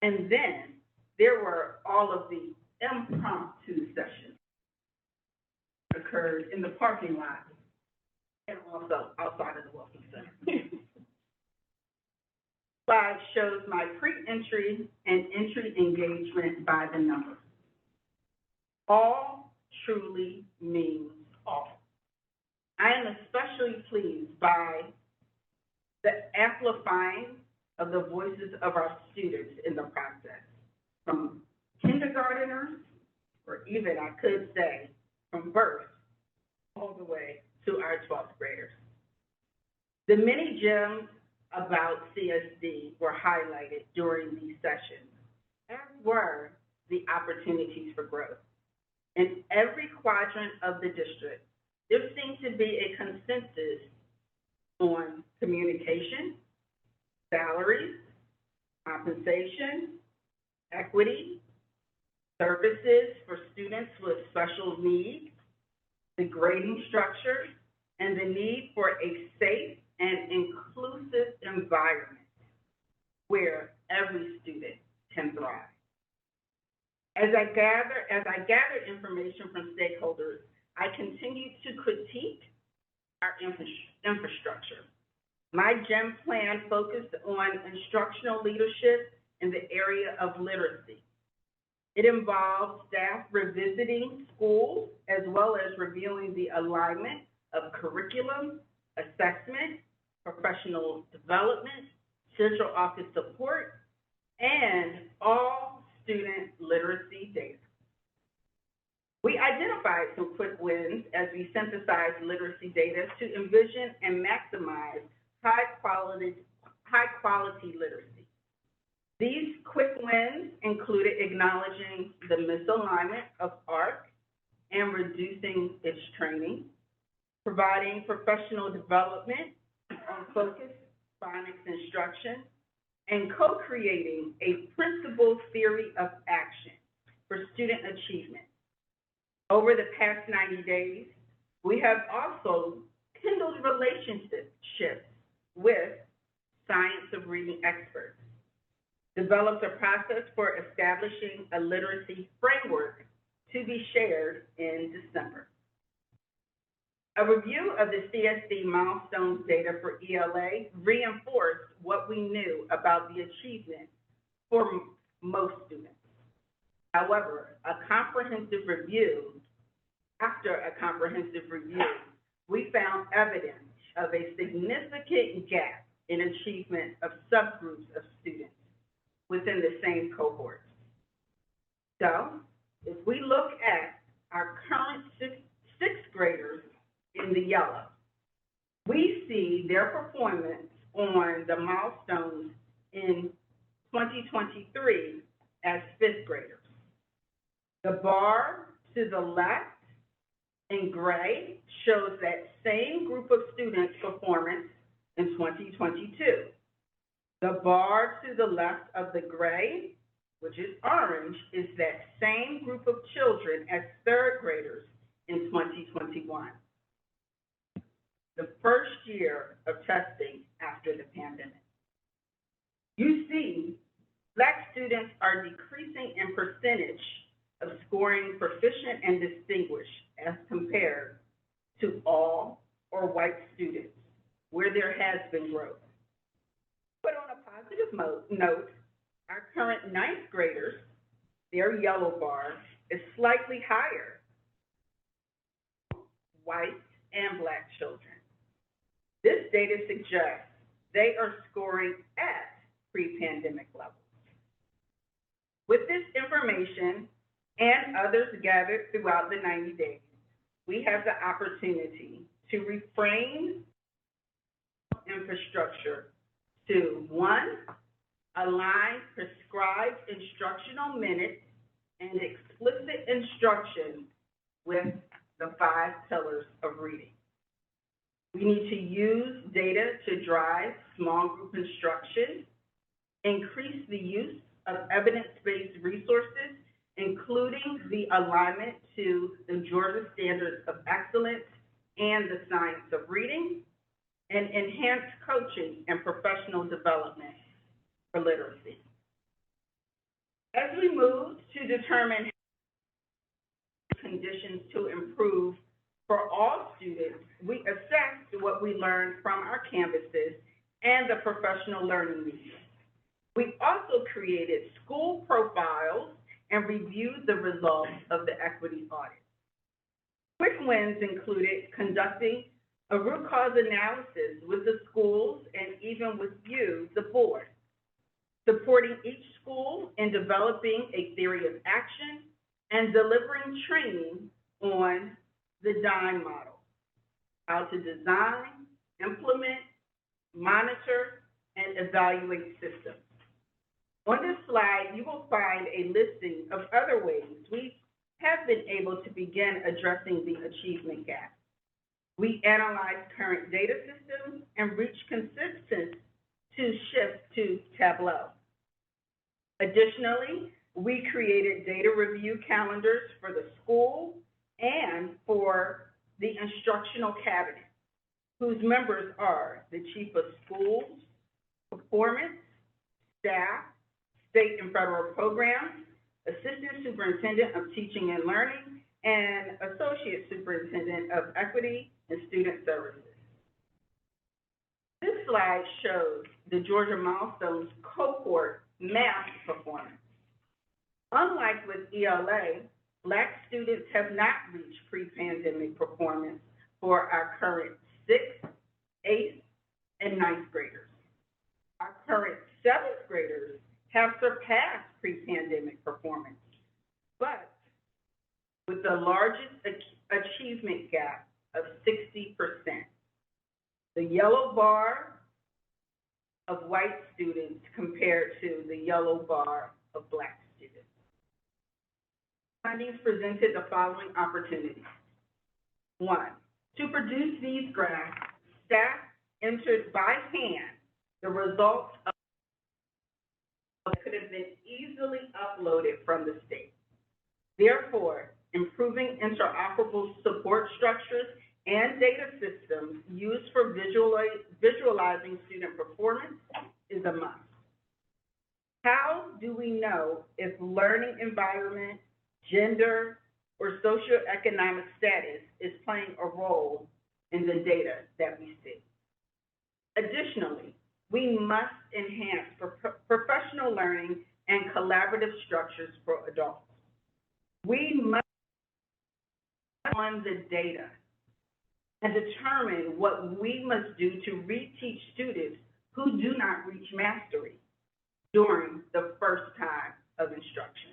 And then there were all of the impromptu sessions that occurred in the parking lot and also outside of the Welcome Center. Slide shows my pre-entry and entry engagement by the numbers. All truly means all. I am especially pleased by the amplifying of the voices of our students in the process, from kindergarteners, or even, I could say, from birth all the way to our 12th graders. The many gems about CSD were highlighted during these sessions, as were the opportunities for growth. In every quadrant of the district, there seemed to be a consensus on communication, salaries, compensation, equity, services for students with special needs, the grading structure, and the need for a safe and inclusive environment where every student can thrive. As I gathered information from stakeholders, I continued to critique our infrastructure. My GEM plan focused on instructional leadership in the area of literacy. It involved staff revisiting schools as well as reviewing the alignment of curriculum, assessment, professional development, central office support, and all student literacy data. We identified some quick wins as we synthesized literacy data to envision and maximize high quality literacy. These quick wins included acknowledging the misalignment of ARC and reducing its training, providing professional development on focused phonics instruction, and co-creating a principal theory of action for student achievement. Over the past 90 days, we have also kindled relationships with science of reading experts, developed a process for establishing a literacy framework to be shared in December. A review of the CSD milestones data for ELA reinforced what we knew about the achievement for most students. However, after a comprehensive review, we found evidence of a significant gap in achievement of subgroups of students within the same cohorts. So, if we look at our current sixth graders in the yellow, we see their performance on the milestones in 2023 as fifth graders. The bar to the left in gray shows that same group of students' performance in 2022. The bar to the left of the gray, which is orange, is that same group of children as third graders in 2021. The first year of testing after the pandemic. You see, Black students are decreasing in percentage of scoring proficient and distinguished as compared to all or white students, where there has been growth. But on a positive note, our current ninth graders, their yellow bar is slightly higher, white and Black children. This data suggests they are scoring at pre-pandemic levels. With this information and others gathered throughout the 90 days, we have the opportunity to reframe infrastructure to, one, align prescribed instructional minutes and explicit instruction with the 5 pillars of reading. We need to use data to drive small group instruction, increase the use of evidence-based resources, including the alignment to the Georgia Standards of Excellence and the Science of Reading, and enhance coaching and professional development for literacy. As we move to determine conditions to improve for all students, we assessed what we learned from our Canvases and the professional learning media. We also created school profiles and reviewed the results of the equity audit. Quick wins included conducting a root cause analysis with the schools and even with you, the board, supporting each school in developing a theory of action and delivering training on the DIME model, how to design, implement, monitor, and evaluate systems. On this slide, you will find a listing of other ways we have been able to begin addressing the achievement gap. We analyze current data systems and reach consensus to shift to Tableau. Additionally, we created data review calendars for the school and for the instructional cabinet, whose members are the chief of schools, performance, staff, state and federal programs, assistant superintendent of teaching and learning, and associate superintendent of equity and student services. This slide shows the Georgia Milestones cohort math performance. Unlike with ELA, Black students have not reached pre-pandemic performance for our current 6th, 8th, and 9th graders. Our current 7th graders have surpassed pre-pandemic performance, but with the largest achievement gap of 60%. The yellow bar of white students compared to the yellow bar of Black students. Findings presented the following opportunities. 1, to produce these graphs, staff entered by hand the results of could have been easily uploaded from the state. Therefore, improving interoperable support structures and data systems used for visualizing student performance is a must. How do we know if learning environment, gender, or socioeconomic status is playing a role in the data that we see? Additionally, we must enhance professional learning and collaborative structures for adults. We must on the data and determine what we must do to reteach students who do not reach mastery during the first time of instruction.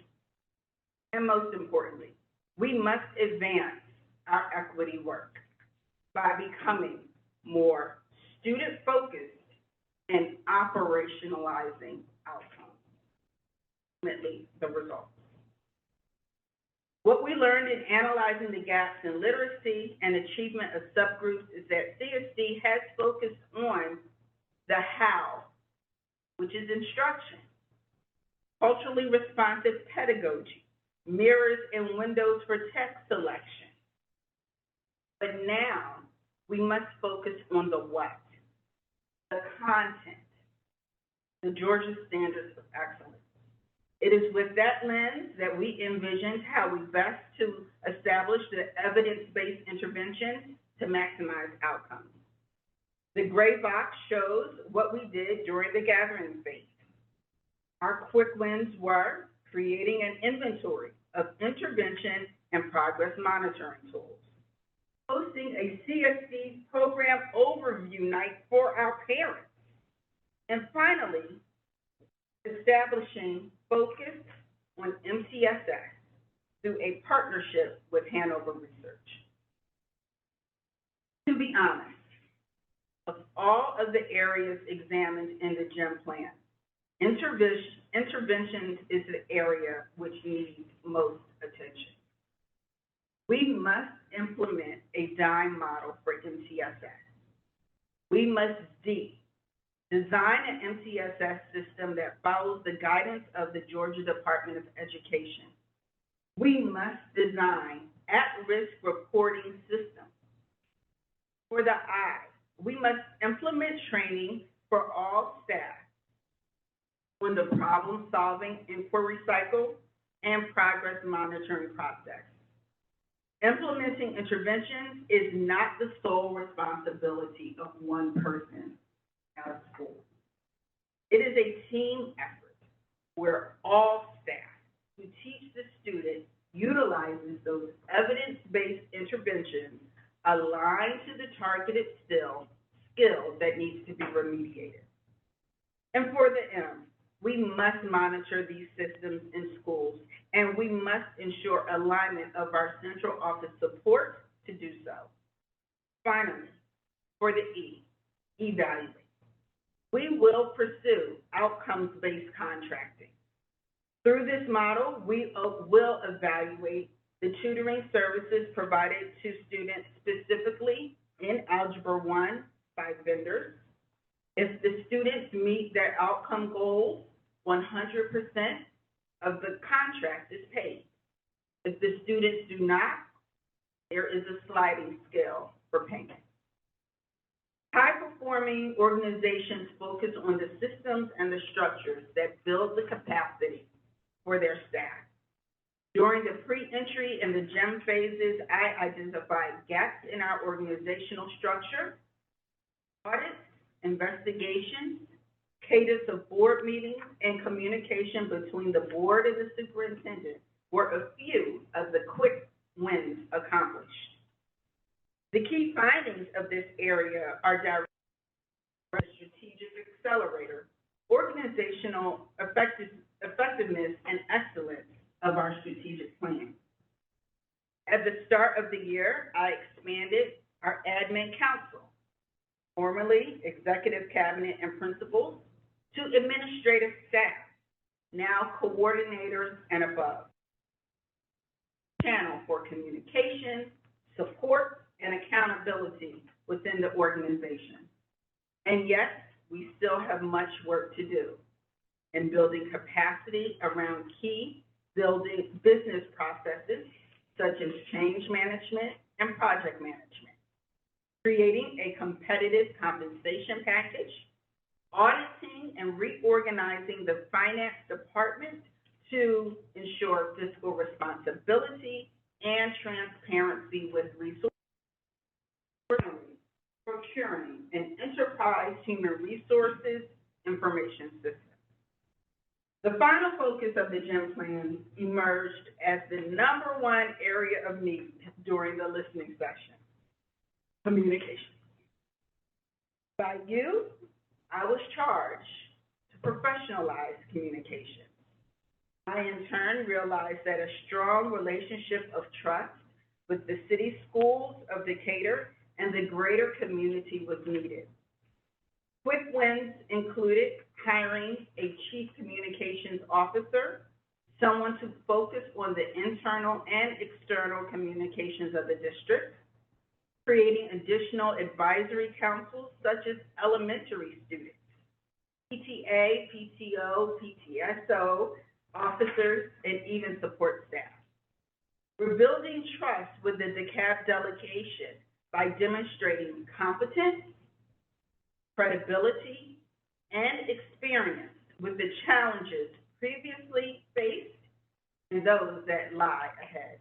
And most importantly, we must advance our equity work by becoming more student-focused and operationalizing outcomes, ultimately the results. What we learned in analyzing the gaps in literacy and achievement of subgroups is that CSD has focused on the how, which is instruction, culturally responsive pedagogy, mirrors and windows for text selection. But now we must focus on the what, the content, the Georgia Standards of Excellence. It is with that lens that we envisioned how we best to establish the evidence-based interventions to maximize outcomes. The gray box shows what we did during the gathering phase. Our quick wins were creating an inventory of intervention and progress monitoring tools, hosting a CSD program overview night for our parents, and finally, establishing focus on MTSS through a partnership with Hanover Research. To be honest, of all of the areas examined in the GEM plan, interventions is the area which needs most attention. We must implement a DIME model for MTSS. We must design an MTSS system that follows the guidance of the Georgia Department of Education. We must design at-risk reporting systems. For the I, we must implement training for all staff on the problem-solving inquiry cycle and progress monitoring process. Implementing interventions is not the sole responsibility of one person at a school. It is a team effort where all staff who teach the student utilizes those evidence-based interventions aligned to the targeted skill that needs to be remediated. And for the M, we must monitor these systems in schools, and we must ensure alignment of our central office support to do so. Finally, for the E, evaluate. We will pursue outcomes-based contracting. Through this model, we will evaluate the tutoring services provided to students specifically in Algebra 1 by vendors. If the students meet their outcome goals, 100% of the contract is paid. If the students do not, there is a sliding scale for payment. High-performing organizations focus on the systems and the structures that build the capacity for their staff. During the pre-entry and the GEM phases, I identified gaps in our organizational structure. Audits, investigations, cadence of board meetings, and communication between the board and the superintendent were a few of the quick wins accomplished. The key findings of this area are direct strategic accelerator, organizational effectiveness, and excellence of our strategic plan. At the start of the year, I expanded our admin council, formerly executive cabinet and principals, to administrative staff, now coordinators and above. Channel for communication, support, and accountability within the organization. And yes, we still have much work to do in building capacity around key business processes such as change management and project management, creating a competitive compensation package, auditing and reorganizing the finance department to ensure fiscal responsibility and transparency with resources, procuring an enterprise human resources information system. The final focus of the GEM plan emerged as the #1 area of need during the listening session: communication. By you, I was charged to professionalize communication. I, in turn, realized that a strong relationship of trust with the city schools of Decatur and the greater community was needed. Quick wins included hiring a chief communications officer, someone to focus on the internal and external communications of the district, creating additional advisory councils such as elementary students, PTA, PTO, PTSO, officers, and even support staff. We're building trust with the DeKalb delegation by demonstrating competence, credibility, and experience with the challenges previously faced and those that lie ahead.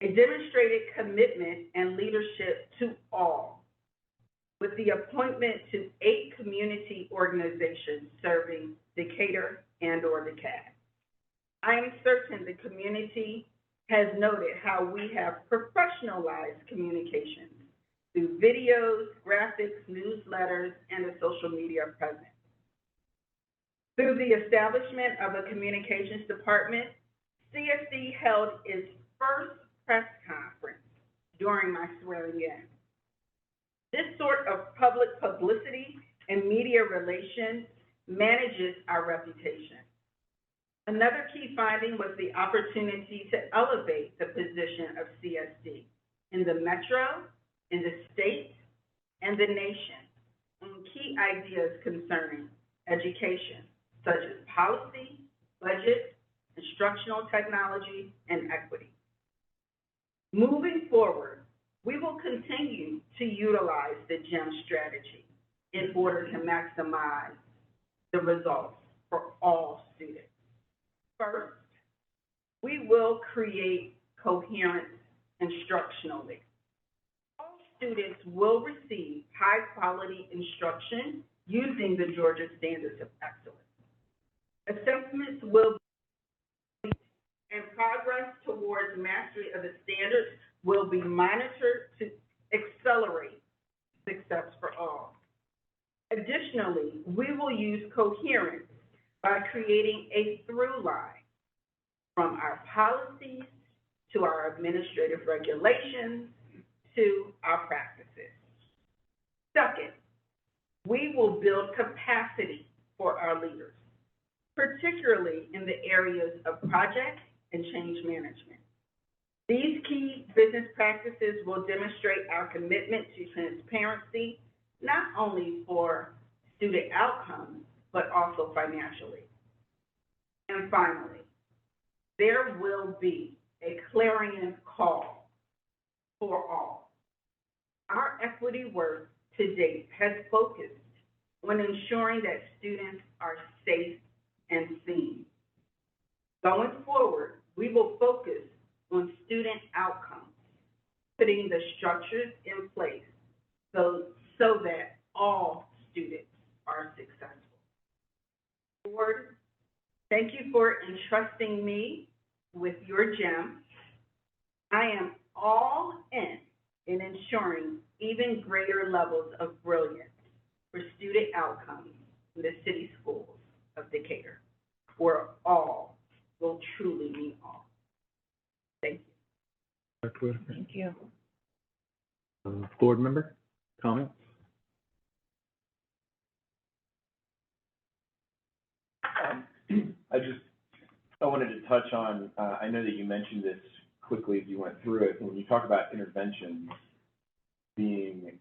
A demonstrated commitment and leadership to all, with the appointment to 8 community organizations serving Decatur and/or DeKalb. I am certain the community has noted how we have professionalized communications through videos, graphics, newsletters, and a social media presence. Through the establishment of a communications department, CSD held its first press conference during my swearing in. This sort of public publicity and media relations manages our reputation. Another key finding was the opportunity to elevate the position of CSD in the metro, in the state, and the nation on key ideas concerning education, such as policy, budget, instructional technology, and equity. Moving forward, we will continue to utilize the GEM strategy in order to maximize the results for all students. First, we will create coherence instructionally. All students will receive high-quality instruction using the Georgia Standards of Excellence. Assessments will be, and progress towards mastery of the standards will be monitored to accelerate success for all. Additionally, we will use coherence by creating a through line from our policies to our administrative regulations to our practices. Second, we will build capacity for our leaders, particularly in the areas of project and change management. These key business practices will demonstrate our commitment to transparency, not only for student outcomes, but also financially. And finally, there will be a clarion call for all. Our equity work to date has focused on ensuring that students are safe and seen. Going forward, we will focus on student outcomes, putting the structures in place so that all students are successful. Board, thank you for entrusting me with your gem. I am all in ensuring even greater levels of brilliance for student outcomes in the city schools of Decatur, where all will truly mean all. Thank you. Dr. Whitaker. Thank you. Board member, comments? I wanted to touch on, I know that you mentioned this quickly as you went through it, when you talk about interventions being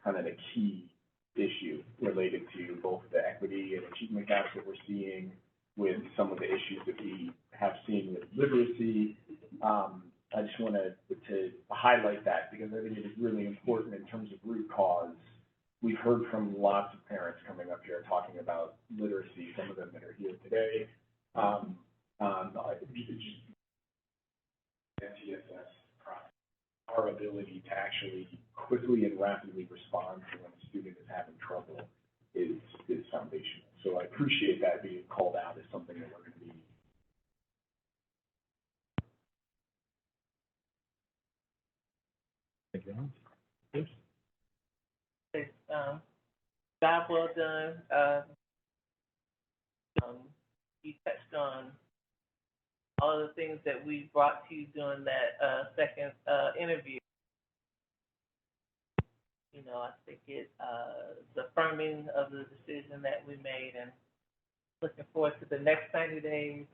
kind of the key issue related to both the equity and achievement gaps that we're seeing with some of the issues that we have seen with literacy. I just wanted to highlight that because I think it is really important in terms of root cause. We've heard from lots of parents coming up here talking about literacy, some of them that are here today. NTSS process, our ability to actually quickly and rapidly respond to when a student is having trouble is foundational. So I appreciate that being called out as something that we're going to be. Thank you. Yes. Job well done. You touched on all of the things that we brought to you during that second interview. You know, I think it's affirming of the decision that we made and looking forward to the next 90 days,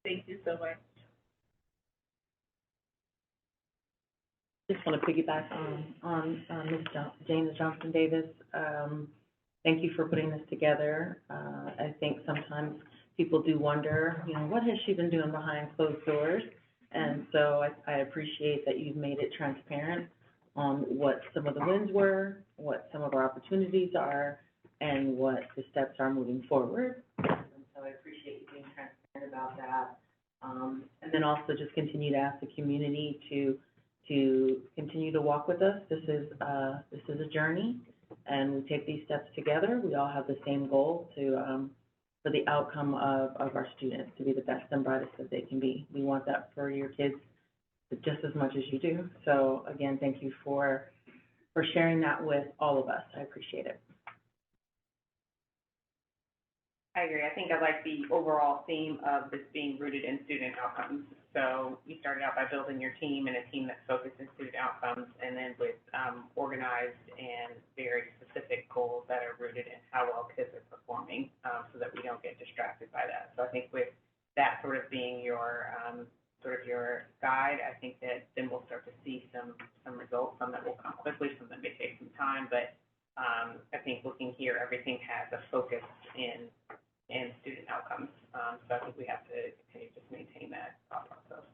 Thank you so much. Just want to piggyback on Ms. James Johnson Davis. Thank you for putting this together. I think sometimes people do wonder, you know, what has she been doing behind closed doors? And so I appreciate that you've made it transparent on what some of the wins were, what some of our opportunities are, and what the steps are moving forward. And so I appreciate you being transparent about that. And then also just continue to ask the community to continue to walk with us. This is a journey, and we take these steps together. We all have the same goal to for the outcome of our students to be the best and brightest that they can be. We want that for your kids just as much as you do. So again, thank you for sharing that with all of us. I appreciate it. I agree. I think I like the overall theme of this being rooted in student outcomes. So you started out by building your team and a team that's focused in student outcomes, and then with organized and very specific goals that are rooted in how well kids are performing, so that we don't get distracted by that. So I think with that sort of being your your guide, I think that then we'll start to see some results, some that will come quickly, some that may take some time, but I think looking here, everything has a focus in student outcomes. So I think we have to continue to just maintain that thought process.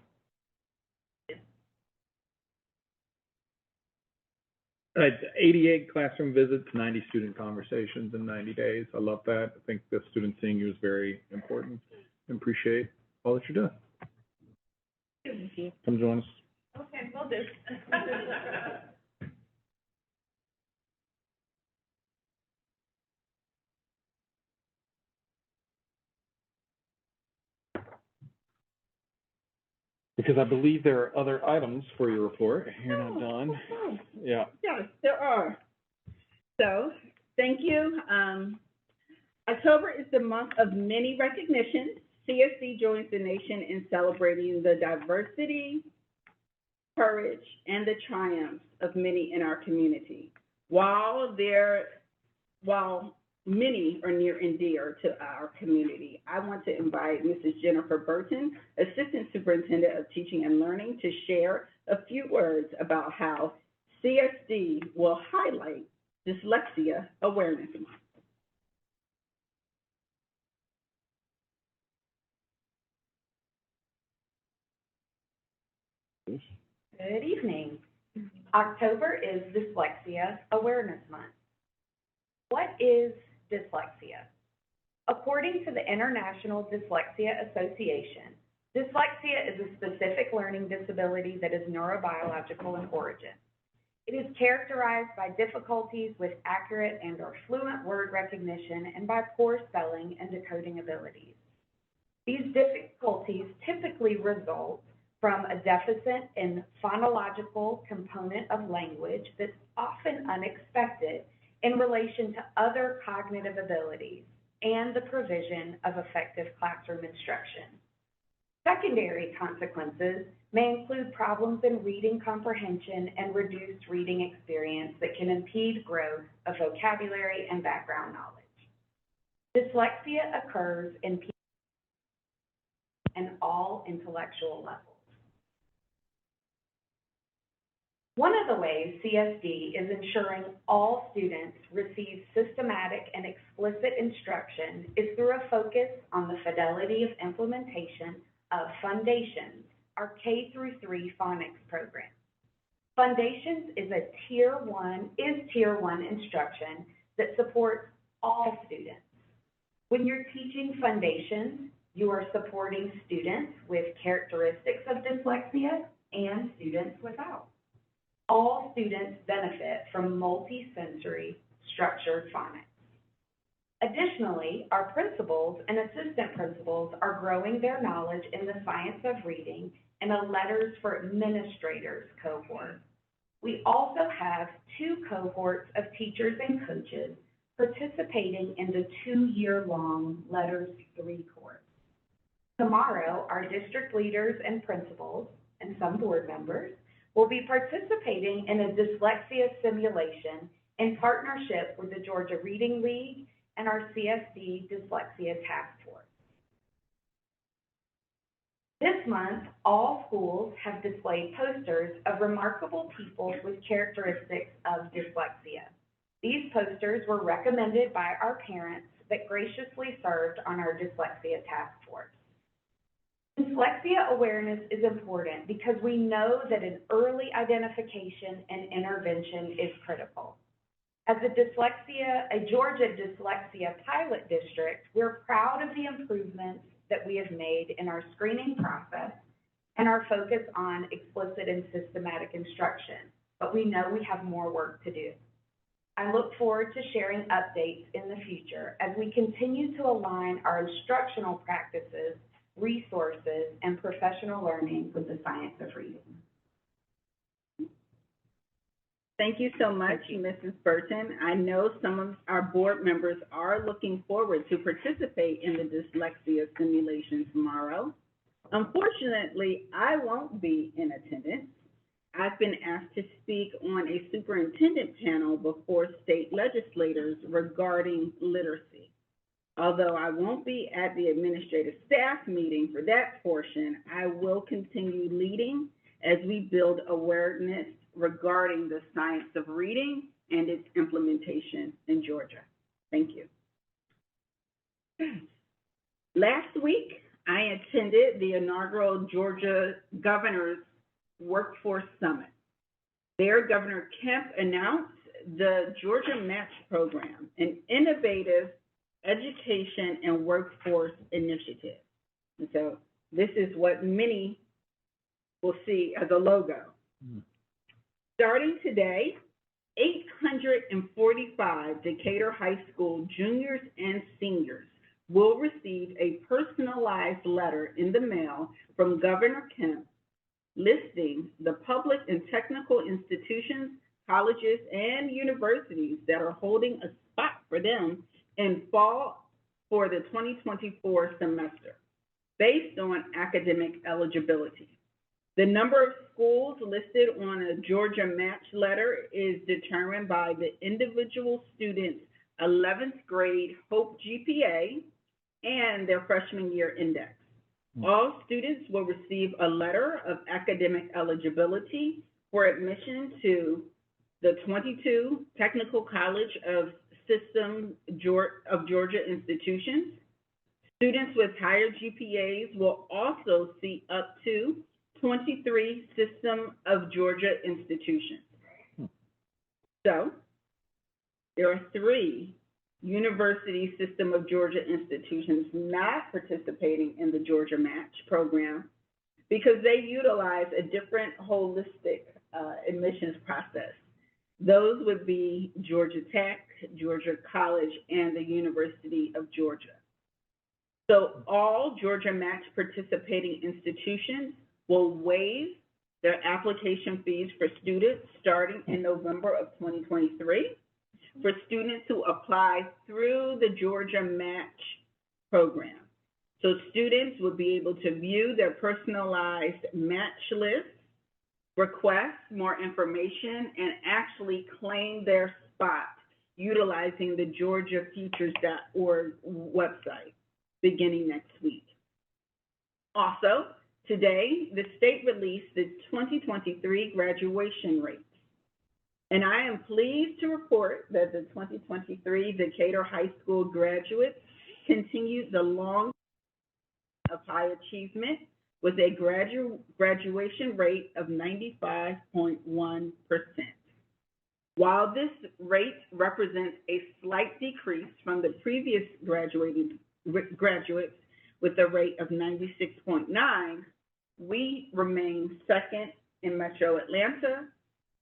88 classroom visits, 90 student conversations in 90 days. I love that. I think the student seeing you is very important. And appreciate all that you're doing. Thank you. Come join us. Okay, will do. Because I believe there are other items for your report. You're not done. Yeah. Yes, there are. So, thank you. October is the month of many recognitions. CSD joins the nation in celebrating the diversity, courage, and the triumphs of many in our community. While many are near and dear to our community, I want to invite Mrs. Jennifer Burton, Assistant Superintendent of Teaching and Learning, to share a few words about how CSD will highlight Dyslexia Awareness Month. Good evening. October is Dyslexia Awareness Month. What is dyslexia? According to the International Dyslexia Association, dyslexia is a specific learning disability that is neurobiological in origin. It is characterized by difficulties with accurate and/or fluent word recognition and by poor spelling and decoding abilities. These difficulties typically result from a deficit in phonological component of language that's often unexpected in relation to other cognitive abilities and the provision of effective classroom instruction. Secondary consequences may include problems in reading comprehension and reduced reading experience that can impede growth of vocabulary and background knowledge. Dyslexia occurs in people and all intellectual levels. One of the ways CSD is ensuring all students receive systematic and explicit instruction is through a focus on the fidelity of implementation of Fundations, our K-3 phonics program. Fundations is tier one instruction that supports all students. When you're teaching Fundations, you are supporting students with characteristics of dyslexia and students without. All students benefit from multi-sensory structured phonics. Additionally, our principals and assistant principals are growing their knowledge in the science of reading in a Letters for Administrators cohort. We also have 2 cohorts of teachers and coaches participating in the 2-year-long Letters 3 course. Tomorrow, our district leaders and principals and some board members will be participating in a dyslexia simulation in partnership with the Georgia Reading League and our CSD Dyslexia Task Force. This month, all schools have displayed posters of remarkable people with characteristics of dyslexia. These posters were recommended by our parents that graciously served on our Dyslexia Task Force. Dyslexia awareness is important because we know that an early identification and intervention is critical. As a Georgia Dyslexia Pilot District, we're proud of the improvements that we have made in our screening process and our focus on explicit and systematic instruction, but we know we have more work to do. I look forward to sharing updates in the future as we continue to align our instructional practices, resources, and professional learning with the science of reading. Thank you so much, Mrs. Burton. I know some of our board members are looking forward to participate in the dyslexia simulation tomorrow. Unfortunately, I won't be in attendance. I've been asked to speak on a superintendent panel before state legislators regarding literacy. Although I won't be at the administrative staff meeting for that portion, I will continue leading as we build awareness regarding the science of reading and its implementation in Georgia. Thank you. Last week, I attended the inaugural Georgia Governor's Workforce Summit. There, Governor Kemp announced the Georgia Match Program, an innovative education and workforce initiative. And so this is what many will see as a logo. Starting today, 845 Decatur High School juniors and seniors will receive a personalized letter in the mail from Governor Kemp listing the public and technical institutions, colleges, and universities that are holding a spot for them in fall for the 2024 semester, based on academic eligibility. The number of schools listed on a Georgia Match letter is determined by the individual student's 11th grade HOPE GPA and their freshman year index. All students will receive a letter of academic eligibility for admission to the 22 Technical College of Systems of Georgia institutions. Students with higher GPAs will also see up to 23 System of Georgia institutions. So, there are 3 University System of Georgia institutions not participating in the Georgia Match program because they utilize a different holistic admissions process. Those would be Georgia Tech, Georgia College, and the University of Georgia. So all Georgia Match participating institutions will waive their application fees for students starting in November of 2023 for students who apply through the Georgia Match program. So students will be able to view their personalized match list, request more information, and actually claim their spot utilizing the georgiafutures.org website beginning next week. Also, today, the state released the 2023 graduation rates. And I am pleased to report that the 2023 Decatur High School graduates continued the long of high achievement with a graduation rate of 95.1%. While this rate represents a slight decrease from the previous graduates with a rate of 96.9, we remain second in Metro Atlanta,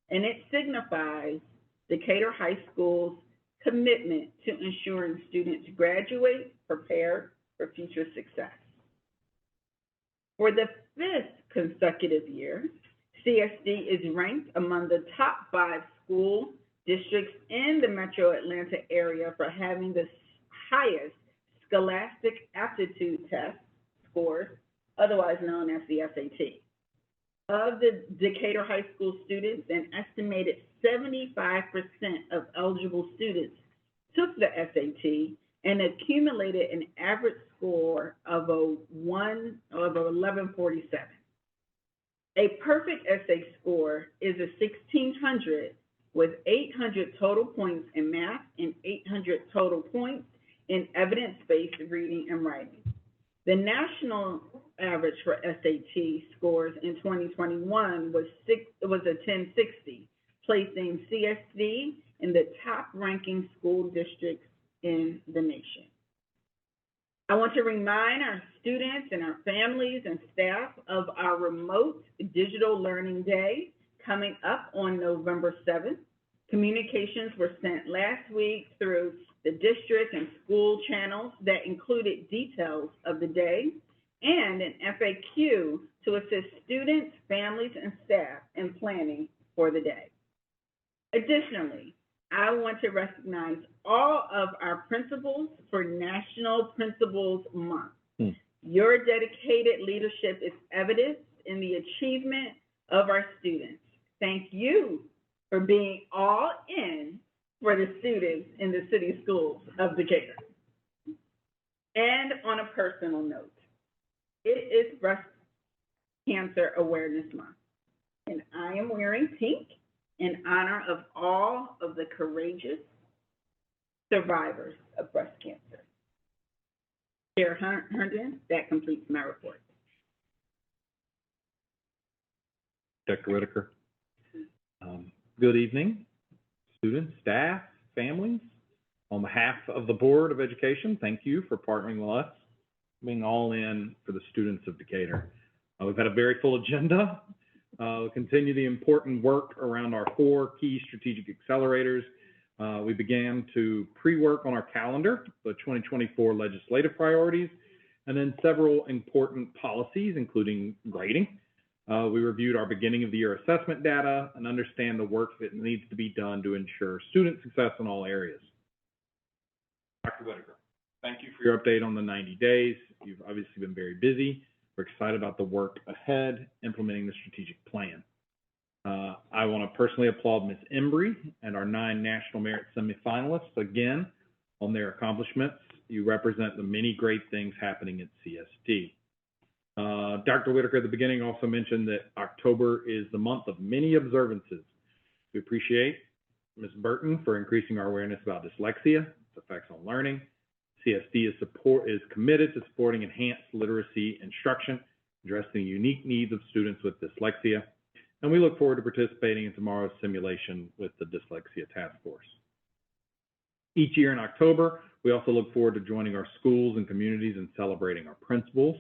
and it signifies Decatur High School's commitment to ensuring students graduate prepared for future success. For the 5th consecutive year, CSD is ranked among the top 5 school districts in the Metro Atlanta area for having the highest Scholastic Aptitude Test scores, otherwise known as the SAT. Of the Decatur High School students, an estimated 75% of eligible students took the SAT and accumulated an average score of 1147. A perfect essay score is a 1600 with 800 total points in math and 800 total points in evidence-based reading and writing. The national average for SAT scores in 2021 was a 1060, placing CSD in the top-ranking school districts in the nation. I want to remind our students and our families and staff of our remote digital learning day coming up on November 7th. Communications were sent last week through the district and school channels that included details of the day and an FAQ to assist students, families, and staff in planning for the day. Additionally, I want to recognize all of our principals for National Principals Month. Your dedicated leadership is evident in the achievement of our students. Thank you for being all in for the students in the city schools of Decatur. And on a personal note, it is Breast Cancer Awareness Month, and I am wearing pink in honor of all of the courageous survivors of breast cancer. Chair Herndon, that completes my report. Dr. Whitaker. Good evening, students, staff, families. On behalf of the Board of Education, thank you for partnering with us, being all in for the students of Decatur. We've had a very full agenda. We'll continue the important work around our 4 key strategic accelerators. We began to pre-work on our calendar, the 2024 legislative priorities, and then several important policies, including grading. We reviewed our beginning of the year assessment data and understand the work that needs to be done to ensure student success in all areas. Dr. Whitaker, thank you for your update on the 90 days. You've obviously been very busy. We're excited about the work ahead, implementing the strategic plan. I want to personally applaud Ms. Embry and our 9 National Merit semifinalists again on their accomplishments. You represent the many great things happening at CSD. Dr. Whitaker at the beginning also mentioned that October is the month of many observances. We appreciate Ms. Burton for increasing our awareness about dyslexia, its effects on learning. CSD is committed to supporting enhanced literacy instruction, addressing the unique needs of students with dyslexia, and we look forward to participating in tomorrow's simulation with the Dyslexia Task Force. Each year in October, we also look forward to joining our schools and communities and celebrating our principals. A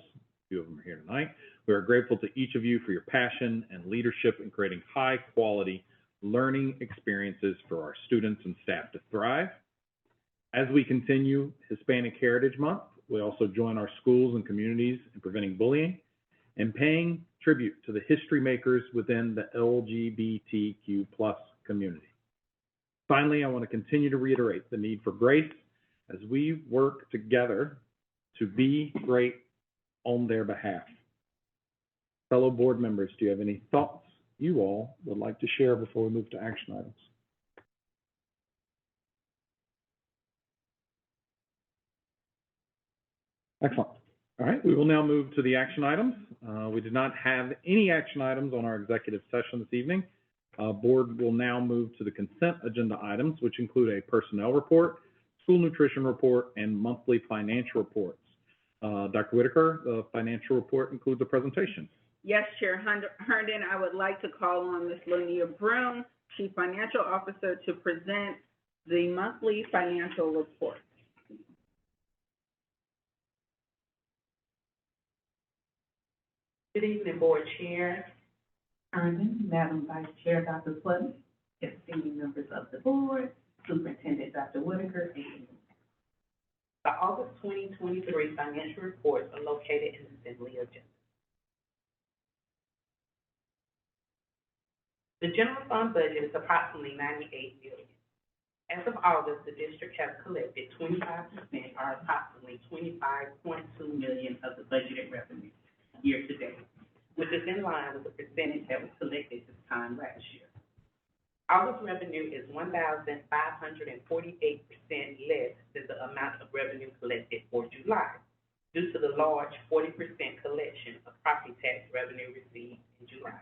few of them are here tonight. We are grateful to each of you for your passion and leadership in creating high-quality learning experiences for our students and staff to thrive. As we continue Hispanic Heritage Month, we also join our schools and communities in preventing bullying and paying tribute to the history makers within the LGBTQ+ community. Finally, I want to continue to reiterate the need for grace as we work together to be great on their behalf. Fellow board members, do you have any thoughts you all would like to share before we move to action items? Excellent. All right, we will now move to the action items. We did not have any action items on our executive session this evening. Board will now move to the consent agenda items, which include a personnel report, school nutrition report, and monthly financial reports. Dr. Whitaker, the financial report includes a presentation. Yes, Chair Herndon, I would like to call on Ms. Lanier Broom, Chief Financial Officer, to present the monthly financial report. Good evening, Board Chair Herndon, Madam Vice Chair Dr. Slutton, esteemed members of the Board, Superintendent Dr. Whitaker, and the August 2023 financial reports are located in the Assembly agenda. The general fund budget is approximately $98 million. As of August, the district has collected 25%, or approximately $25.2 million of the budgeted revenue year to date, which is in line with the percentage that was collected this time last year. August revenue is 1,548% less than the amount of revenue collected for July, due to the large 40% collection of property tax revenue received in July.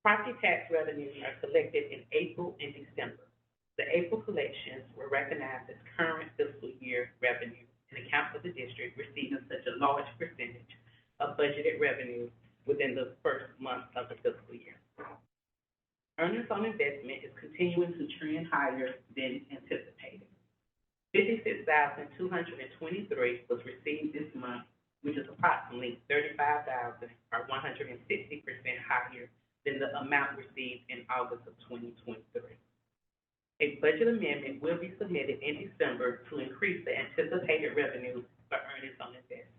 Property tax revenues are collected in April and December. The April collections were recognized as current fiscal year revenue and account for the district receiving such a large percentage of budgeted revenue within the first month of the fiscal year. Earnings on investment is continuing to trend higher than anticipated. $56,223 was received this month, which is approximately $35,000, or 160% higher than the amount received in August of 2023. A budget amendment will be submitted in December to increase the anticipated revenue for earnings on investment.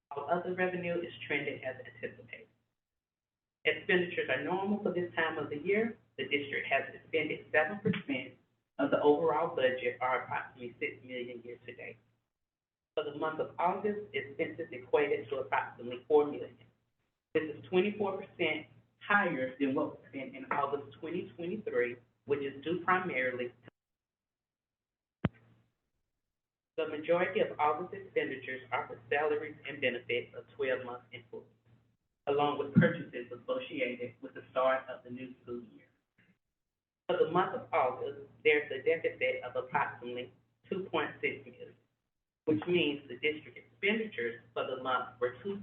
All other revenue is trending as anticipated. Expenditures are normal for this time of the year. The district has expended 7% of the overall budget, or approximately $6 million year to date. For the month of August, expenses equated to approximately $4 million. This is 24% higher than what was spent in August 2023, which is due primarily to the majority of August expenditures are for salaries and benefits of 12-month employees, along with purchases associated with the start of the new school year. For the month of August, there's a deficit of approximately $2.6 million, which means the district expenditures for the month were $2.6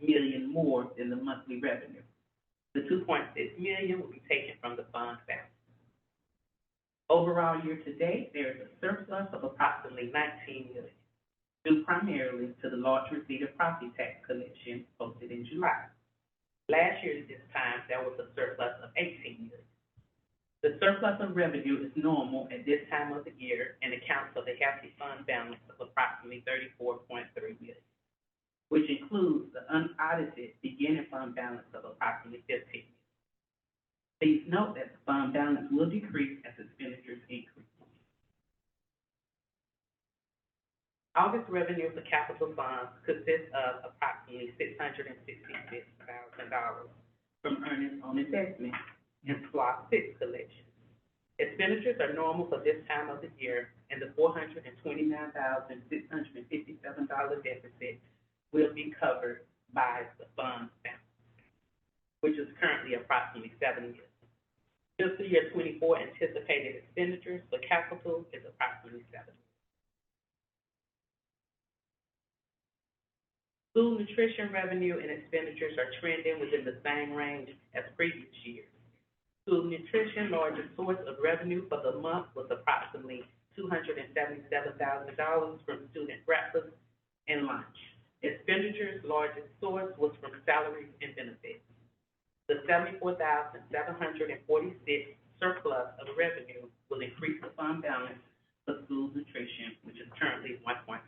million more than the monthly revenue. The $2.6 million will be taken from the fund balance. Overall, year to date, there is a surplus of approximately $19 million, due primarily to the large receipt of property tax collection posted in July. Last year at this time, there was a surplus of $18 million. The surplus of revenue is normal at this time of the year and accounts for the healthy fund balance of approximately $34.3 million. which includes the unaudited beginning fund balance of approximately $15 million. Please note that the fund balance will decrease as expenditures increase. August revenue for capital funds consists of approximately $666,000 from earnings on investment and SLOSS 6 collections. Expenditures are normal for this time of the year, and the $429,657 deficit will be covered by the fund balance, which is currently approximately $7 million. Fiscal year 24 anticipated expenditures for capital is approximately $7 million. School nutrition revenue and expenditures are trending within the same range as previous years. School nutrition, largest source of revenue for the month, was approximately $277,000 from student breakfast and lunch. Expenditures, largest source was from salaries and benefits. The $74,746 surplus of revenue will increase the fund balance for school nutrition, which is currently 1.6.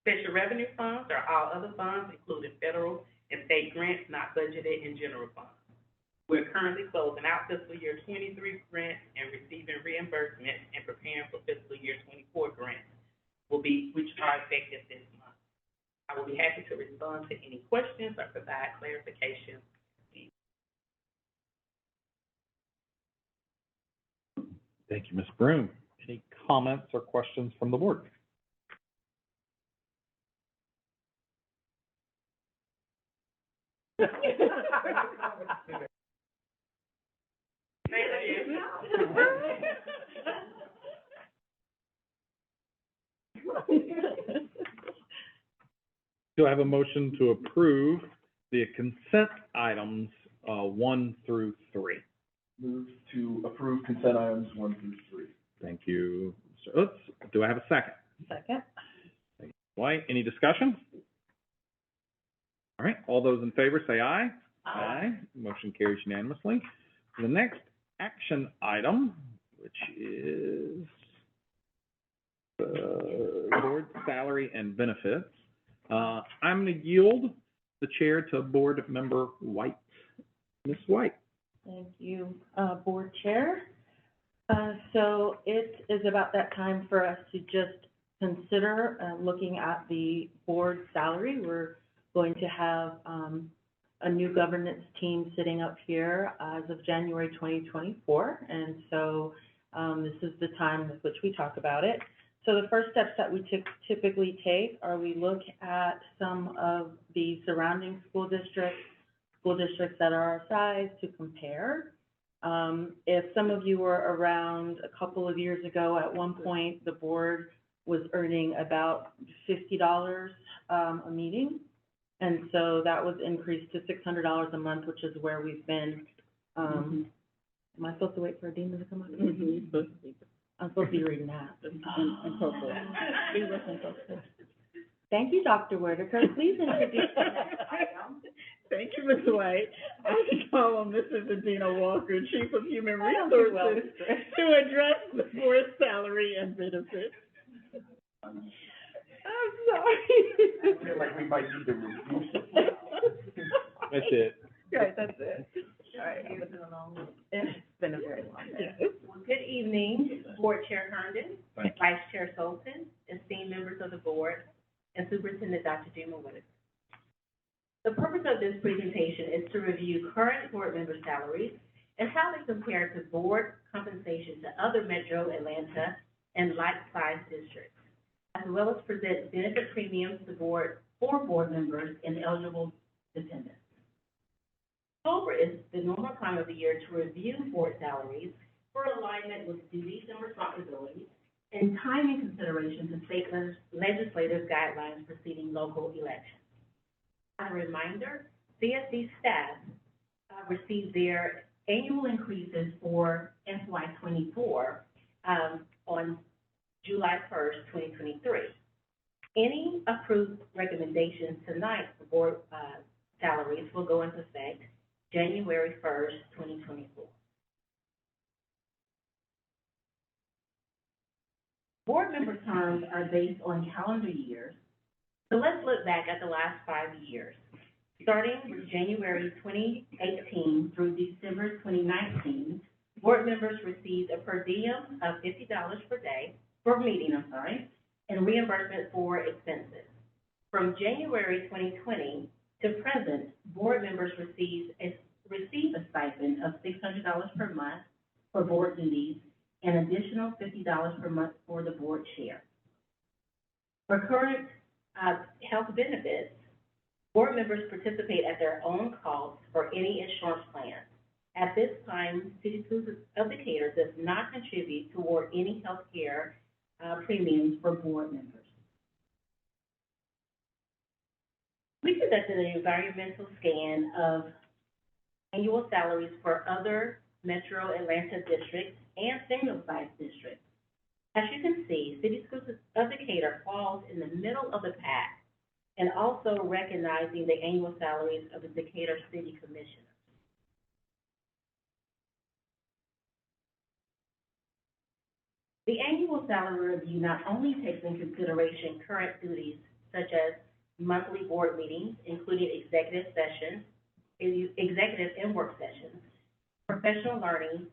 Special revenue funds are all other funds, including federal and state grants not budgeted in general funds. We're currently closing out fiscal year 23 grants and receiving reimbursement and preparing for fiscal year 24 grants, which are effective this month. I will be happy to respond to any questions or provide clarification. Thank you, Ms. Broom. Any comments or questions from the board? Do I have a motion to approve the consent items 1 through 3? Move to approve consent items 1 through 3. Thank you, Mr. Utz. Do I have a second? Second. Thank you, White. Any discussion? All right, all those in favor say aye. Aye. Motion carries unanimously. The next action item, which is board salary and benefits. I'm going to yield the chair to Board Member White. Ms. White. Thank you, Board Chair. So it is about that time for us to just consider looking at the board salary. We're going to have a new governance team sitting up here as of January 2024, and so this is the time with which we talk about it. So the first steps that we typically take are we look at some of the surrounding school districts that are our size to compare. If some of you were around a couple of years ago, at one point, the board was earning about $50 a meeting. And so that was increased to $600 a month, which is where we've been. Am I supposed to wait for a demon to come up? I'm supposed to be reading that. Thank you, Dr. Whitaker. Please introduce the next item. Thank you, Ms. White. I call on Mrs. Adina Walker, Chief of Human Resources, to address the board's salary and benefits. I'm sorry. I feel like we might need to reduce it. That's it. Right, that's it. All right, it's been a very long day. Well, good evening, Board Chair Herndon, Vice Chair Sultan, esteemed members of the board, and Superintendent Dr. Jima Whitaker. The purpose of this presentation is to review current board member salaries and how they compare to board compensation to other Metro Atlanta and like-sized districts, as well as present benefit premiums to board for board members and eligible dependents. October is the normal time of the year to review board salaries for alignment with duties and responsibilities and timing considerations and state legislative guidelines preceding local elections. As a reminder, CSD staff received their annual increases for FY24 on July 1st, 2023. Any approved recommendations tonight for board salaries will go into effect January 1st, 2024. Board member terms are based on calendar years. So let's look back at the last 5 years. Starting with January 2018 through December 2019, board members received a per diem of $50 per day, per meeting, and reimbursement for expenses. From January 2020 to present, board members receive a stipend of $600 per month for board duties and additional $50 per month for the board chair. For current health benefits, board members participate at their own cost for any insurance plan. At this time, City Schools of Decatur does not contribute toward any health care premiums for board members. We conducted an environmental scan of annual salaries for other Metro Atlanta districts and single-sized districts. As you can see, City Schools of Decatur falls in the middle of the pack, and also recognizing the annual salaries of the Decatur City Commissioners. The annual salary review not only takes into consideration current duties such as monthly board meetings, including executive and work sessions, professional learning,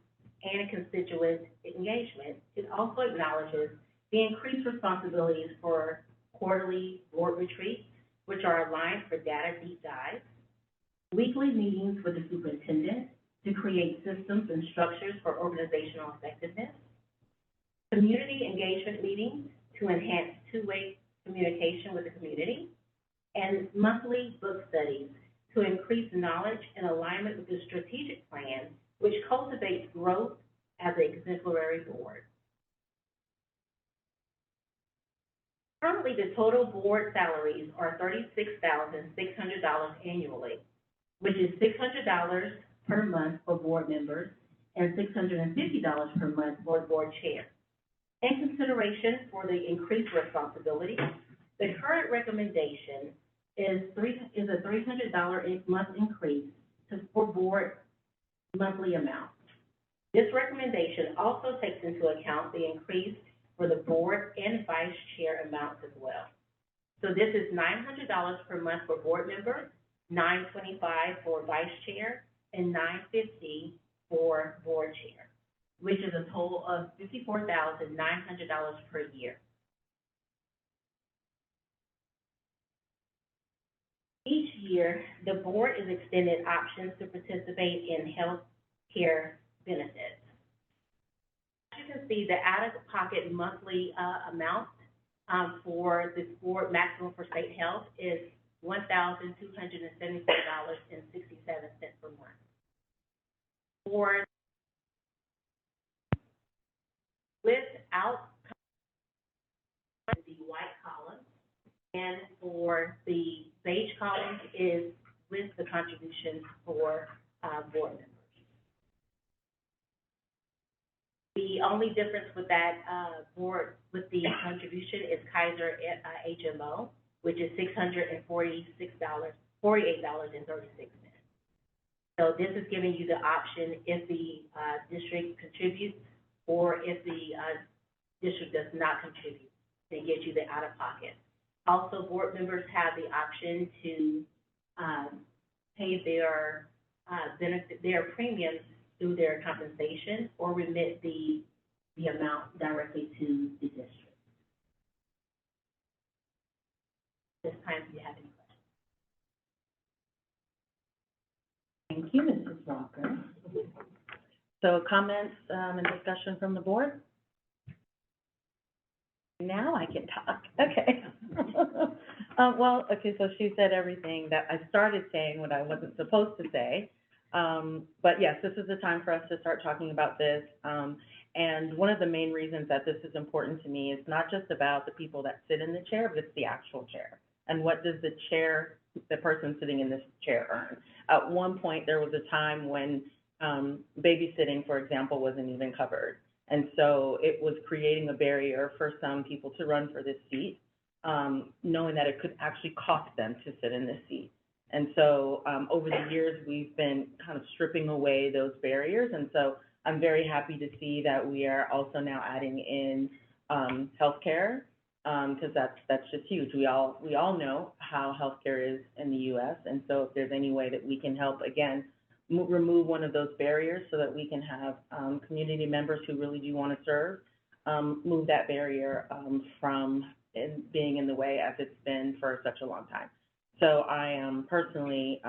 and constituent engagement, it also acknowledges the increased responsibilities for quarterly board retreats, which are aligned for data deep dives, weekly meetings with the superintendent to create systems and structures for organizational effectiveness, community engagement meetings to enhance two-way communication with the community, and monthly book studies to increase knowledge and alignment with the strategic plan, which cultivates growth as an exemplary board. Currently, the total board salaries are $36,600 annually, which is $600 per month for board members and $650 per month for board chair. In consideration for the increased responsibility, the current recommendation is a $300 month increase for board monthly amount. This recommendation also takes into account the increase for the board and vice chair amounts as well. So this is $900 per month for board members, $925 for vice chair, and $950 for board chair, which is a total of $54,900 per year. Each year, the board is extended options to participate in health care benefits. As you can see, the out-of-pocket monthly amount for this board maximum for state health is $1,274.67 per month. For without the white column, and for the beige column is with the contributions for board members. The only difference with that board, with the contribution, is Kaiser HMO, which is $648.36. So this is giving you the option if the district contributes or if the district does not contribute, then get you the out-of-pocket. Also, board members have the option to pay their premiums through their compensation or remit the amount directly to the district. This time, do you have any questions? Thank you, Mrs. Walker. So comments and discussion from the board? Now I can talk. Okay. So she said everything that I started saying what I wasn't supposed to say. But yes, this is the time for us to start talking about this. And one of the main reasons that this is important to me is not just about the people that sit in the chair, but it's the actual chair. And what does the chair, the person sitting in this chair, earn? At one point, there was a time when babysitting, for example, wasn't even covered. And so it was creating a barrier for some people to run for this seat, knowing that it could actually cost them to sit in this seat. And so over the years, we've been kind of stripping away those barriers. And so I'm very happy to see that we are also now adding in healthcare, because that's just huge. We all know how healthcare is in the U.S., and so if there's any way that we can help, again, remove one of those barriers so that we can have, community members who really do want to serve, move that barrier, from being in the way as it's been for such a long time. So I am personally,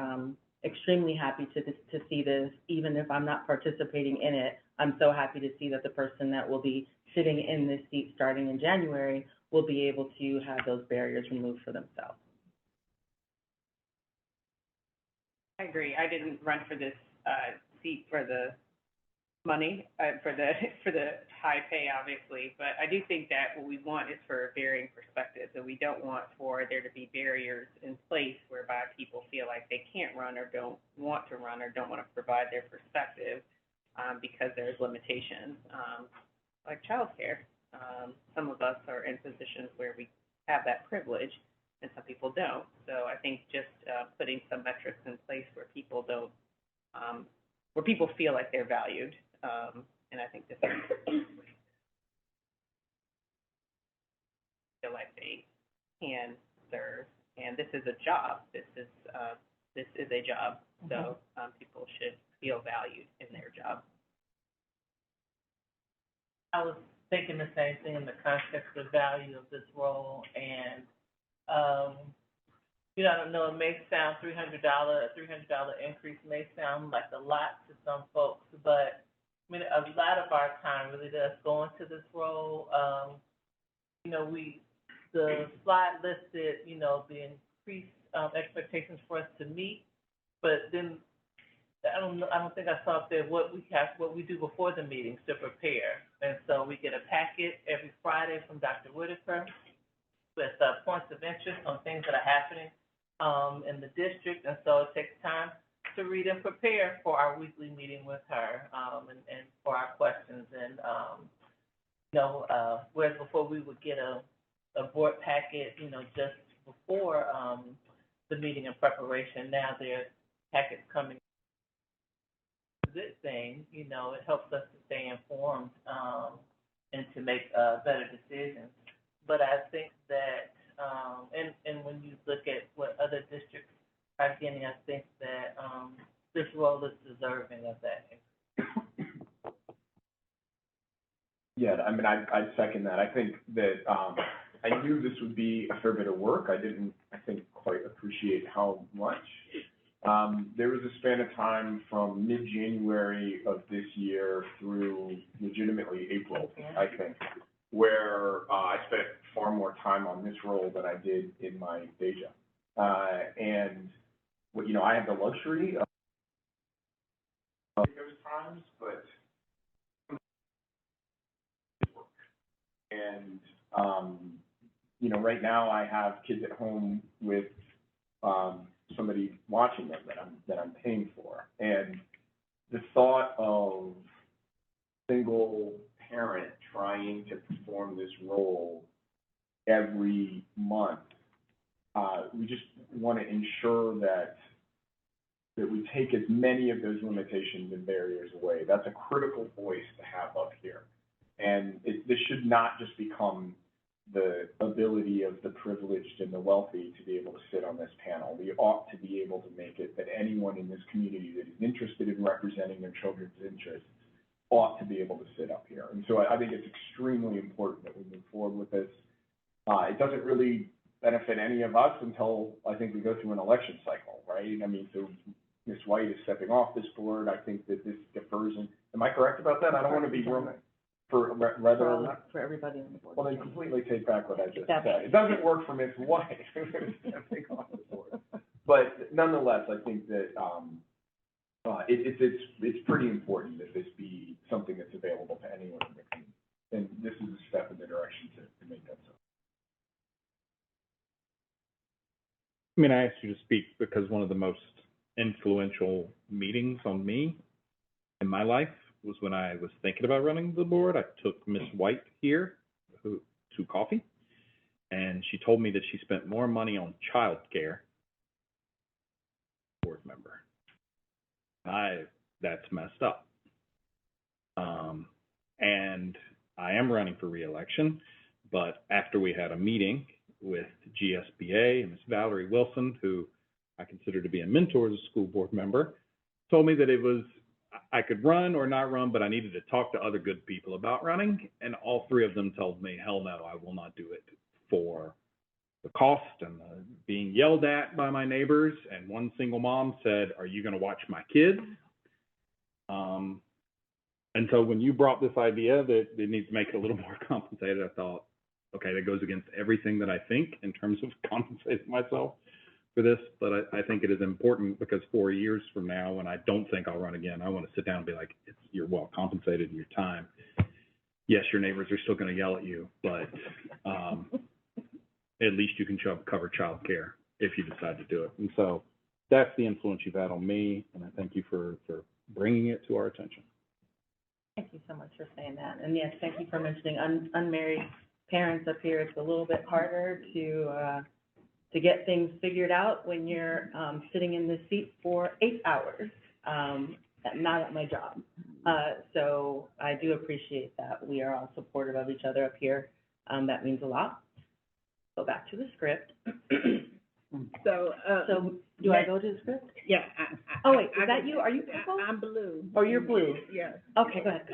extremely happy to see this, even if I'm not participating in it. I'm so happy to see that the person that will be sitting in this seat starting in January will be able to have those barriers removed for themselves. I agree. I didn't run for this, seat for the money, for the high pay, obviously, but I do think that what we want is for varying perspectives, and we don't want for there to be barriers in place whereby people feel like they can't run or don't want to run or don't want to provide their perspective, because there's limitations, like childcare. Some of us are in positions where we have that privilege, and some people don't. So I think just putting some metrics in place where people don't, where people feel like they're valued, and I think this is feel like they can serve, and this is a job. This is a job. So people should feel valued in their job. I was thinking the same thing in the context of value of this role, and, you know, I don't know, it may sound a $300 increase may sound like a lot to some folks, but, I mean, a lot of our time really does go into this role. You know, the slide listed, you know, the increased expectations for us to meet, but then I don't think I saw up there what we do before the meetings to prepare. And so we get a packet every Friday from Dr. Whitaker with points of interest on things that are happening in the district. And so it takes time to read and prepare for our weekly meeting with her, and for our questions. And, you know, whereas before we would get a board packet, you know, just before the meeting in preparation, now there's packets coming. Good thing, you know, it helps us to stay informed, and to make better decisions. But I think that, and when you look at what other districts are getting, I think that this role is deserving of that. Yeah, I mean, I'd second that. I think that, I knew this would be a fair bit of work. I didn't, I think, quite appreciate how much. There was a span of time from mid-January of this year through legitimately April, I think, where I spent far more time on this role than I did in my day job. And, you know, I have the luxury of those times, but and, you know, right now I have kids at home with somebody watching them that I'm paying for. And the thought of single parent trying to perform this role every month, we just want to ensure that we take as many of those limitations and barriers away. That's a critical voice to have up here. And this should not just become the ability of the privileged and the wealthy to be able to sit on this panel. We ought to be able to make it that anyone in this community that is interested in representing their children's interests ought to be able to sit up here. And so I think it's extremely important that we move forward with this. It doesn't really benefit any of us until I think we go through an election cycle, right? I mean, so Ms. White is stepping off this board. I think that this defers. Am I correct about that? I don't want to be wrong. For everybody on the board. Well, then completely take back what I just That's said. It doesn't work for Ms. White. But nonetheless, I think that it's pretty important that this be something that's available to anyone in the community. And this is a step in the direction to make that so. I mean, I asked you to speak because one of the most influential meetings on me in my life was when I was thinking about running the board. I took Miss White here to coffee, and she told me that she spent more money on childcare board member. That's messed up. And I am running for reelection, but after we had a meeting with GSBA and Ms. Valerie Wilson, who I consider to be a mentor as a school board member, told me that I could run or not run, but I needed to talk to other good people about running. And all three of them told me, hell no, I will not do it for the cost and being yelled at by my neighbors. And one single mom said, are you going to watch my kids? And so when you brought this idea that it needs to make it a little more compensated, I thought, okay, that goes against everything that I think in terms of compensating myself for this, but I think it is important because 4 years from now, when I don't think I'll run again, I want to sit down and be like, you're well compensated in your time. Yes, your neighbors are still going to yell at you, but at least you can cover childcare if you decide to do it. And so that's the influence you've had on me, and I thank you for bringing it to our attention. Thank you so much for saying that. And yes, thank you for mentioning unmarried parents up here. It's a little bit harder to get things figured out when you're sitting in the seat for 8 hours, not at my job. So I do appreciate that. We are all supportive of each other up here. That means a lot. Go back to the script. So Do I go to the script? yeah. Oh, wait, is that you? Are you purple? I'm blue. Oh, you're blue? Yes. Okay, go ahead.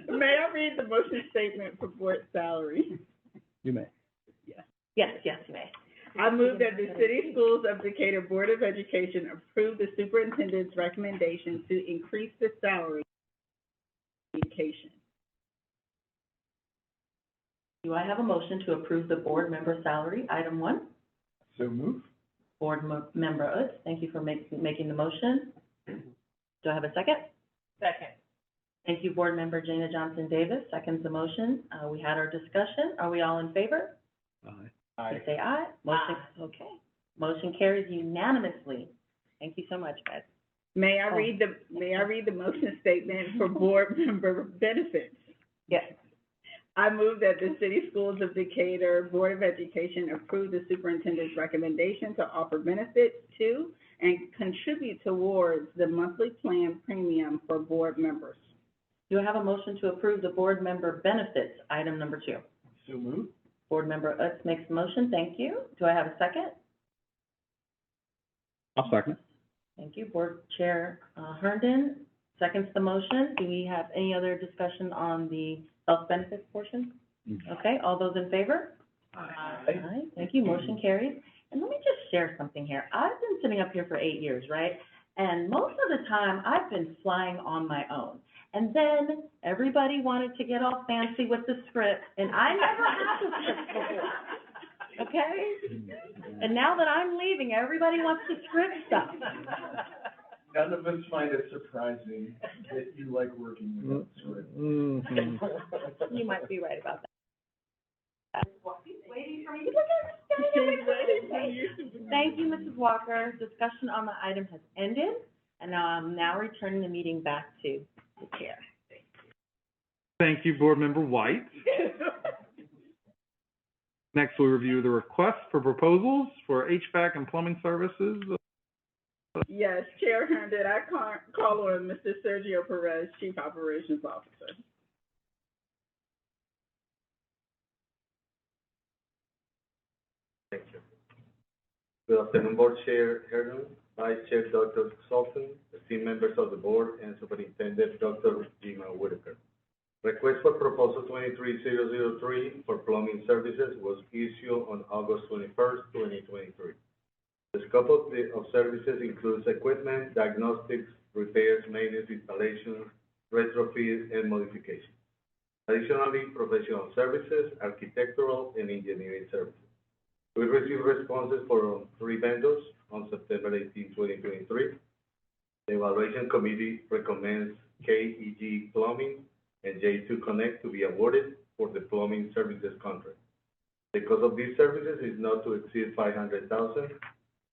May I read the motion statement for board salary? You may. Yes, you may. I move that the City Schools of Decatur Board of Education approve the superintendent's recommendation to increase the salary of education. Do I have a motion to approve the board member salary, item 1? So move. Board member Utz, thank you for making the motion. Do I have a second? Second. Thank you, board member Jana Johnson Davis, seconds the motion. We had our discussion. Are we all in favor? Aye. Please say aye. Motion, okay. Motion carries unanimously. Thank you so much, guys. May I read the motion statement for board member benefits? Yes. I move that the City Schools of Decatur Board of Education approve the superintendent's recommendation to offer benefits to and contribute towards the monthly plan premium for board members. Do I have a motion to approve the board member benefits, item number 2? So move. Board member Utz makes the motion, thank you. Do I have a second? I'll second. Thank you. Board Chair Herndon seconds the motion. Do we have any other discussion on the health benefits portion? Okay, all those in favor? Aye. Thank you, motion carries. And let me just share something here. I've been sitting up here for 8 years, right? And most of the time, I've been flying on my own. And then everybody wanted to get all fancy with the script, and I never had the script before. Okay? And now that I'm leaving, everybody wants to script stuff. None of us find it surprising that you like working with us, right? You might be right about that. Waiting for me. Thank you, Mrs. Walker. Discussion on the item has ended, and I'm now returning the meeting back to the chair. Thank you, Board Member White. Next, we'll review the request for proposals for HVAC and plumbing services. Yes, Chair Herndon, I call on Mr. Sergio Perez, Chief Operations Officer. Thank you. Good afternoon, Board Chair Herndon, Vice Chair Dr. Sultan, esteemed members of the board, and Superintendent Dr. Jima Whitaker. Request for Proposal 23003 for plumbing services was issued on August 21st, 2023. The scope of services includes equipment, diagnostics, repairs, maintenance, installations, retrofit, and modification. Additionally, professional services, architectural, and engineering services. We received responses from 3 vendors on September 18, 2023. The evaluation committee recommends KEG Plumbing and J2 Connect to be awarded for the plumbing services contract. The cost of these services is not to exceed $500,000.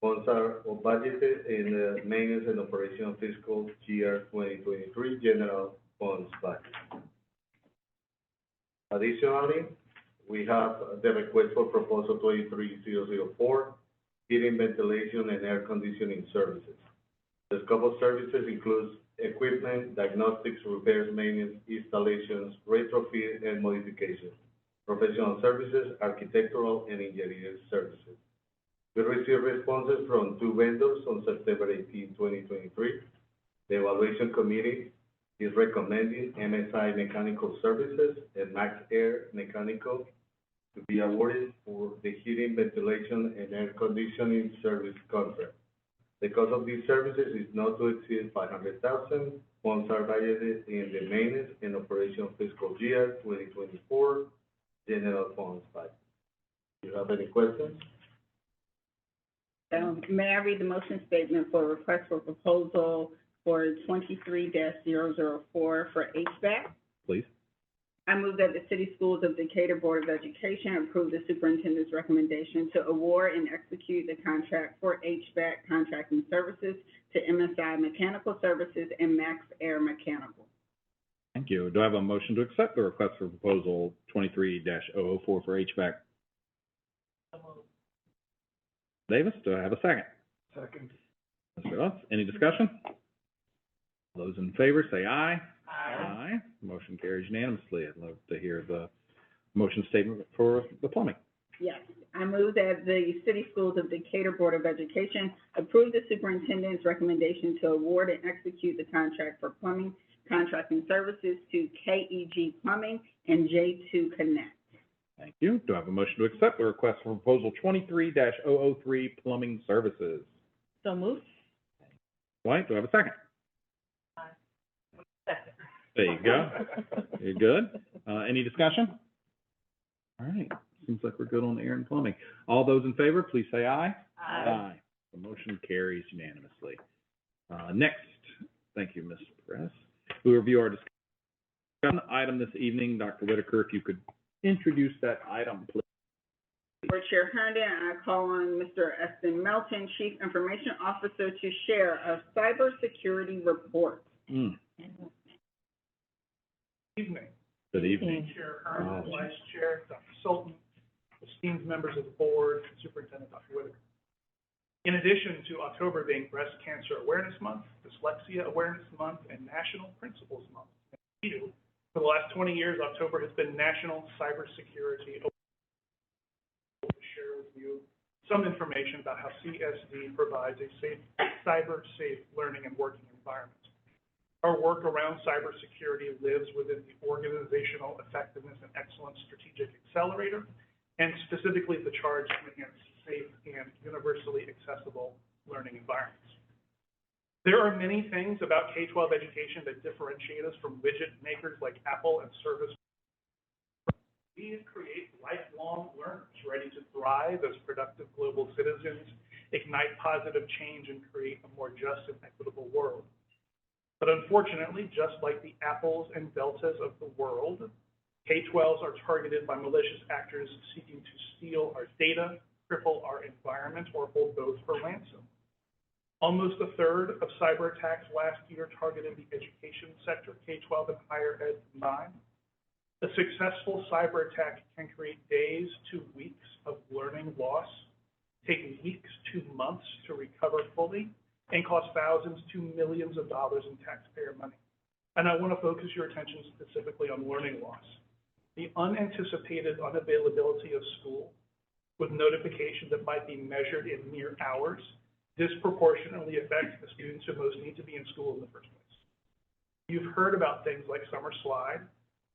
Funds are budgeted in the maintenance and operation fiscal year 2023 general funds budget. Additionally, we have the request for Proposal 23004, heating, ventilation, and air conditioning services. The scope of services includes equipment, diagnostics, repairs, maintenance, installations, retrofit, and modifications, professional services, architectural, and engineering services. We received responses from 2 vendors on September 18, 2023. The evaluation committee is recommending MSI Mechanical Services and Max Air Mechanical to be awarded for the heating, ventilation, and air conditioning service contract. The cost of these services is not to exceed $500,000. Funds are budgeted in the maintenance and operation fiscal year 2024 general funds budget. Do you have any questions? May I read the motion statement for request for proposal for 23-004 for HVAC? Please. I move that the City Schools of Decatur Board of Education approve the superintendent's recommendation to award and execute the contract for HVAC contracting services to MSI Mechanical Services and Max Air Mechanical. Thank you. Do I have a motion to accept the request for proposal 23-004 for HVAC? Davis, do I have a second? Second. Mr. Utz, any discussion? All those in favor say aye. Aye. Motion carries unanimously. I'd love to hear the motion statement for the plumbing. Yes, I move that the City Schools of Decatur Board of Education approve the superintendent's recommendation to award and execute the contract for plumbing contracting services to KEG Plumbing and J2 Connect. Thank you. Do I have a motion to accept the request for proposal 23-003 plumbing services? So moved. Dwight, do I have a second? Second. There you go. You're good. Any discussion? All right. Seems like we're good on air and plumbing. All those in favor, please say aye. Aye. The motion carries unanimously. Next, thank you, Ms. Press. We'll review our discussion item this evening. Dr. Whitaker, if you could introduce that item, please. Board Chair Herndon, I call on Mr. Eston Melton, Chief Information Officer, to share a cybersecurity report. Evening. Good evening. Chair Herndon, Oh. Vice Chair, Dr. Sultan, esteemed members of the board, and Superintendent Dr. Whitaker. In addition to October being Breast Cancer Awareness Month, Dyslexia Awareness Month, and National Principals Month, for the last 20 years, October has been National Cybersecurity Awareness. To share with you some information about how CSD provides a safe, cyber-safe learning and working environment. Our work around cybersecurity lives within the Organizational Effectiveness and Excellence Strategic Accelerator, and specifically the charge to enhance safe and universally accessible learning environments. There are many things about K-12 education that differentiate us from widget makers like Apple and service. We create lifelong learners ready to thrive as productive global citizens, ignite positive change, and create a more just and equitable world. But unfortunately, just like the Apples and Deltas of the world, K-12s are targeted by malicious actors seeking to steal our data, cripple our environment, or hold both for ransom. Almost a third of cyber attacks last year targeted the education sector, K-12 and higher ed combined. A successful cyber attack can create days to weeks of learning loss, take weeks to months to recover fully, and cost thousands to millions of dollars in taxpayer money. And I want to focus your attention specifically on learning loss. The unanticipated unavailability of school with notifications that might be measured in mere hours disproportionately affects the students who most need to be in school in the first place. You've heard about things like summer slide,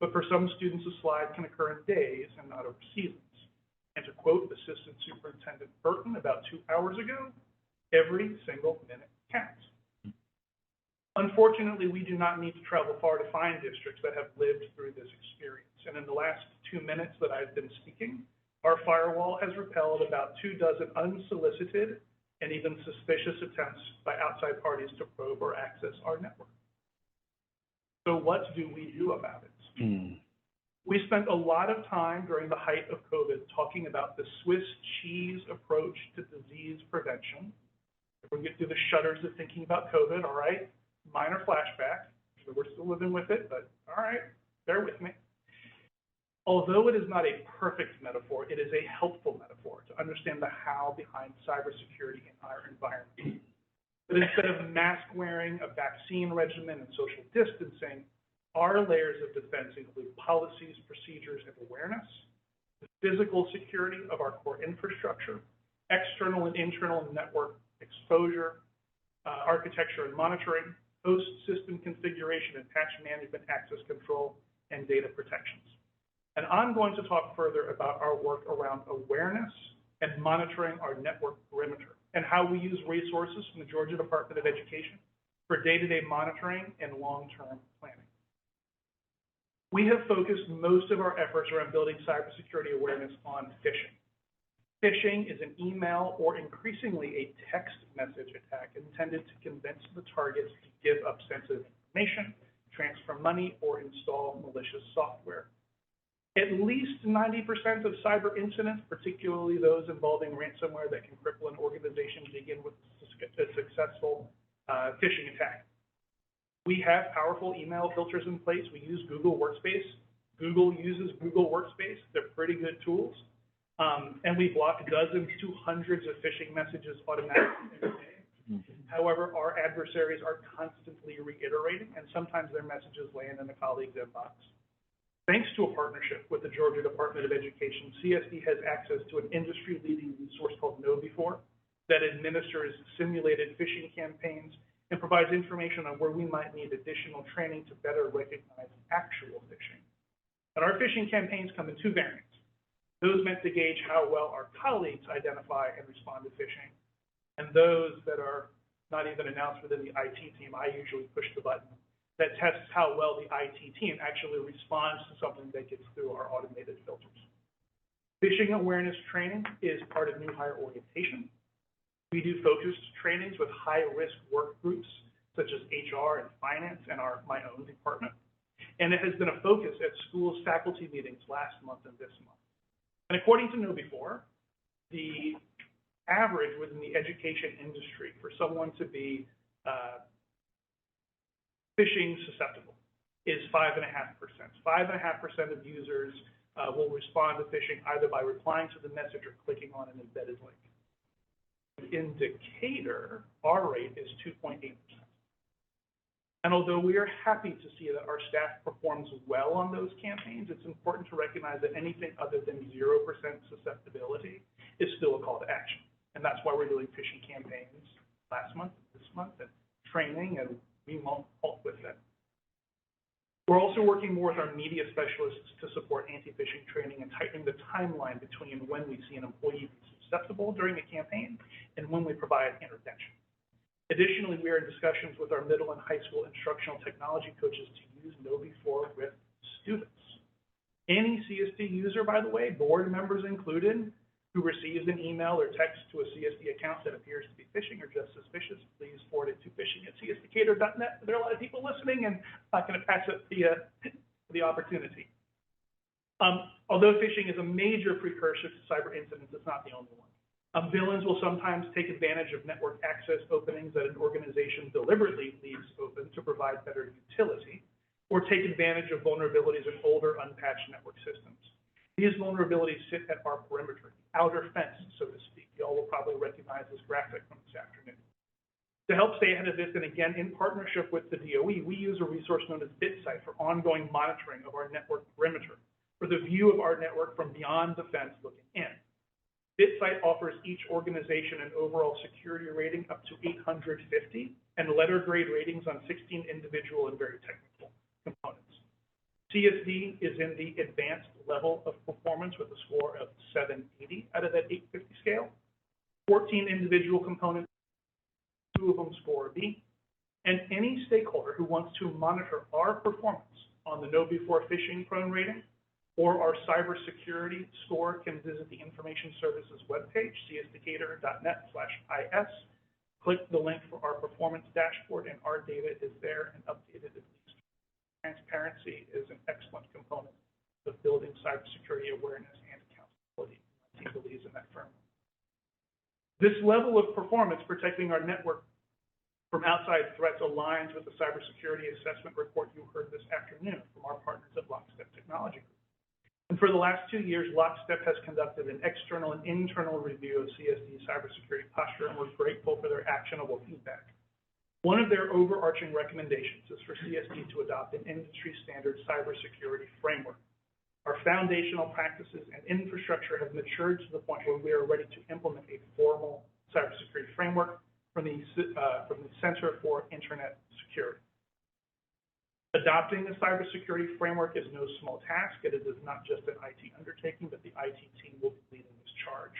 but for some students, a slide can occur in days and not over seasons. And to quote Assistant Superintendent Burton about 2 hours ago, every single minute counts. Unfortunately, we do not need to travel far to find districts that have lived through this experience. And in the last 2 minutes that I've been speaking, our firewall has repelled about 24 unsolicited and even suspicious attempts by outside parties to probe or access our network. So what do we do about it? We spent a lot of time during the height of COVID talking about the Swiss cheese approach to disease prevention. If we get through the shudders of thinking about COVID, all right, minor flashback, so we're still living with it, but all right, bear with me. Although it is not a perfect metaphor, it is a helpful metaphor to understand the how behind cybersecurity in our environment. But instead of mask wearing, a vaccine regimen, and social distancing, our layers of defense include policies, procedures, and awareness, the physical security of our core infrastructure, external and internal network exposure, architecture and monitoring, host system configuration and patch management, access control, and data protections. And I'm going to talk further about our work around awareness and monitoring our network perimeter, and how we use resources from the Georgia Department of Education for day-to-day monitoring and long-term planning. We have focused most of our efforts around building cybersecurity awareness on phishing. Phishing is an email or increasingly a text message attack intended to convince the targets to give up sensitive information, transfer money, or install malicious software. At least 90% of cyber incidents, particularly those involving ransomware that can cripple an organization, begin with a successful phishing attack. We have powerful email filters in place. We use Google Workspace. Google uses Google Workspace. They're pretty good tools. And we block dozens to hundreds of phishing messages automatically every day. However, our adversaries are constantly reiterating, and sometimes their messages land in a colleague's inbox. Thanks to a partnership with the Georgia Department of Education, CSD has access to an industry-leading resource called KnowBe4 that administers simulated phishing campaigns and provides information on where we might need additional training to better recognize actual phishing. And our phishing campaigns come in two variants. Those meant to gauge how well our colleagues identify and respond to phishing, and those that are not even announced within the IT team. I usually push the button that tests how well the IT team actually responds to something that gets through our automated filters. Phishing awareness training is part of new hire orientation. We do focused trainings with high-risk work groups, such as HR and finance and my own department. And it has been a focus at schools' faculty meetings last month and this month. And according to KnowBe4, the average within the education industry for someone to be phishing susceptible is 5.5%. 5.5% of users will respond to phishing either by replying to the message or clicking on an embedded link. Indicator, our rate is 2.8%. And although we are happy to see that our staff performs well on those campaigns, it's important to recognize that anything other than 0% susceptibility is still a call to action. And that's why we're doing phishing campaigns last month, this month, and training, and we won't halt with them. We're also working more with our media specialists to support anti-phishing training and tightening the timeline between when we see an employee be susceptible during a campaign and when we provide intervention. Additionally, we are in discussions with our middle and high school instructional technology coaches to use KnowBe4 with students. Any CSD user, by the way, board members included, who receives an email or text to a CSD account that appears to be phishing or just suspicious, please forward it to phishing@csdcator.net. There are a lot of people listening, and I'm not going to pass up the opportunity. Although phishing is a major precursor to cyber incidents, it's not the only one. Villains will sometimes take advantage of network access openings that an organization deliberately leaves open to provide better utility, or take advantage of vulnerabilities in older, unpatched network systems. These vulnerabilities sit at our perimeter, the outer fence, so to speak. You all will probably recognize this graphic from this afternoon. To help stay ahead of this, and again, in partnership with the DOE, we use a resource known as BitSight for ongoing monitoring of our network perimeter, for the view of our network from beyond the fence looking in. BitSight offers each organization an overall security rating up to 850 and letter grade ratings on 16 individual and very technical components. CSD is in the advanced level of performance with a score of 780 out of that 850 scale. 14 individual components, 2 of them score B. And any stakeholder who wants to monitor our performance on the KnowBe4 phishing prone rating or our cybersecurity score can visit the Information Services webpage, csdcator.net/IS. Click the link for our performance dashboard, and our data is there and updated at least. Transparency is an excellent component of building cybersecurity awareness and accountability. My team believes in that firmly. This level of performance protecting our network from outside threats aligns with the cybersecurity assessment report you heard this afternoon from our partners at Lockstep Technology Group. And for the last 2 years, Lockstep has conducted an external and internal review of CSD's cybersecurity posture, and we're grateful for their actionable feedback. One of their overarching recommendations is for CSD to adopt an industry-standard cybersecurity framework. Our foundational practices and infrastructure have matured to the point where we are ready to implement a formal cybersecurity framework from the Center for Internet Security. Adopting the cybersecurity framework is no small task, and it is not just an IT undertaking, but the IT team will be leading this charge.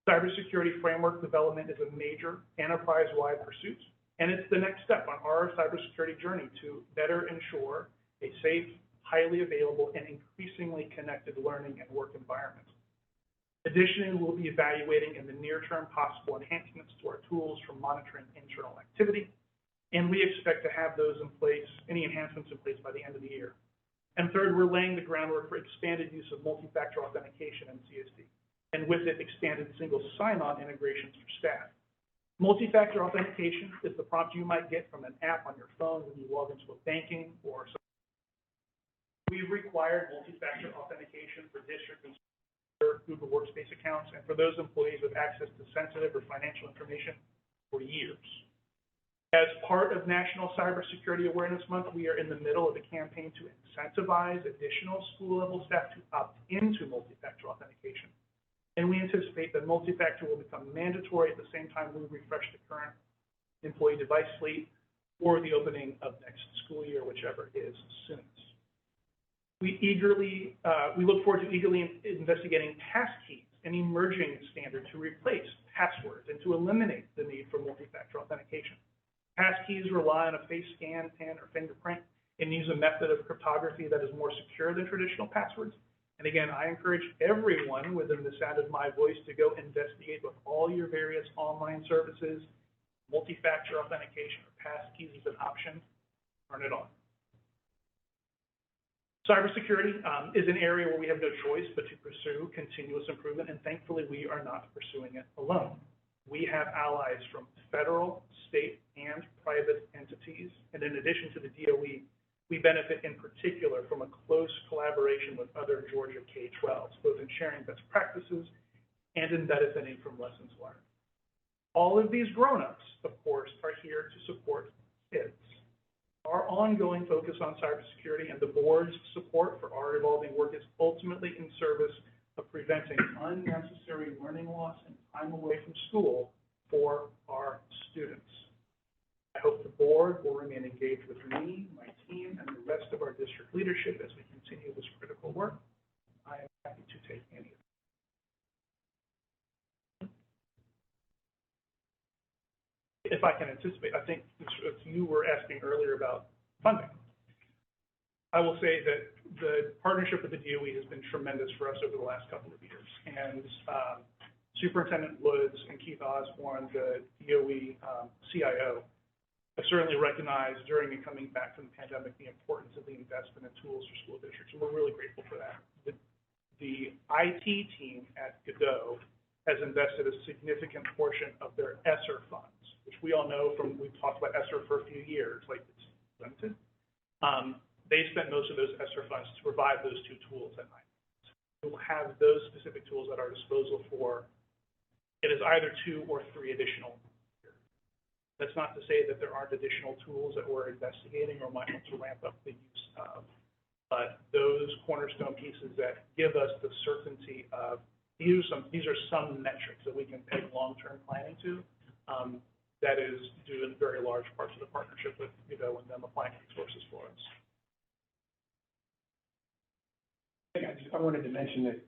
Cybersecurity framework development is a major enterprise-wide pursuit, and it's the next step on our cybersecurity journey to better ensure a safe, highly available, and increasingly connected learning and work environment. Additionally, we'll be evaluating in the near term possible enhancements to our tools for monitoring internal activity, and we expect to have those in place, any enhancements in place by the end of the year. And third, we're laying the groundwork for expanded use of multi-factor authentication in CSD, and with it, expanded single sign-on integrations for staff. Multi-factor authentication is the prompt you might get from an app on your phone when you log into a banking or something. We've required multi-factor authentication for district and Google Workspace accounts and for those employees with access to sensitive or financial information for years. As part of National Cybersecurity Awareness Month, we are in the middle of a campaign to incentivize additional school-level staff to opt into multi-factor authentication. And we anticipate that multi-factor will become mandatory at the same time we refresh the current employee device fleet or the opening of next school year, whichever is soonest. We look forward to eagerly investigating passkeys, an emerging standard to replace passwords and to eliminate the need for multi-factor authentication. Passkeys rely on a face scan, PIN, or fingerprint and use a method of cryptography that is more secure than traditional passwords. And again, I encourage everyone within the sound of my voice to go investigate with all your various online services. Multi-factor authentication or passkeys is an option. Turn it on. Cybersecurity is an area where we have no choice but to pursue continuous improvement, and thankfully we are not pursuing it alone. We have allies from federal, state, and private entities, and in addition to the DOE, we benefit in particular from a close collaboration with other Georgia K-12s, both in sharing best practices and in benefiting from lessons learned. All of these grown-ups, of course, are here to support kids. Our ongoing focus on cybersecurity and the board's support for our evolving work is ultimately in service of preventing unnecessary learning loss and time away from school for our students. I hope the board will remain engaged with me, my team, and the rest of our district leadership as we continue this critical work. I am happy to take any of it. If I can anticipate, I think you were asking earlier about funding. I will say that the partnership with the DOE has been tremendous for us over the last couple of years. And Superintendent Woods and Keith Osborne, the DOE CIO, have certainly recognized during and coming back from the pandemic the importance of the investment in tools for school districts. And we're really grateful for that. The IT team at Godot has invested a significant portion of their ESSER funds, which we all know from, we've talked about ESSER for a few years, like it's limited. They spent most of those ESSER funds to provide those two tools at night. So we'll have those specific tools at our disposal for, it is either 2 or 3 additional years. That's not to say that there aren't additional tools that we're investigating or might want to ramp up the use of, but those cornerstone pieces that give us the certainty of, these are some metrics that we can peg long-term planning to. That is due in very large parts of the partnership with Godot and them applying resources for us. I wanted to mention that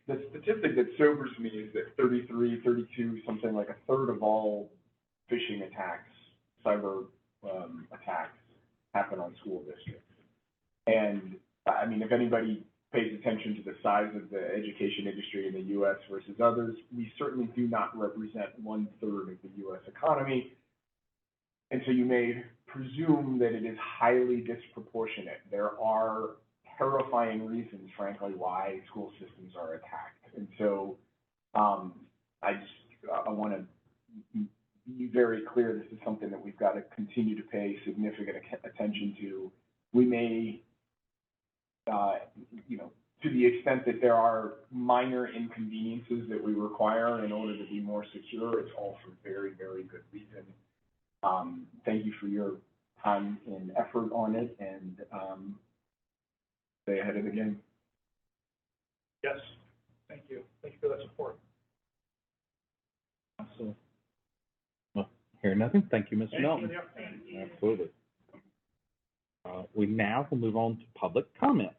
the statistic that sobers me is that 33, 32, something like a third of all phishing attacks, cyber attacks, happen on school districts. And I mean, if anybody pays attention to the size of the education industry in the U.S. versus others, we certainly do not represent 1/3 of the U.S. economy. And so you may presume that it is highly disproportionate. There are terrifying reasons, frankly, why school systems are attacked. And so I want to be very clear, this is something that we've got to continue to pay significant attention to. We may, to the extent that there are minor inconveniences that we require in order to be more secure, it's all for very, very good reason. Thank you for your time and effort on it, and, stay ahead of the game. Yes, thank you. Thank you for that support. Absolutely. Well, hearing nothing, thank you, Mr. Thank you Melton. for the opportunity. Absolutely. We now will move on to public comment.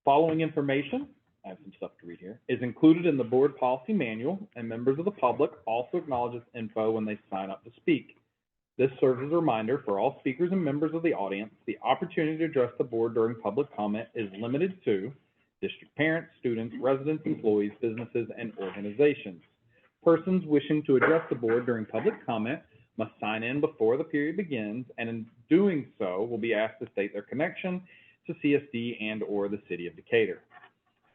Following information, I have some stuff to read here, is included in the board policy manual, and members of the public also acknowledge this info when they sign up to speak. This serves as a reminder for all speakers and members of the audience, the opportunity to address the board during public comment is limited to district parents, students, residents, employees, businesses, and organizations. Persons wishing to address the board during public comment must sign in before the period begins, and in doing so will be asked to state their connection to CSD and/or the City of Decatur.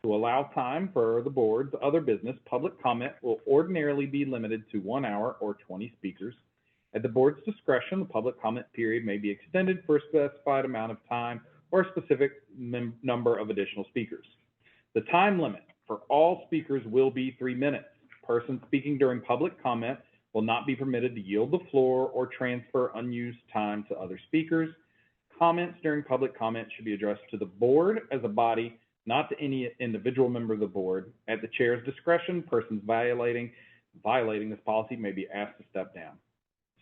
To allow time for the board's other business, public comment will ordinarily be limited to 1 hour or 20 speakers. At the board's discretion, the public comment period may be extended for a specified amount of time or a specific number of additional speakers. The time limit for all speakers will be 3 minutes. Persons speaking during public comment will not be permitted to yield the floor or transfer unused time to other speakers. Comments during public comment should be addressed to the board as a body, not to any individual member of the board. At the chair's discretion, persons violating this policy may be asked to step down.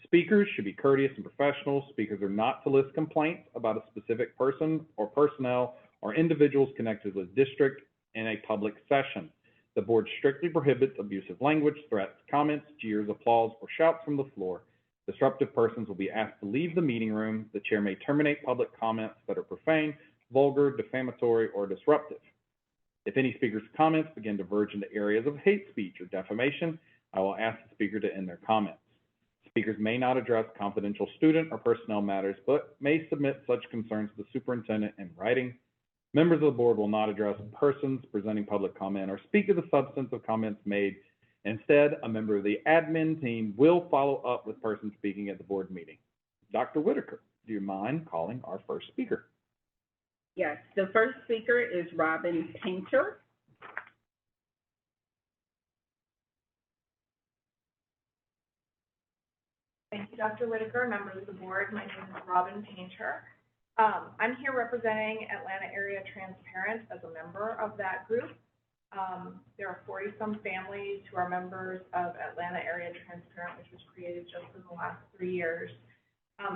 Speakers should be courteous and professional. Speakers are not to list complaints about a specific person or personnel or individuals connected with district in a public session. The board strictly prohibits abusive language, threats, comments, jeers, applause, or shouts from the floor. Disruptive persons will be asked to leave the meeting room. The chair may terminate public comments that are profane, vulgar, defamatory, or disruptive. If any speaker's comments begin to verge into areas of hate speech or defamation, I will ask the speaker to end their comments. Speakers may not address confidential student or personnel matters, but may submit such concerns to the superintendent in writing. Members of the board will not address persons presenting public comment or speak to the substance of comments made. Instead, a member of the admin team will follow up with persons speaking at the board meeting. Dr. Whitaker, do you mind calling our first speaker? Yes, the first speaker is Robin Painter. Thank you, Dr. Whitaker, members of the board. My name is Robin Painter. I'm here representing Atlanta Area Transparent as a member of that group. There are 40-some families who are members of Atlanta Area Transparent, which was created just in the last 3 years.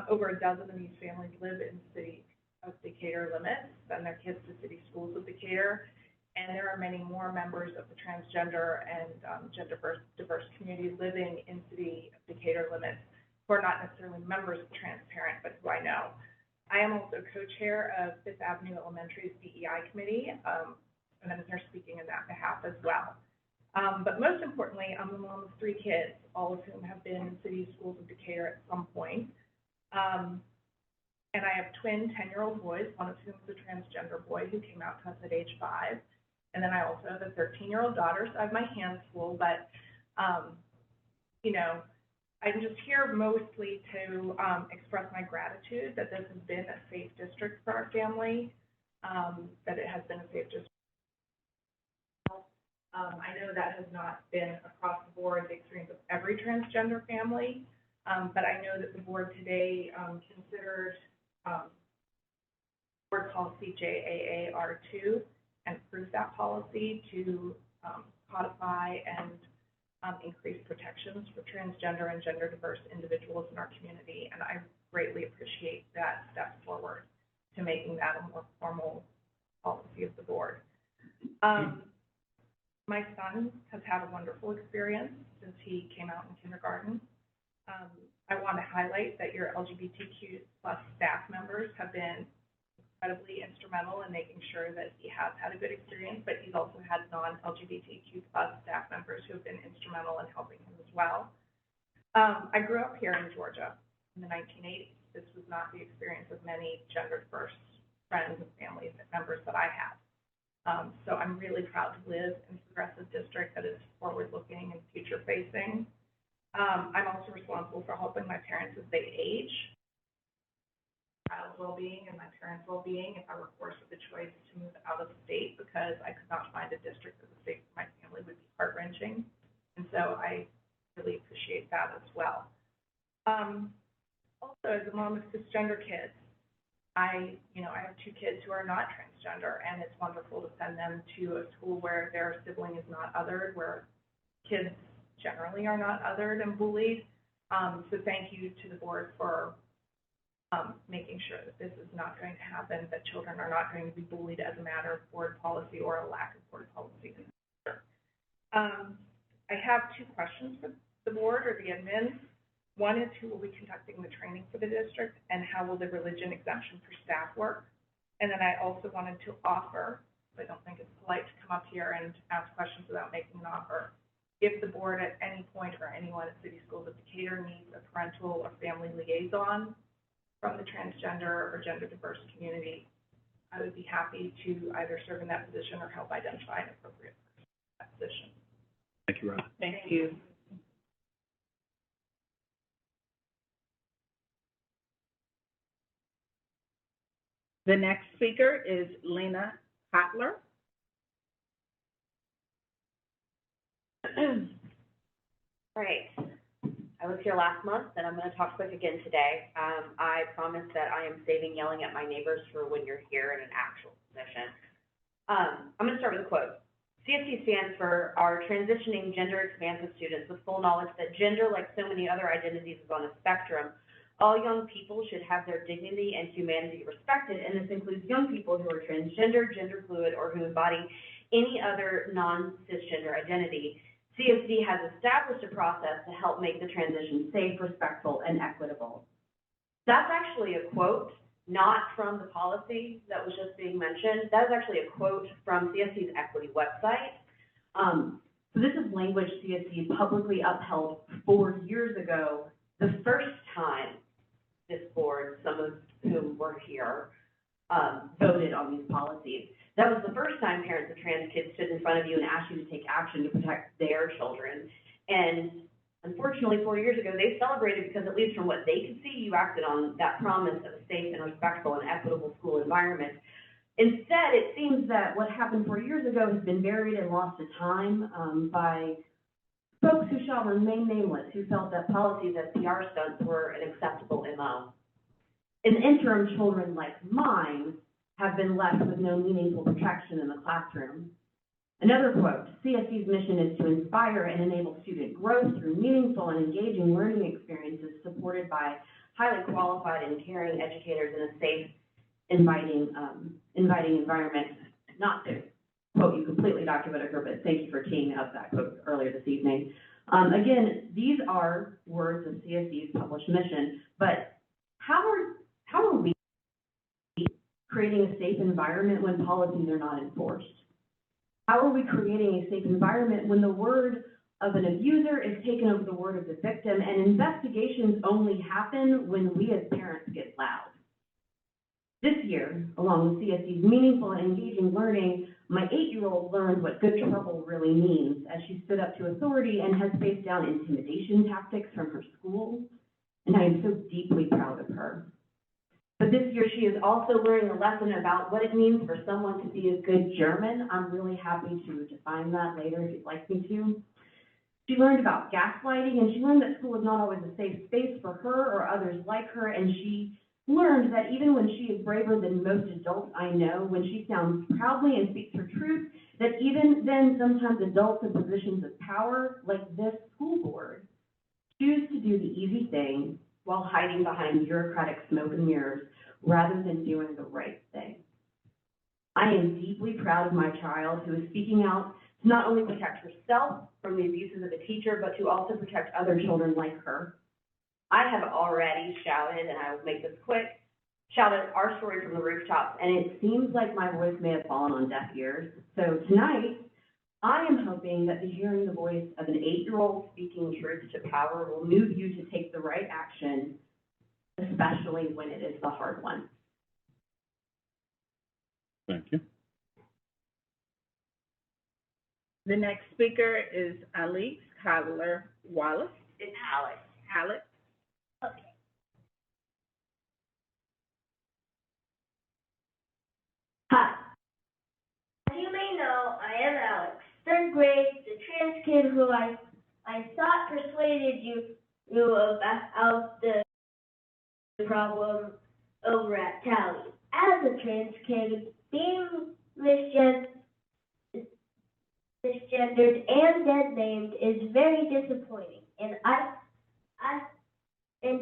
Over a dozen of these families live in the city of Decatur limits, send their kids to city schools of Decatur, and there are many more members of the transgender and gender diverse community living in city of Decatur limits who are not necessarily members of Transparent, but who I know. I am also co-chair of Fifth Avenue Elementary's DEI committee, and I'm here speaking on that behalf as well. But most importantly, I'm the mom of 3 kids, all of whom have been in city schools of Decatur at some point. And I have twin 10-year-old boys, one of whom is a transgender boy who came out to us at age 5. And then I also have a 13-year-old daughter, so I have my hands full, but, you know, I'm just here mostly to express my gratitude that this has been a safe district for our family, that it has been a safe district. I know that has not been across the board the experience of every transgender family, but I know that the board today considered board policy JAAR2 and approved that policy to codify and increase protections for transgender and gender diverse individuals in our community, and I greatly appreciate that step forward to making that a more formal policy of the board. My son has had a wonderful experience since he came out in kindergarten. I want to highlight that your LGBTQ+ staff members have been incredibly instrumental in making sure that he has had a good experience, but he's also had non-LGBTQ+ staff members who have been instrumental in helping him as well. I grew up here in Georgia in the 1980s. This was not the experience of many gender-diverse friends and family members that I had. So I'm really proud to live in a progressive district that is forward-looking and future-facing. I'm also responsible for helping my parents as they age, child's well-being and my parents' well-being if I were forced with the choice to move out of state because I could not find a district that was safe for my family would be heart-wrenching. And so I really appreciate that as well. Also, as a mom of cisgender kids, I have two kids who are not transgender, and it's wonderful to send them to a school where their sibling is not othered, where kids generally are not othered and bullied. So thank you to the board for making sure that this is not going to happen, that children are not going to be bullied as a matter of board policy or a lack of board policy. I have two questions for the board or the admin. One is, who will be conducting the training for the district, and how will the religion exemption for staff work? And then I also wanted to offer, I don't think it's polite to come up here and ask questions without making an offer. If the board at any point, or anyone at City Schools of Decatur, needs a parental or family liaison from the transgender or gender diverse community, I would be happy to either serve in that position or help identify an appropriate person in that position. Thank you, Rob. Thank you. The next speaker is Lena Hotler. Great. I was here last month, and I'm going to talk quick again today. I promise that I am saving yelling at my neighbors for when you're here in an actual position. I'm going to start with a quote. CSD stands for our transitioning gender expansive students with full knowledge that gender, like so many other identities, is on a spectrum. All young people should have their dignity and humanity respected, and this includes young people who are transgender, gender fluid, or who embody any other non-cisgender identity. CSD has established a process to help make the transition safe, respectful, and equitable. That's actually a quote, not from the policy that was just being mentioned. That is actually a quote from CSD's equity website. So this is language CSD publicly upheld 4 years ago, the first time this board, some of whom were here, voted on these policies. That was the first time parents of trans kids stood in front of you and asked you to take action to protect their children. And unfortunately, 4 years ago, they celebrated because, at least from what they could see, you acted on that promise of a safe and respectful and equitable school environment. Instead, it seems that what happened 4 years ago has been buried and lost to time by folks who shall remain nameless, who felt that policies as PR stunts were an acceptable MO. In the interim, children like mine have been left with no meaningful protection in the classroom. Another quote, CSD's mission is to inspire and enable student growth through meaningful and engaging learning experiences supported by highly qualified and caring educators in a safe, inviting environment. Not to quote you completely, Dr. Whitaker, but thank you for teeing up that quote earlier this evening. Again, these are words of CSD's published mission, but how are we creating a safe environment when policies are not enforced? How are we creating a safe environment when the word of an abuser is taken over the word of the victim, and investigations only happen when we as parents get loud? This year, along with CSD's meaningful and engaging learning, my 8-year-old learned what good trouble really means as she stood up to authority and has faced down intimidation tactics from her school, and I am so deeply proud of her. But this year, she is also learning a lesson about what it means for someone to be a good German. I'm really happy to define that later if you'd like me to. She learned about gaslighting, and she learned that school is not always a safe space for her or others like her, and she learned that even when she is braver than most adults I know, when she stands proudly and speaks her truth, that even then sometimes adults in positions of power, like this school board, choose to do the easy thing while hiding behind bureaucratic smoke and mirrors rather than doing the right thing. I am deeply proud of my child who is speaking out to not only protect herself from the abuses of a teacher, but to also protect other children like her. I have already shouted, and I will make this quick, shouted our story from the rooftops, and it seems like my voice may have fallen on deaf ears. So tonight, I am hoping that hearing the voice of an 8-year-old speaking truth to power will move you to take the right action, especially when it is the hard one. Thank you. The next speaker is Alex Codler Wallace. It's Alex. Alex. Okay. Hi. As you may know, I am Alex, third grade, the trans kid who I thought persuaded you knew about the problem over at Tally. As a trans kid, being misgendered and dead named is very disappointing. And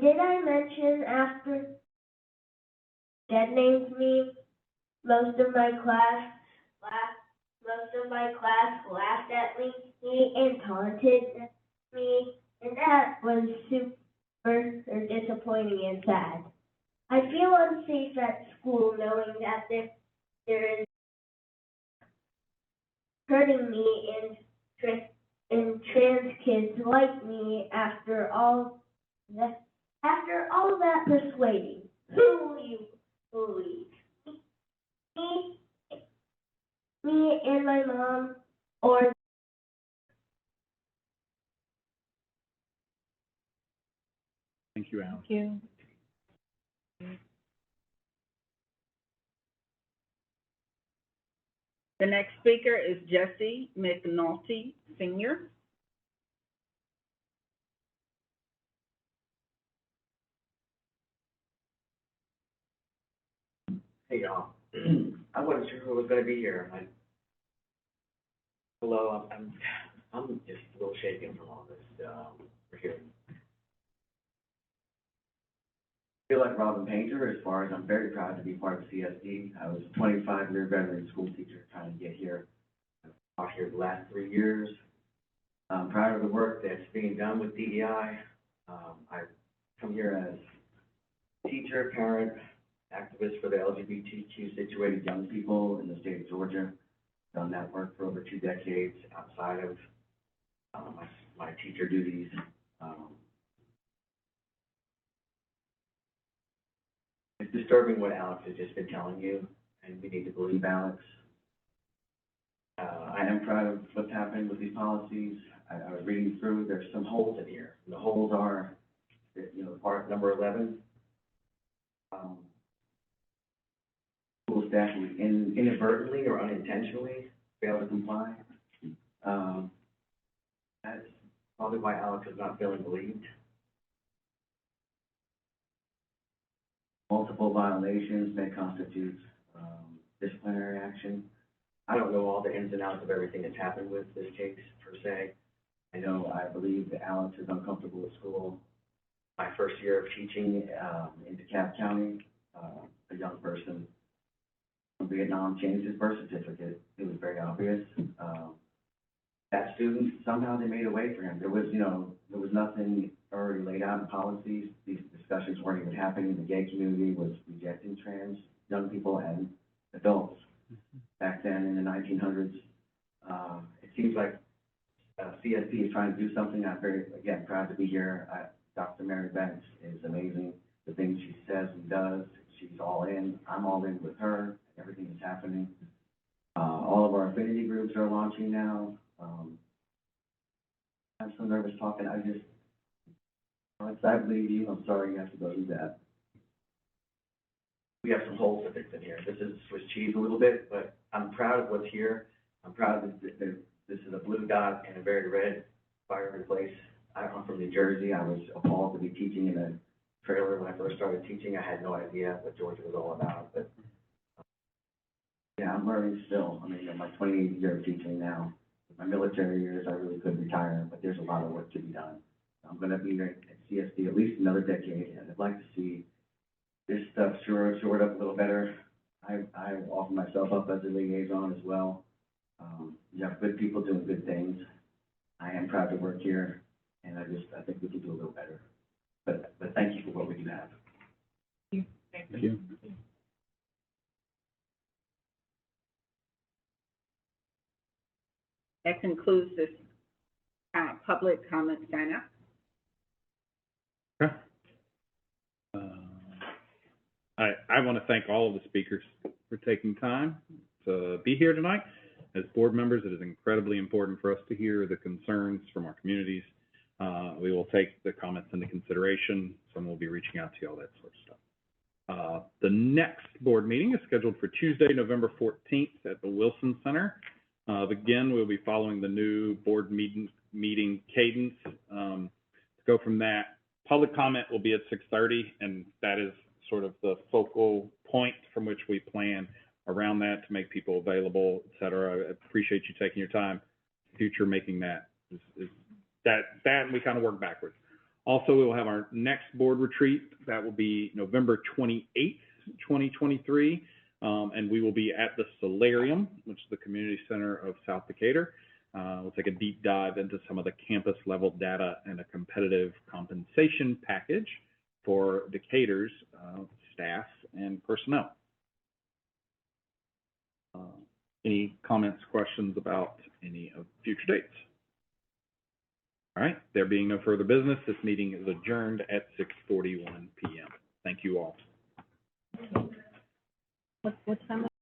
did I mention after dead named me, most of my class laughed at me and taunted me, and that was super disappointing and sad. I feel unsafe at school knowing that there is hurting me and trans kids like me after all that persuading. Who will you believe? Me and my mom, or Thank you, Alan. Thank you. The next speaker is Jesse McNulty, Senior. Hey, y'all. I wasn't sure who was gonna be here. Hello, I'm just a little shaken from all this, we're hearing. I feel like Robin Painter as far as I'm very proud to be part of CSD. I was a 25-year veteran school teacher trying to get here. I've taught here the last 3 years. I'm proud of the work that's being done with DEI. I come here as teacher, parent, activist for the LGBTQ situated young people in the state of Georgia. Done that work for over 2 decades outside of my teacher duties. It's disturbing what Alex has just been telling you, and we need to believe Alex. I am proud of what's happening with these policies. I was reading through, there's some holes in here. The holes are, part number 11. School staff who inadvertently or unintentionally fail to comply. That's probably why Alex is not feeling believed. Multiple violations may constitute disciplinary action. I don't know all the ins and outs of everything that's happened with this case per se. I believe that Alex is uncomfortable with school. My first year of teaching in DeKalb County, a young person from Vietnam changed his birth certificate. It was very obvious. That student, somehow they made a way for him. There was nothing already laid out in policies. These discussions weren't even happening. The gay community was rejecting trans young people and adults. Back then in the 1900s, it seems like CSD is trying to do something. I'm very, again, proud to be here. Dr. Mary Banks is amazing. The things she says and does, she's all in. I'm all in with her. Everything is happening. All of our affinity groups are launching now. I'm so nervous talking. Alex, I believe you. I'm sorry you have to go through that. We have some holes to fix in here. This is Swiss cheese a little bit, but I'm proud of what's here. I'm proud that this is a blue dot and a very red fire in place. I'm from New Jersey. I was appalled to be teaching in a trailer when I first started teaching. I had no idea what Georgia was all about, but yeah, I'm learning still. I'm my 28th year of teaching now. With my military years, I really could retire, but there's a lot of work to be done. I'm going to be here at CSD at least another decade, and I'd like to see this stuff shored up a little better. I offer myself up as a liaison as well. You have good people doing good things. I am proud to work here, and I think we can do a little better. But thank you for what we do have. Thank you. That concludes this public comment sign up. Okay. I want to thank all of the speakers for taking time to be here tonight. As board members, it is incredibly important for us to hear the concerns from our communities. We will take the comments into consideration. Someone will be reaching out to you, all that sort of stuff. The next board meeting is scheduled for Tuesday, November 14th at the Wilson Center. Again, we'll be following the new board meeting cadence. To go from that, public comment will be at 6:30, and that is sort of the focal point from which we plan around that to make people available, et cetera. I appreciate you taking your time. Future making that is that we kind of work backwards. Also, we will have our next board retreat. That will be November 28th, 2023. And we will be at the Solarium, which is the community center of South Decatur. We'll take a deep dive into some of the campus level data and a competitive compensation package for Decatur's staff and personnel. Any comments, questions about any of future dates? All right, there being no further business, this meeting is adjourned at 6:41 p.m. Thank you all. What time?